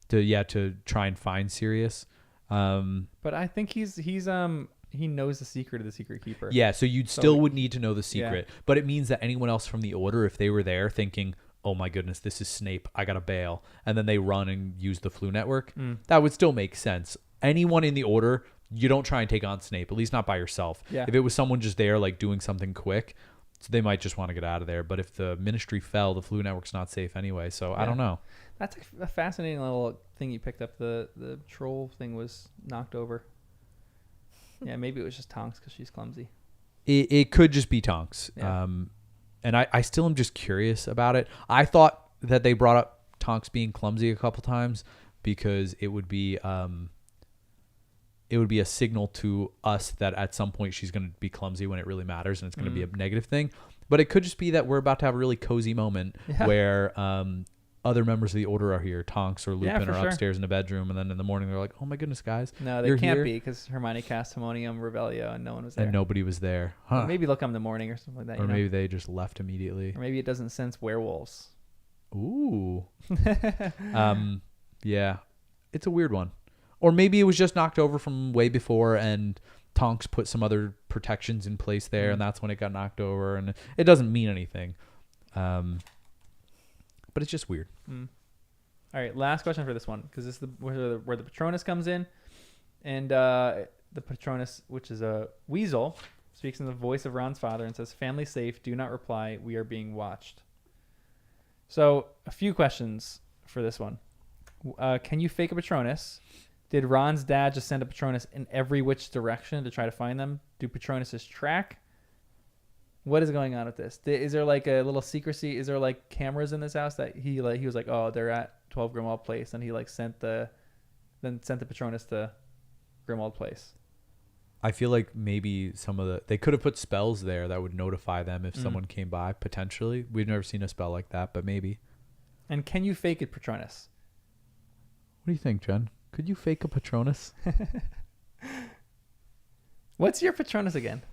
to try and find Sirius? But I think he knows the secret of the secret keeper. Yeah, so you'd still would need to know the secret, but it means that anyone else from the Order, if they were there thinking, oh my goodness, this is Snape, I gotta bail, and then they run and use the flu network, that would still make sense. Anyone in the Order, you don't try and take on Snape, at least not by yourself. Yeah. If it was someone just there like doing something quick, so they might just want to get out of there. But if the Ministry fell, the flu network's not safe anyway, so I don't know. That's a fascinating little thing you picked up. The troll thing was knocked over. Yeah, maybe it was just Tonks because she's clumsy. It could just be Tonks. Yeah. And I still am just curious about it. I thought that they brought up Tonks being clumsy a couple times because it would be a signal to us that at some point she's going to be clumsy when it really matters, and it's going to be a negative thing. But it could just be that we're about to have a really cozy moment where other members of the Order are here. Tonks or Lupin are upstairs in the bedroom, and then in the morning they're like, "Oh my goodness, guys!" No, they can't be because Hermione cast Harmonium Revelio, and no one was there. And nobody was there. Huh. Maybe they'll come in the morning or something like that. Or maybe they just left immediately. Or maybe it doesn't sense werewolves. Ooh. Yeah, it's a weird one. Or maybe it was just knocked over from way before, and Tonks put some other protections in place there, and that's when it got knocked over, and it doesn't mean anything. But it's just weird. All right, last question for this one, because this is where the Patronus comes in, and the Patronus, which is a weasel, speaks in the voice of Ron's father and says, "Family safe. Do not reply. We are being watched." So a few questions for this one. Can you fake a Patronus? Did Ron's dad just send a Patronus in every which direction to try to find them? Do Patronuses track? What is going on with this? Is there like a little secrecy? Is there like cameras in this house that he was like, oh, they're at 12 Grimmauld Place, and he like sent the Patronus to Grimmauld Place? I feel like maybe they could have put spells there that would notify them if someone came by, potentially. We've never seen a spell like that, but maybe. And can you fake a Patronus? What do you think, Jen? Could you fake a Patronus? What's your Patronus again?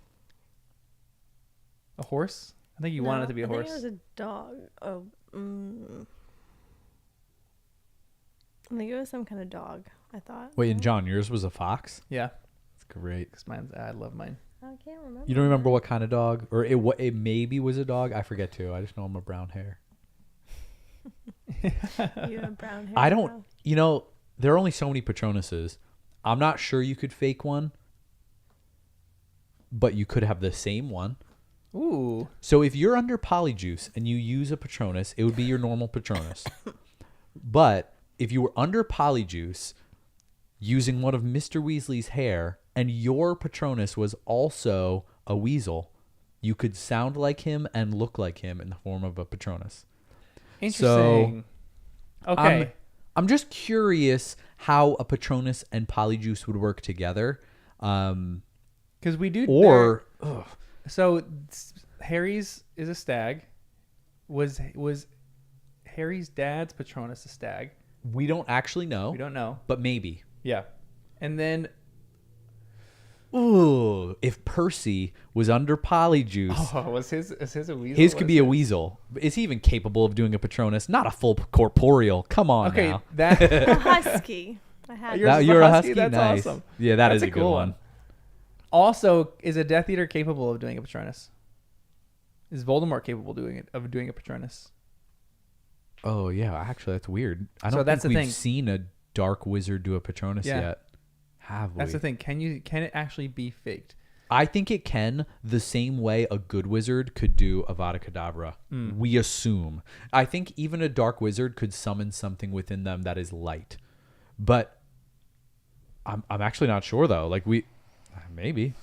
A horse? I think you wanted it to be a horse. I think it was a dog. Oh, I think it was some kind of dog. I thought. Wait, and John, yours was a fox? Yeah. That's great. Because I love mine. I can't remember. You don't remember what kind of dog? Or it maybe was a dog? I forget too. I just know I'm a brown hair. You have brown hair. I don't, there are only so many Patronuses. I'm not sure you could fake one, but you could have the same one. Ooh. So if you're under Polyjuice and you use a Patronus, it would be your normal Patronus. But if you were under Polyjuice using one of Mr. Weasley's hair and your Patronus was also a weasel, you could sound like him and look like him in the form of a Patronus. Interesting. So, okay. I'm just curious how a Patronus and Polyjuice would work together. Because we do. Or so Harry's is a stag. Was Harry's dad's Patronus a stag? we don't actually know. We don't know. But maybe. Yeah. And then ooh, if Percy was under Polyjuice. oh, is his a weasel? His could be a weasel. Is he even capable of doing a Patronus? Not a full corporeal. Come on okay, now. that A husky. I had Yours is You're a husky? husky? That's Nice. awesome. Yeah, That's is a a good cool one. Also, is a Death Eater capable of doing a Patronus? Is Voldemort capable of doing a Patronus? Oh, yeah. Actually, that's weird. I don't So that's think the we've thing. seen a dark wizard do a Patronus Yeah. yet. Have we? That's the thing. Can it actually be faked? I think it can the same way a good wizard could do Avada Kedavra. We assume. I think even a dark wizard could summon something within them that is light. But I'm actually not sure though. Like maybe.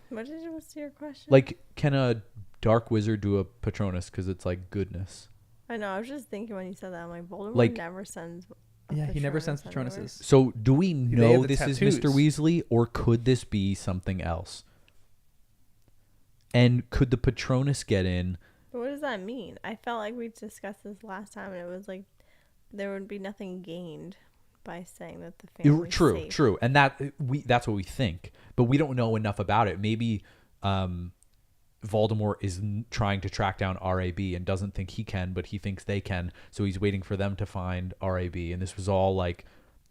What's your question? Like, can a dark wizard do a Patronus because it's like goodness? I know. I was just thinking when you said that. I'm like, Voldemort Like- never sends. Yeah, he never sends Patronus Patronuses. So do we They have know the this is tattoos. Mr. Weasley, or could this be something else? And could the Patronus get in? But what does that mean? I felt like we discussed this last time, and it was like there would be nothing gained by saying that the family. True, and that's what we think, but we don't know enough about it. Maybe Voldemort is trying to track down RAB and doesn't think he can, but he thinks they can, so he's waiting for them to find RAB, and this was all like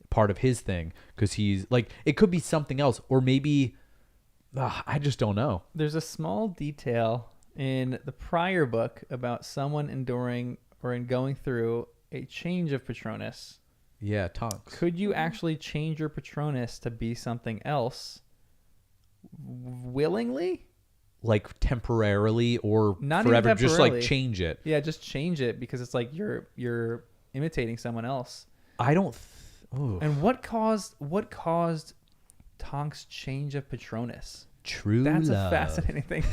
part of his thing because he's like, it could be something else, or maybe I just don't know. There's a small detail in the prior book about someone enduring or going through a change of Patronus. Yeah, Tonks. Could you actually change your Patronus to be something else willingly? Like temporarily or Not forever, even just like temporarily. change it. Yeah, just change it because it's like you're imitating someone else. I don't. Ooh. And what caused Tonk's change of Patronus? True That's love. a fascinating thing.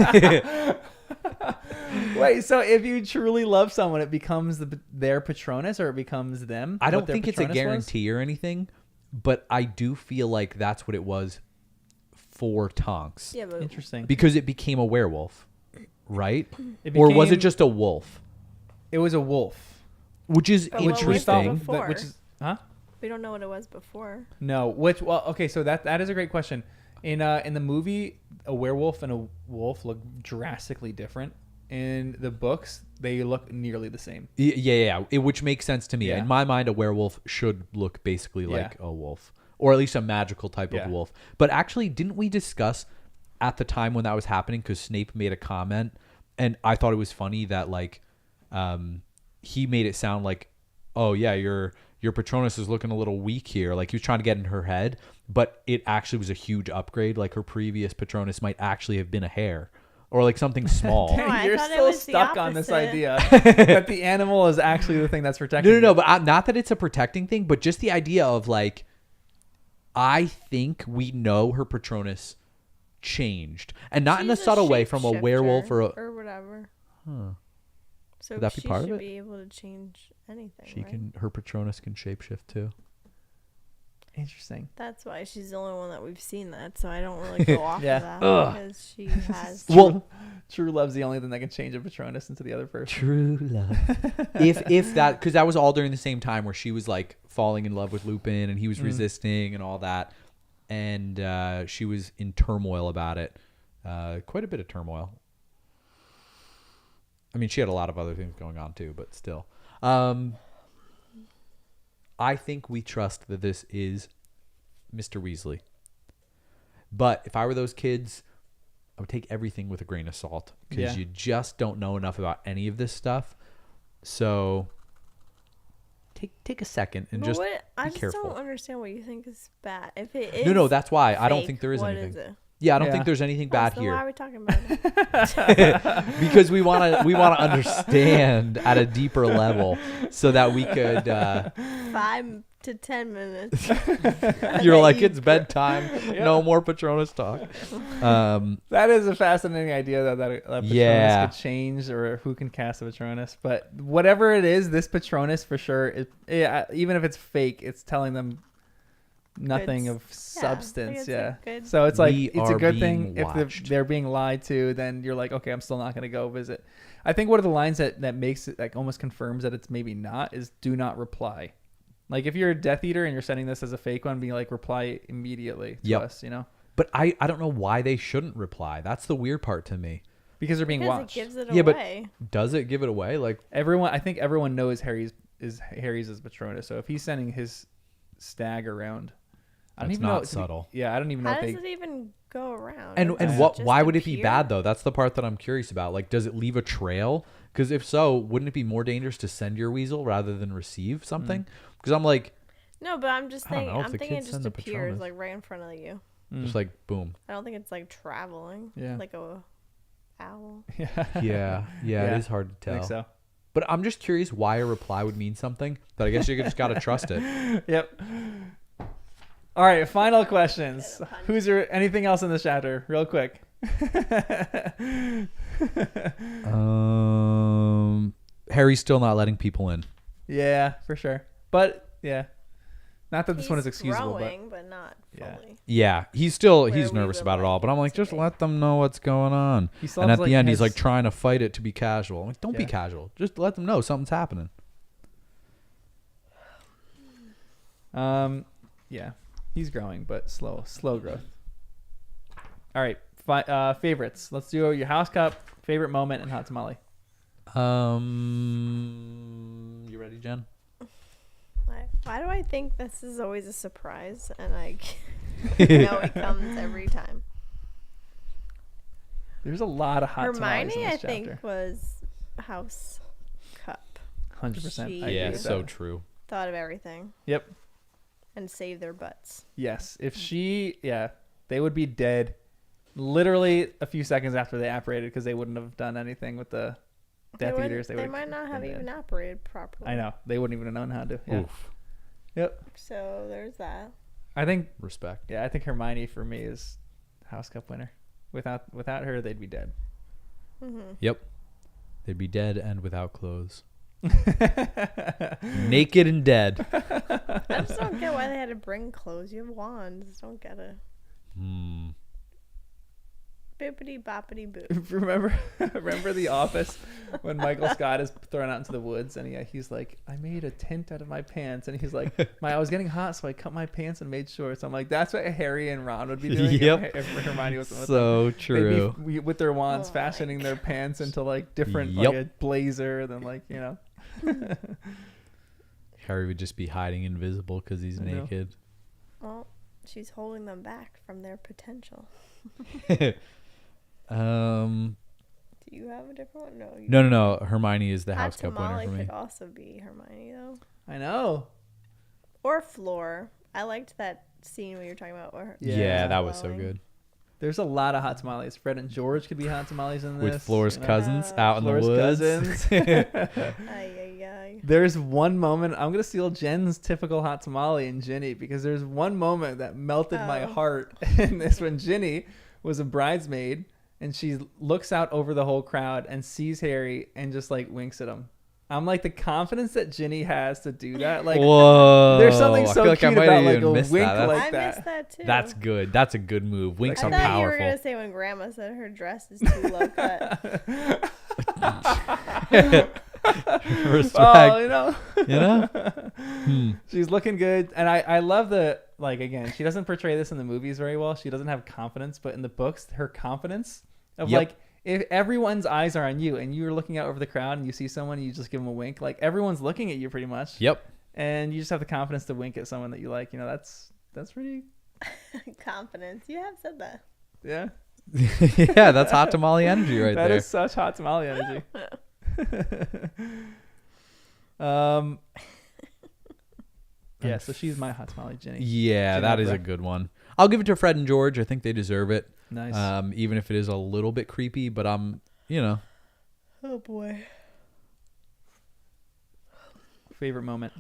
Wait, so if you truly love someone, it becomes their Patronus, or it becomes them? I don't what their think it's a Patronus was? guarantee or anything, but I do feel like that's what it was for Tonks. Yeah, but Interesting. Because it became a werewolf, right? It Or was it became- just a wolf? It was a wolf. Which is But what was interesting. it before? Which is we don't know what it was before. No. Okay. So that is a great question. In the movie, a werewolf and a wolf look drastically different. In the books, they look nearly the same. Yeah. Which makes sense to me. Yeah. In my mind, a werewolf should look basically like Yeah. a wolf, or at least a magical type Yeah. of wolf. But actually, didn't we discuss at the time when that was happening? Because Snape made a comment, and I thought it was funny that like he made it sound like, oh yeah, your Patronus is looking a little weak here. Like he was trying to get in her head, but it actually was a huge upgrade. Like her previous Patronus might actually have been a hare or like something small. No, I You're thought it still was the stuck on this opposite. idea that the animal is actually the thing that's protecting. No. you. But not that it's a protecting thing, but just the idea of like, I think we know her Patronus changed, and not in a She's subtle way from a shapeshifter werewolf or whatever. Huh. So Would that be she part of should it? be able to change anything. She right? can. Her Patronus can shapeshift too. Interesting. That's why she's the only one that we've seen that. So I don't really go off Yeah. of that Ugh. because she has. Well, True love's the only thing that can change a Patronus into the other person. true love. if that, because that was all during the same time where she was like falling in love with Lupin and he was resisting and all that. and she was in turmoil about it. Quite a bit of turmoil. I mean, she had a lot of other things going on too, but still. I think we trust that this is Mr. Weasley. But if I were those kids, I would take everything with a grain of salt because you just don't know enough about any of this stuff. So take a second and just be careful. I just don't understand what you think is bad. If it is no, that's why fake, I don't think there is what anything. Is it? Yeah, I don't think there's anything bad so here. Why are we talking about it? Because we want to understand at a deeper level so that we could 5 to 10 minutes. You're like, it's bedtime. No more Patronus talk. That is a fascinating idea that Patronus could change or who can cast a Patronus. But whatever it is, this Patronus for sure, even if it's fake, it's telling them nothing of substance. So it's like it's a good thing if they're being lied to. Then you're like, okay, I'm still not going to go visit. I think one of the lines that makes it like almost confirms that it's maybe not is do not reply. Like if you're a Death Eater and you're sending this as a fake one, being like reply immediately to us, you know. But I don't know why they shouldn't reply. That's the weird part to me. Because they're being watched. It gives it away. But does it give it away? Like I think everyone knows Harry's as Patronus. So if he's sending his stag around, I don't even know. Subtle. Yeah, I don't even know. How does it even go around? And what? Why would it be bad though? That's the part that I'm curious about. Like, does it leave a trail? Because if so, wouldn't it be more dangerous to send your weasel rather than receive something? Because I'm like, no, but I'm just thinking. I'm thinking it just appears Patronus. like right in front of you. Just like boom. I don't think it's like traveling. Yeah. Like a owl. Yeah. It is hard to tell. I think so. But I'm just curious why a reply would mean something. But I guess you just gotta trust it. Yep. All right, final questions. Who's there? Anything else in this chapter? Real quick. Harry's still not letting people in. Yeah, for sure. But yeah, not that this one is excusable, growing, but not fully. Yeah, he's nervous about it all. But I'm like, just let them know what's going on. And at the end, he's like trying to fight it to be casual. I'm like, don't be casual. Just let them know something's happening. Yeah. He's growing, but slow growth. All right, favorites. Let's do your house cup, favorite moment, and hot tamale. You ready, Jen? Why do I think this is always a surprise, and I know it comes every time? There's a lot of hot tamales in this chapter. Hermione, I think, was house cup. 100%. Yeah, so true. Thought of everything. Yep. And save their butts. Yes. If they would be dead literally a few seconds after they apparated because they wouldn't have done anything with the Death Eaters. They might not have even apparated properly. I know. They wouldn't even have known how to. Yeah. Oof. Yep. So there's that. I think respect. Yeah, I think Hermione for me is House Cup winner. Without her, they'd be dead. Mm-hmm. Yep. They'd be dead and without clothes. Naked and dead. I just don't get why they had to bring clothes. You have wands. Don't get it. Bippity boppity boo. Remember The Office when Michael Scott is thrown out into the woods and he's like, I made a tent out of my pants, and he's like, I was getting hot, so I cut my pants and made shorts. I'm like, that's what Harry and Ron would be doing if Hermione wasn't with so them. True. They'd be with their wands, fashioning their pants into like different, like a blazer, then like Harry would just be hiding invisible because he's naked. Well, she's holding them back from their potential. Do you have a different one? No. Hermione is the House Cup winner for me. Could also be Hermione though. I know. Or Floor. I liked that scene when you were talking about. Yeah, that was so good. There's a lot of hot tamales. Fred and George could be hot tamales in this. With Floor's cousins out in the woods. Cousins. There's one moment. I'm going to steal Jen's typical hot tamale in Ginny because there's one moment that melted my heart in this when Ginny was a bridesmaid and she looks out over the whole crowd and sees Harry and just like winks at him. I'm like, the confidence that Ginny has to do that. Like, whoa, there's something so cute about like a wink that. like that. I missed that too. That's good. That's a good move. Winks are powerful. I thought powerful. you were going to say when Grandma said her dress is too low cut. Respect. Oh, you know? She's looking good. And I love the like, again, she doesn't portray this in the movies very well. She doesn't have confidence, but in the books, her confidence of like, if everyone's eyes are on you and you're looking out over the crowd and you see someone and you just give them a wink, like everyone's looking at you pretty much. Yep. And you just have the confidence to wink at someone that you like. You know, that's pretty. Confidence. You have said that. Yeah. Yeah, that's hot tamale energy right there. That is such hot tamale energy. Yeah, so she's my hot tamale, Ginny. Yeah, Ginny that is Oprah. a good one. I'll give it to Fred and George. I think they deserve it. Nice. Even if it is a little bit creepy, but Oh boy. Favorite moment.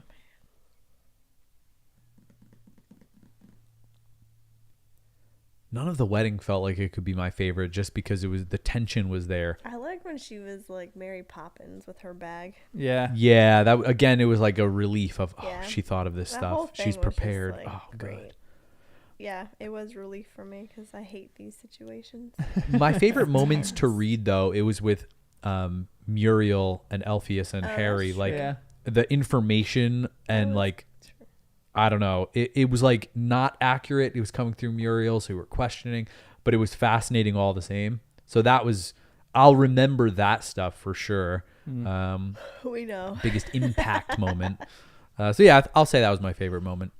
None of the wedding felt like it could be my favorite just because the tension was there. I like when she was like Mary Poppins with her bag. Yeah. Yeah, that again, it was like a relief of Yeah. she thought of this That whole stuff. thing She's was just, prepared. like, Oh, great. good. Yeah, it was relief for me because I hate these situations. My favorite moments to read though, it was with Muriel and Alpheus and Harry. that's Like Yeah. the information and was like I don't know. It was like not accurate. It was coming through Muriel, so we were questioning, but it was fascinating all the same. So I'll remember that stuff for sure. We know. Biggest impact moment. So yeah, I'll say that was my favorite moment.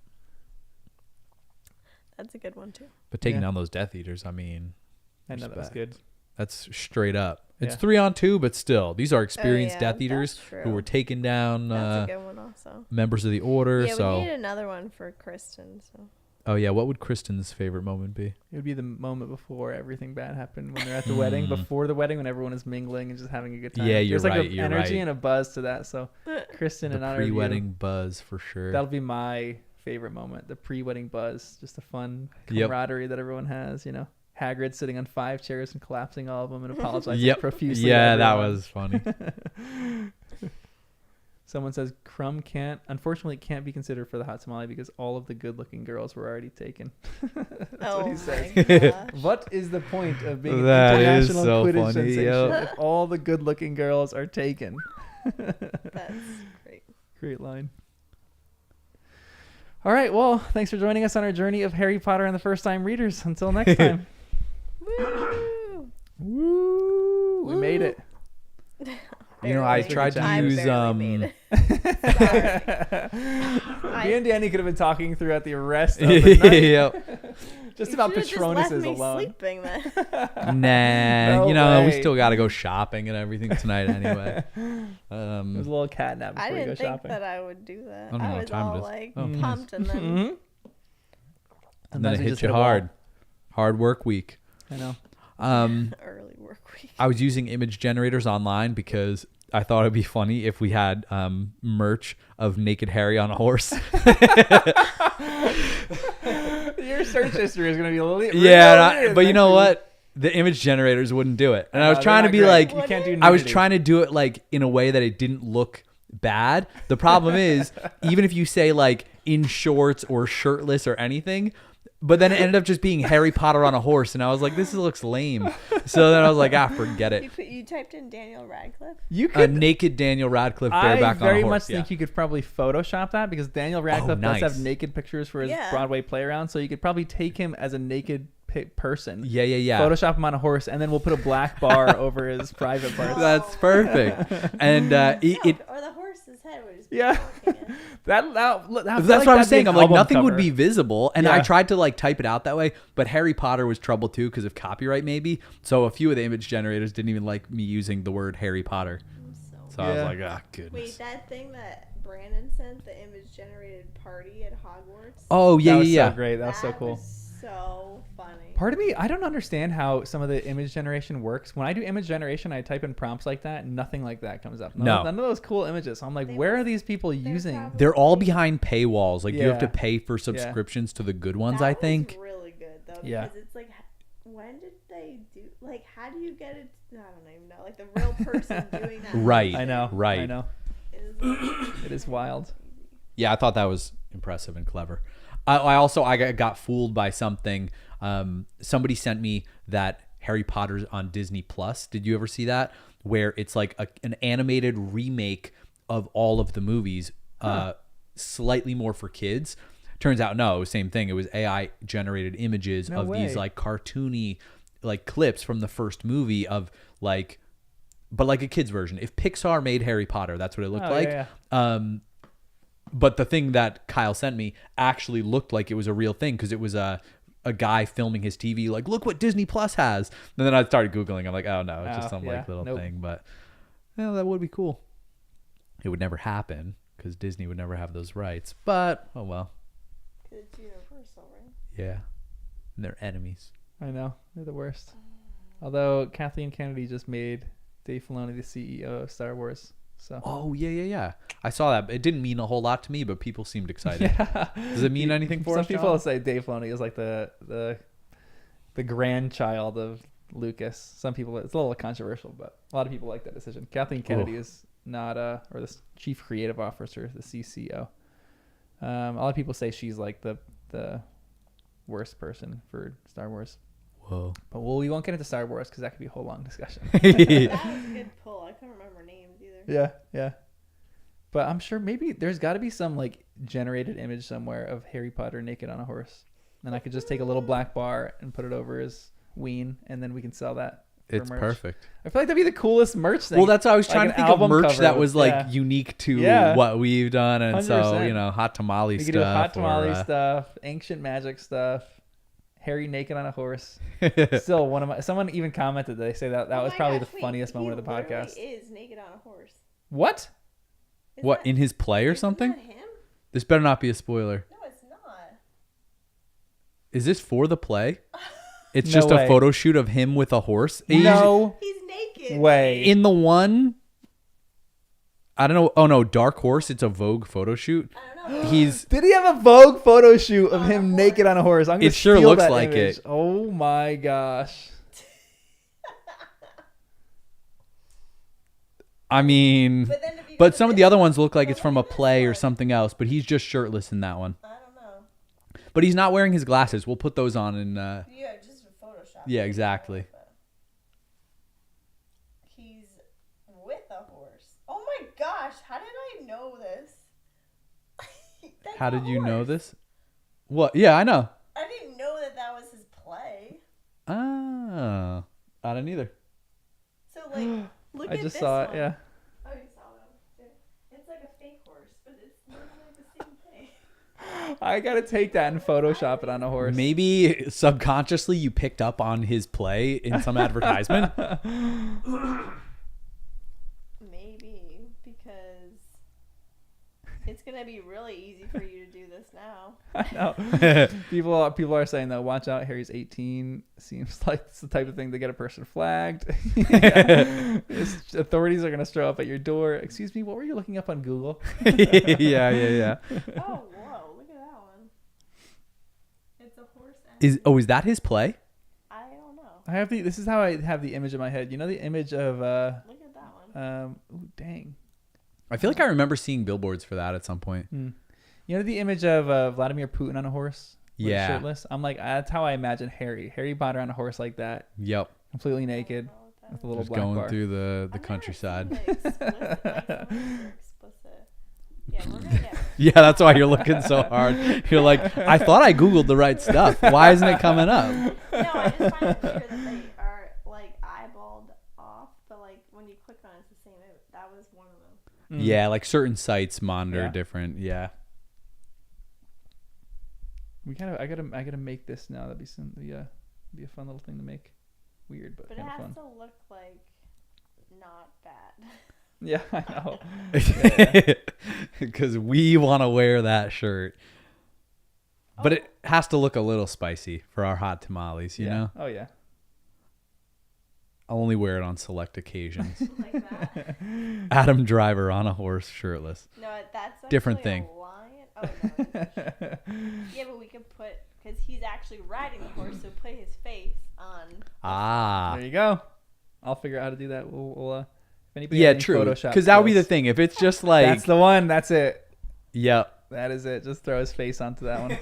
That's a good one too. But taking Yeah. down those Death Eaters, I mean, I know that was respect. good. That's straight up. It's Yeah. 3-on-2, but still, these are experienced yeah, Death Eaters that's who true. were taking down That's a good one also. members of the Order. Yeah, so, we need another one for Kristen. So oh yeah, what would Kristen's favorite moment be? It would be the moment before everything bad happened, when they're at the wedding, before the wedding, when everyone is mingling and just having a good time. Yeah, you're There's like right, an you're energy right. and a buzz to that. So, Kristen, in The honor of you, pre-wedding buzz for sure. that'll be my favorite moment. The pre-wedding buzz, just the fun Yep. camaraderie that everyone has. You know, Hagrid sitting on 5 chairs and collapsing all of them and apologizing Yep. profusely. Yeah, to that everyone. was funny. Someone says Crumb unfortunately can't be considered for the hot tamale because all of the good-looking girls were already taken. That's what he says. my gosh. What is the point of being That an is international so Quidditch funny, sensation yeah. if all the good-looking girls are taken? That's great. Great line. All right, well, thanks for joining us on our journey of Harry Potter and the First-Time Readers. Until next time. Woo! Woo! We made it. You know, I Barely. tried to I use barely made it. Me and Danny could have been talking throughout the rest of the night. Yep. Just You about should've just left Patronuses me alone. sleeping then. Nah, No you know, we way. still got to go shopping and everything tonight anyway. It was a little catnap I before you go didn't think shopping. that I would do that. I don't know I what was time it all is. like Oh, nice. pumped and then Mhm. And then it we hit just you hit a wall. hard. Hard work week. I know. early work week. I was using image generators online because I thought it'd be funny if we had merch of naked Harry on a horse. Your search history is going to be a little Yeah, weird but you next know week. what? The image generators wouldn't do it. And I was They're trying to not be great. like, You can't do I was nudity. trying to do it like in a way that it didn't look bad. The problem is, even if you say like in shorts or shirtless or anything, but then it ended up just being Harry Potter on a horse, and I was like, this looks lame. So then I was like, forget it. You typed in Daniel Radcliffe. You A could. naked Daniel Radcliffe I bareback on a very horse. much think yeah. you could probably Photoshop that because Daniel Radcliffe nice. does have naked pictures for his Yeah. Broadway play around, so you could probably take him as a naked person. Yeah. Photoshop him on a horse, and then we'll put a black bar over his private parts. That's perfect. And Or the horse's head would just be Yeah. walking in. That's that's what I'm saying. I'm like, nothing would be visible. And I Yeah. tried to like type it out that way, but Harry Potter was trouble too because of copyright maybe. So a few of the image generators didn't even like me using the word Harry Potter. So I was Yeah. like, Wait, goodness. that thing that Brandon sent, the image generated party at Hogwarts. Oh, yeah, That was yeah. so great. That was so cool. Was so funny. Part of me, I don't understand how some of the image generation works. When I do image generation, I type in prompts like that, and nothing like that comes up. No. None of those cool images. So I'm like, They where are must- these people using? probably- They're all behind paywalls. Like you have to Yeah. pay for subscriptions to the good ones, I That think. was really good though. Yeah. Because it's like, when did they do? Like, how do you get it? I don't even know. Like the real person doing that. Right. I know. Right. I know. Is It is wild. Yeah, I thought that was impressive and clever. I got fooled by something. Somebody sent me that Harry Potter's on Disney Plus. Did you ever see that? Where it's like an animated remake of all of the movies, slightly more for kids. Turns out, no, it was same thing. It was AI generated images No of way. these like cartoony like clips from the first movie of like, but like a kid's version. If Pixar made Harry Potter, that's what it looked like. Yeah. But the thing that Kyle sent me actually looked like it was a real thing because it was a guy filming his TV, like, look what Disney Plus has. And then I started Googling. I'm like, oh no, it's just some like little thing. But yeah, that would be cool. It would never happen because Disney would never have those rights. But oh well. It's Universal, right? Yeah, and they're enemies. I know, they're the worst. Although Kathleen Kennedy just made Dave Filoni the CEO of Star Wars. So. Oh yeah. I saw that. It didn't mean a whole lot to me, but people seemed excited. Yeah. Does it mean anything for us? Some people John? say Dave Filoni is like the grandchild of Lucas. Some people, it's a little controversial, but a lot of people like that decision. Kathleen Kennedy is not or the chief creative officer, the CCO. A lot of people say she's like the worst person for Star Wars. Whoa. But we won't get into Star Wars because that could be a whole long discussion. That was a good pull. I couldn't remember names either. Yeah. But I'm sure maybe there's got to be some like generated image somewhere of Harry Potter naked on a horse. And I could just take a little black bar and put it over his ween, and then we can sell that. It's merch. perfect. I feel like that'd be the coolest merch thing. Well, that's why I was trying to think of merch that was like yeah. unique to Yeah. what we've done, and 100%. so hot tamale We stuff. could do hot tamale or, stuff, ancient magic stuff, Harry naked on a horse. Still, someone even commented that they say that was probably the funniest moment of the podcast. He is naked on a horse. What? What, in his play or something? Isn't that him? This better not be a spoiler. No, it's not. Is this for the play? It's No just way. a photo shoot of him with a horse. No He's naked. way. In the one, I don't know. Oh no, Dark Horse. It's a Vogue photo shoot. I don't know. Did he have a Vogue photo shoot of him naked on a horse? I'm gonna It sure steal looks that like image. it. Oh my gosh. I mean, But then if you but go some to of the this- other ones look like but it's from look a at this play or one. something else. But he's just shirtless in that one. I don't know. But he's not wearing his glasses. We'll put those on and. Yeah, just a Photoshop. Yeah, exactly. He's with a horse. Oh my gosh, how did I know this? That's How a did you know horse. this? What? Yeah, I know. I didn't know that was his play. Oh, I didn't either. So like, look I at just this saw one. it. Yeah. Oh, you saw that one. It's like a fake horse, but it's not like the same thing. I gotta take that and Photoshop it on a horse. Maybe subconsciously you picked up on his play in some advertisement. Maybe because it's gonna be really easy for you to do this now. I know. People are saying though, watch out, Harry's 18. Seems like it's the type of thing to get a person flagged. Authorities are gonna show up at your door. Excuse me, what were you looking up on Google? yeah. Oh, whoa! Look at that one. It's a horse. And Is that his play? I don't know. I have this is how I have the image in my head. You know the image of Look at that one. ooh, dang. I feel like I remember seeing billboards for that at some point. You know the image of Vladimir Putin on a horse? Where he's Yeah. shirtless? I'm like, that's how I imagine Harry Potter on a horse like that, Yep. completely naked I don't know what that with a little Just black going bar. through the I've never countryside. seen the explicit, like, some of these are explicit. Yeah, we're gonna get. Yeah, that's why you're looking so hard. You're like, I thought I Googled the right stuff. Why isn't it coming up? No, I just find it weird that they are like eyeballed off, but like when you click on it, it's the same. That was one of them. Yeah, like certain sites monitor Yeah. different. Yeah. I gotta make this now. That'd be be a fun little thing to make. Weird, but But it kind of has fun. to look like not bad. Yeah, I know. Because we want to wear that shirt. But it has to look a little spicy for our hot tamales, you know? Oh yeah. I'll only wear it on select occasions. Like that. Adam Driver on a horse shirtless. No, that's actually Different thing. A lion. Oh no. Yeah, but we could put because he's actually riding the horse, so put his face on. Ah. There you go. I'll figure out how to do that. We'll if anybody Yeah, has any true. Photoshop Because that would be the skills, thing. If it's just like, that's the one. That's it. yep. That is it. Just throw his face onto that one.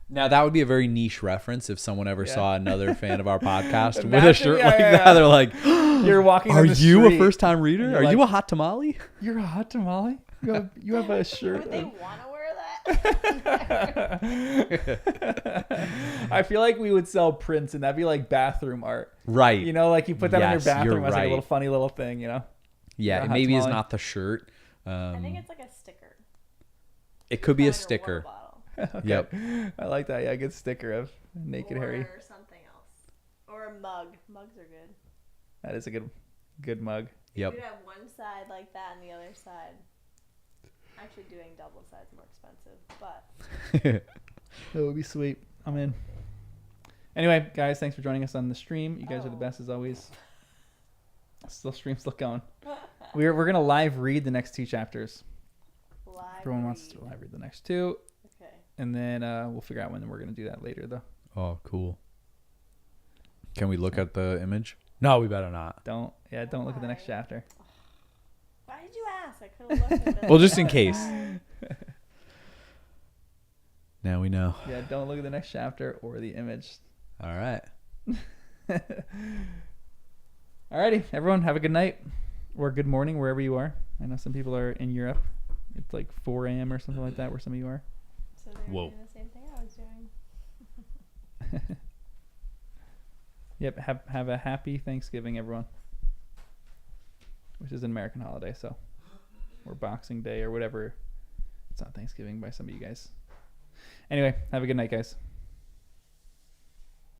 Now that would be a very niche reference if someone ever Yeah. saw another fan of our podcast with a Imagine- shirt yeah, like yeah, that. yeah. They're like, You're walking. "Are down the you a street, first-time and reader? you're Are like, you a hot tamale?" You're a hot tamale. You have a shirt. Would they want to wear I feel like we would sell prints and that'd be like bathroom art. Right. You know, like you put that in your Yes, bathroom you're as like a right. little funny little thing, you know? Yeah, Hot it maybe is tamale. not the shirt. I think it's like a sticker. It could be a On your sticker. water bottle. Okay. Yep. I like that. Yeah, a good sticker of Naked Harry. Or something else. Or a mug. Mugs are good. That is a good mug. Yep. You'd have one side like that and the other side. Actually, doing double side's more expensive, but That would be sweet. I'm in. Anyway, guys, thanks for joining us on the stream. You guys are the best as always. Stream's still going. We're gonna live read the next 2 chapters. Everyone wants to live read the next 2. Okay. And then we'll figure out when we're gonna do that later, though. Oh, cool. Can we look at the image? No, we better not. Don't look at the next chapter. Why did you ask? I could have looked at it. Well, just in case. Now we know. Yeah, don't look at the next chapter or the image. All right. Alrighty, everyone, have a good night or good morning wherever you are. I know some people are in Europe. It's like 4 a.m. or something like that where some of you are. So they're Whoa. doing the same thing I was doing. Yep, have a happy Thanksgiving, everyone. Which is an American holiday, so. Or Boxing Day or whatever. It's not Thanksgiving by some of you guys. Anyway, have a good night, guys.